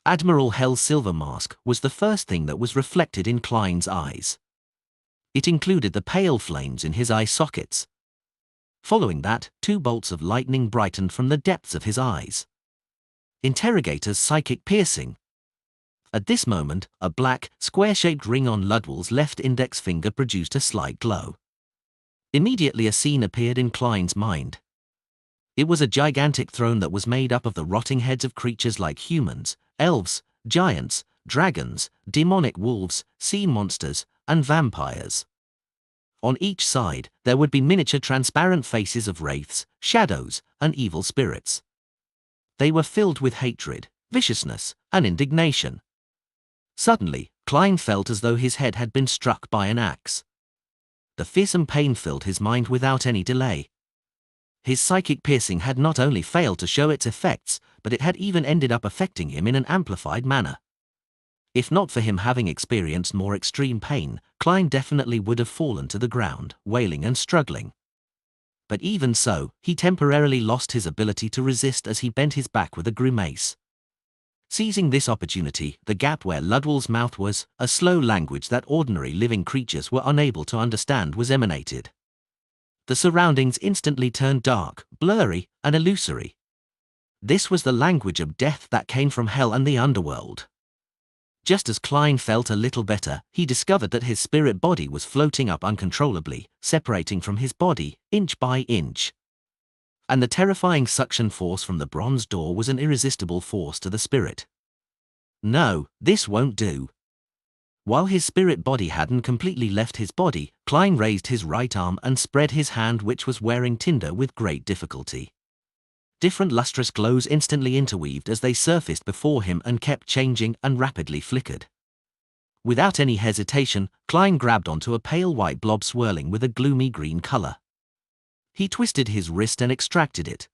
Admiral Hell's silver mask was the first thing that was reflected in Klein's eyes. It included the pale flames in his eye sockets. Following that, 2 bolts of lightning brightened from the depths of his eyes. Interrogator's psychic piercing. At this moment, a black, square-shaped ring on Ludwell's left index finger produced a slight glow. Immediately a scene appeared in Klein's mind. It was a gigantic throne that was made up of the rotting heads of creatures like humans, elves, giants, dragons, demonic wolves, sea monsters, and vampires. On each side, there would be miniature transparent faces of wraiths, shadows, and evil spirits. They were filled with hatred, viciousness, and indignation. Suddenly, Klein felt as though his head had been struck by an axe. The fearsome pain filled his mind without any delay. His psychic piercing had not only failed to show its effects, but it had even ended up affecting him in an amplified manner. If not for him having experienced more extreme pain, Klein definitely would have fallen to the ground, wailing and struggling. But even so, he temporarily lost his ability to resist as he bent his back with a grimace. Seizing this opportunity, the gap where Ludwell's mouth was, a slow language that ordinary living creatures were unable to understand was emanated. The surroundings instantly turned dark, blurry, and illusory. This was the language of death that came from hell and the underworld. Just as Klein felt a little better, he discovered that his spirit body was floating up uncontrollably, separating from his body, inch by inch. And the terrifying suction force from the bronze door was an irresistible force to the spirit. No, this won't do. While his spirit body hadn't completely left his body, Klein raised his right arm and spread his hand, which was wearing tinder, with great difficulty. Different lustrous glows instantly interweaved as they surfaced before him and kept changing and rapidly flickered. Without any hesitation, Klein grabbed onto a pale white blob swirling with a gloomy green color. He twisted his wrist and extracted it.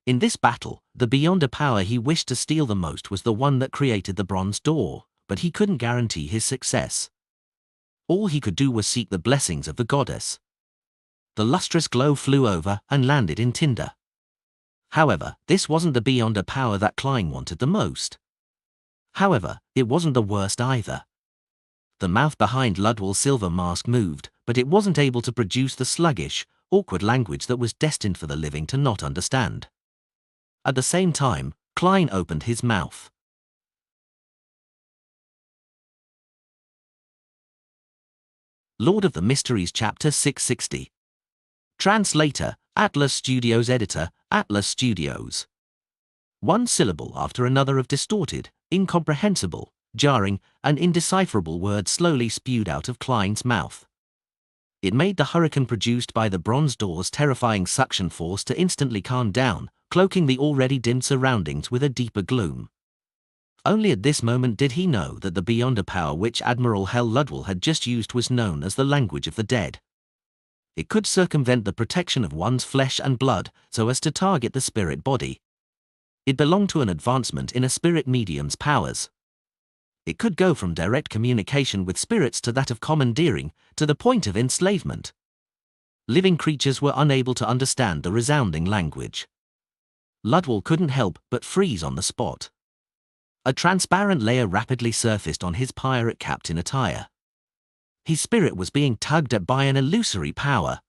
In this battle, the Beyonder power he wished to steal the most was the one that created the bronze door, but he couldn't guarantee his success. All he could do was seek the blessings of the goddess. The lustrous glow flew over and landed in tinder. However, this wasn't the beyonder power that Klein wanted the most. However, it wasn't the worst either. The mouth behind Ludwell's silver mask moved, but it wasn't able to produce the sluggish, awkward language that was destined for the living to not understand. At the same time, Klein opened his mouth. Lord of the Mysteries Chapter 660. Translator, Atlas Studios. Editor, Atlas Studios. One syllable after another of distorted, incomprehensible, jarring, and indecipherable words slowly spewed out of Klein's mouth. It made the hurricane produced by the bronze door's terrifying suction force to instantly calm down, cloaking the already dim surroundings with a deeper gloom. Only at this moment did he know that the beyonder power which Admiral Hell Ludwell had just used was known as the language of the dead. It could circumvent the protection of one's flesh and blood so as to target the spirit body. It belonged to an advancement in a spirit medium's powers. It could go from direct communication with spirits to that of commandeering, to the point of enslavement. Living creatures were unable to understand the resounding language. Ludwell couldn't help but freeze on the spot. A transparent layer rapidly surfaced on his pirate captain attire. His spirit was being tugged at by an illusory power.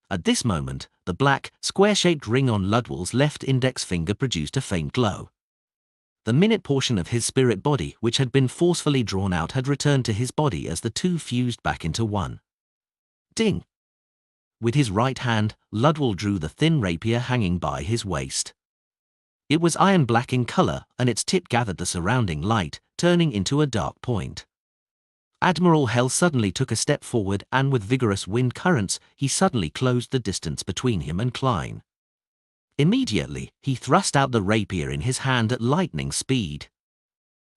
At this moment, the black, square-shaped ring on Ludwell's left index finger produced a faint glow. The minute portion of his spirit body which had been forcefully drawn out had returned to his body as the two fused back into one. Ding! With his right hand, Ludwell drew the thin rapier hanging by his waist. It was iron-black in color, and its tip gathered the surrounding light, turning into a dark point. Admiral Hell suddenly took a step forward, and with vigorous wind currents, he suddenly closed the distance between him and Klein. Immediately, he thrust out the rapier in his hand at lightning speed.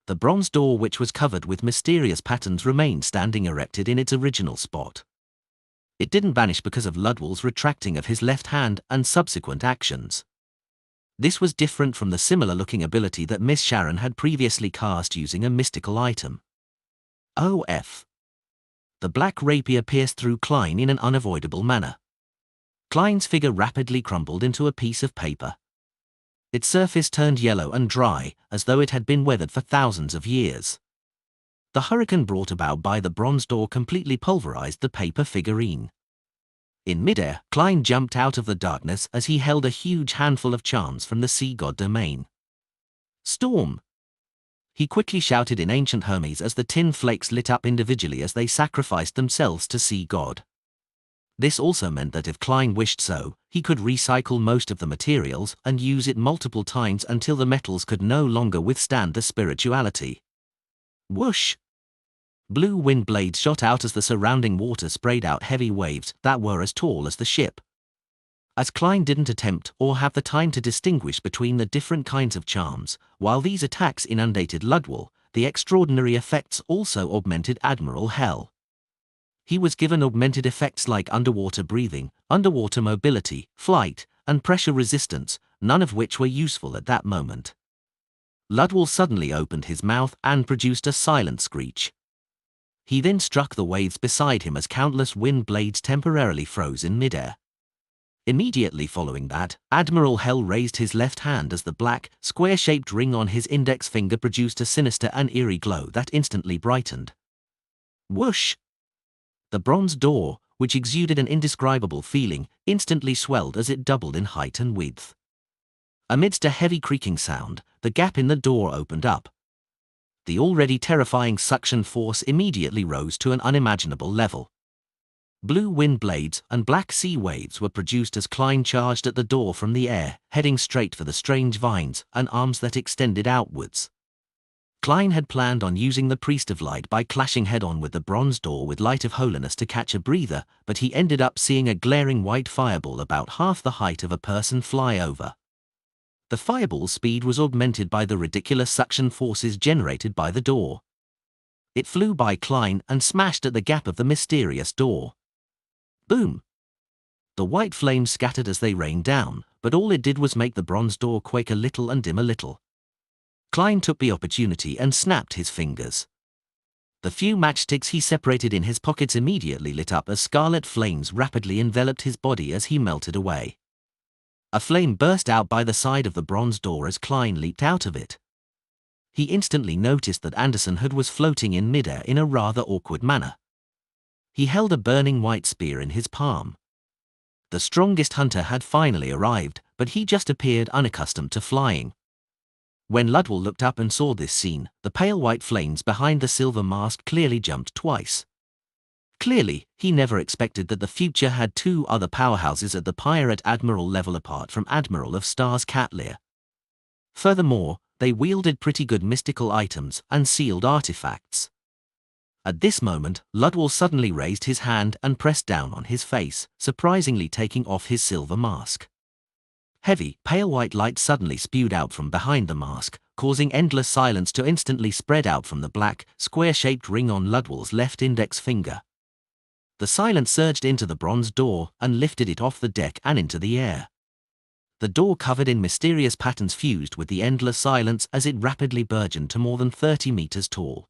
The bronze door, which was covered with mysterious patterns, remained standing erected in its original spot. It didn't vanish because of Ludwell's retracting of his left hand and subsequent actions. This was different from the similar-looking ability that Miss Sharon had previously cast using a mystical item. OF. The black rapier pierced through Klein in an unavoidable manner. Klein's figure rapidly crumbled into a piece of paper. Its surface turned yellow and dry, as though it had been weathered for thousands of years. The hurricane brought about by the bronze door completely pulverized the paper figurine. In midair, Klein jumped out of the darkness as he held a huge handful of charms from the sea god domain. Storm! He quickly shouted in ancient Hermes as the tin flakes lit up individually as they sacrificed themselves to sea god. This also meant that if Klein wished so, he could recycle most of the materials and use it multiple times until the metals could no longer withstand the spirituality. Whoosh! Blue wind blades shot out as the surrounding water sprayed out heavy waves that were as tall as the ship. As Klein didn't attempt or have the time to distinguish between the different kinds of charms, while these attacks inundated Ludwell, the extraordinary effects also augmented Admiral Hell. He was given augmented effects like underwater breathing, underwater mobility, flight, and pressure resistance, none of which were useful at that moment. Ludwell suddenly opened his mouth and produced a silent screech. He then struck the waves beside him as countless wind blades temporarily froze in midair. Immediately following that, Admiral Hell raised his left hand as the black, square-shaped ring on his index finger produced a sinister and eerie glow that instantly brightened. Whoosh! The bronze door, which exuded an indescribable feeling, instantly swelled as it doubled in height and width. Amidst a heavy creaking sound, the gap in the door opened up. The already terrifying suction force immediately rose to an unimaginable level. Blue wind blades and black sea waves were produced as Klein charged at the door from the air, heading straight for the strange vines and arms that extended outwards. Klein had planned on using the Priest of Light by clashing head-on with the bronze door with Light of Holiness to catch a breather, but he ended up seeing a glaring white fireball about half the height of a person fly over. The fireball's speed was augmented by the ridiculous suction forces generated by the door. It flew by Klein and smashed at the gap of the mysterious door. Boom! The white flames scattered as they rained down, but all it did was make the bronze door quake a little and dim a little. Klein took the opportunity and snapped his fingers. The few matchsticks he separated in his pockets immediately lit up as scarlet flames rapidly enveloped his body as he melted away. A flame burst out by the side of the bronze door as Klein leaped out of it. He instantly noticed that Anderson was floating in midair in a rather awkward manner. He held a burning white spear in his palm. The strongest hunter had finally arrived, but he just appeared unaccustomed to flying. When Ludwell looked up and saw this scene, the pale white flames behind the silver mask clearly jumped twice. Clearly, he never expected that the future had two other powerhouses at the pirate admiral level apart from Admiral of Stars Catlear. Furthermore, they wielded pretty good mystical items and sealed artifacts. At this moment, Ludwell suddenly raised his hand and pressed down on his face, surprisingly taking off his silver mask. Heavy, pale white light suddenly spewed out from behind the mask, causing endless silence to instantly spread out from the black, square-shaped ring on Ludwell's left index finger. The silence surged into the bronze door and lifted it off the deck and into the air. The door covered in mysterious patterns fused with the endless silence as it rapidly burgeoned to more than 30 meters tall.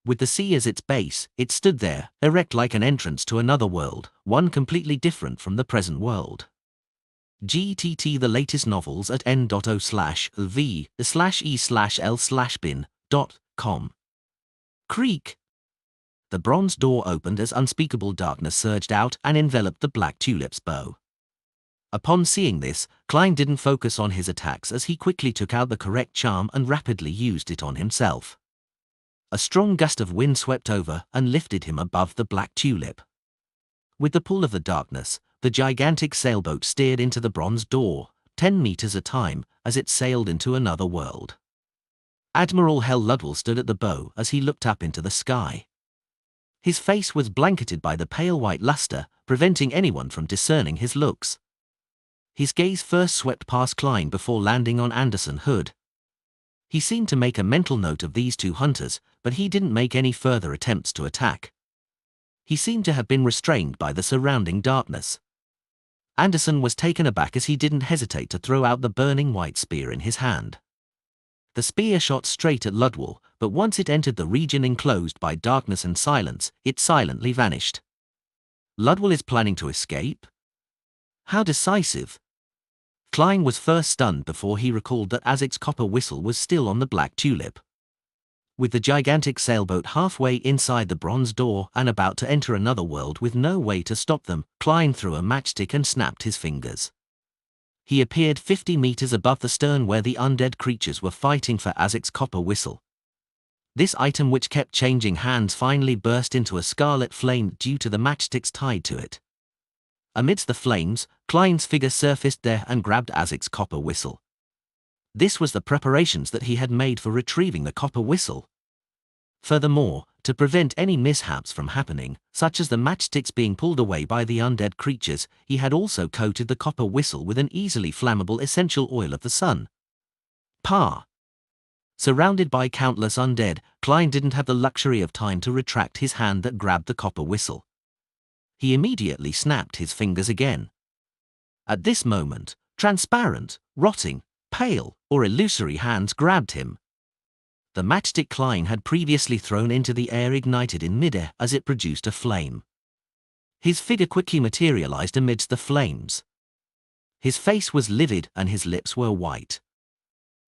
With the sea as its base, it stood there, erect like an entrance to another world, one completely different from the present world. GTT The latest novels at n.o/v/e/l/bin.com. Creak. The bronze door opened as unspeakable darkness surged out and enveloped the black tulip's bow. Upon seeing this, Klein didn't focus on his attacks as he quickly took out the correct charm and rapidly used it on himself. A strong gust of wind swept over and lifted him above the black tulip. With the pull of the darkness, the gigantic sailboat steered into the bronze door, 10 meters at a time, as it sailed into another world. Admiral Hell Ludwell stood at the bow as he looked up into the sky. His face was blanketed by the pale white luster, preventing anyone from discerning his looks. His gaze first swept past Klein before landing on Anderson Hood. He seemed to make a mental note of these two hunters, but he didn't make any further attempts to attack. He seemed to have been restrained by the surrounding darkness. Anderson was taken aback as he didn't hesitate to throw out the burning white spear in his hand. The spear shot straight at Ludwell, but once it entered the region enclosed by darkness and silence, it silently vanished. Ludwell is planning to escape? How decisive! Klein was first stunned before he recalled that Azek's copper whistle was still on the black tulip. With the gigantic sailboat halfway inside the bronze door and about to enter another world with no way to stop them, Klein threw a matchstick and snapped his fingers. He appeared 50 meters above the stern where the undead creatures were fighting for Azek's copper whistle. This item, which kept changing hands, finally burst into a scarlet flame due to the matchsticks tied to it. Amidst the flames, Klein's figure surfaced there and grabbed Azek's copper whistle. This was the preparations that he had made for retrieving the copper whistle. Furthermore, to prevent any mishaps from happening, such as the matchsticks being pulled away by the undead creatures, he had also coated the copper whistle with an easily flammable essential oil of the sun. Pa. Surrounded by countless undead, Klein didn't have the luxury of time to retract his hand that grabbed the copper whistle. He immediately snapped his fingers again. At this moment, transparent, rotting, pale, or illusory hands grabbed him. The matchstick Klein had previously thrown into the air ignited in midair as it produced a flame. His figure quickly materialized amidst the flames. His face was livid and his lips were white.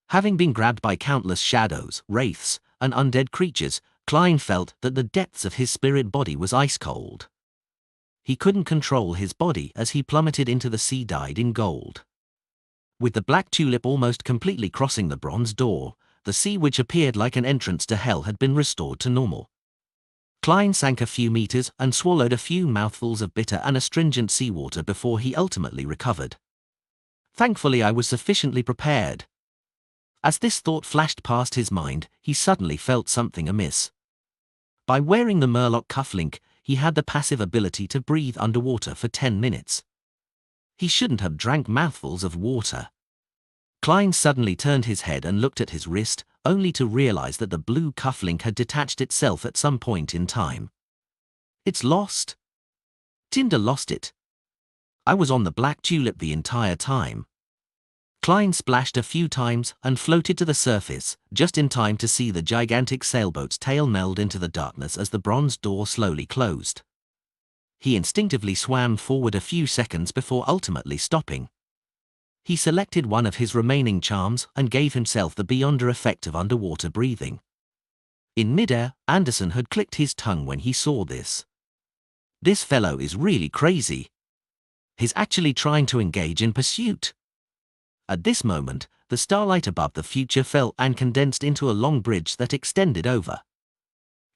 Having been grabbed by countless shadows, wraiths, and undead creatures, Klein felt that the depths of his spirit body was ice cold. He couldn't control his body as he plummeted into the sea dyed in gold. With the black tulip almost completely crossing the bronze door, the sea, which appeared like an entrance to hell, had been restored to normal. Klein sank a few meters and swallowed a few mouthfuls of bitter and astringent seawater before he ultimately recovered. Thankfully, I was sufficiently prepared. As this thought flashed past his mind, he suddenly felt something amiss. By wearing the Murloc cufflink, he had the passive ability to breathe underwater for 10 minutes. He shouldn't have drank mouthfuls of water. Klein suddenly turned his head and looked at his wrist, only to realize that the blue cufflink had detached itself at some point in time. It's lost. Tinder lost it. I was on the black tulip the entire time. Klein splashed a few times and floated to the surface, just in time to see the gigantic sailboat's tail meld into the darkness as the bronze door slowly closed. He instinctively swam forward a few seconds before ultimately stopping. He selected one of his remaining charms and gave himself the beyonder effect of underwater breathing. In midair, Anderson had clicked his tongue when he saw this. This fellow is really crazy. He's actually trying to engage in pursuit. At this moment, the starlight above the future fell and condensed into a long bridge that extended over.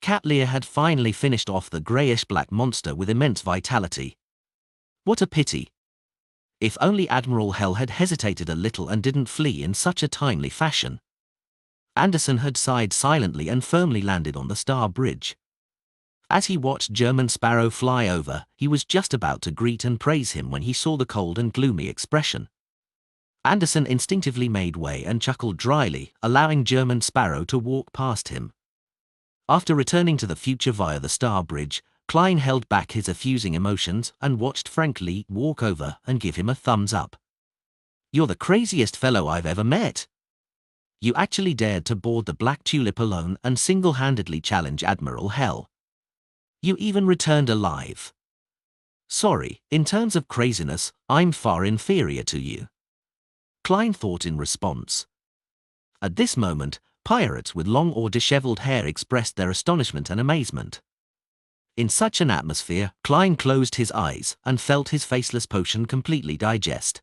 Cat Lear had finally finished off the greyish-black monster with immense vitality. What a pity. If only Admiral Hell had hesitated a little and didn't flee in such a timely fashion. Anderson had sighed silently and firmly landed on the star bridge. As he watched German Sparrow fly over, he was just about to greet and praise him when he saw the cold and gloomy expression. Anderson instinctively made way and chuckled dryly, allowing German Sparrow to walk past him. After returning to the future via the star bridge, Klein held back his effusing emotions and watched Frank Lee walk over and give him a thumbs up. "You're the craziest fellow I've ever met. You actually dared to board the Black Tulip alone and single-handedly challenge Admiral Hell. You even returned alive. Sorry, in terms of craziness, I'm far inferior to you," Klein thought in response. At this moment, pirates with long or disheveled hair expressed their astonishment and amazement. In such an atmosphere, Klein closed his eyes and felt his faceless potion completely digest.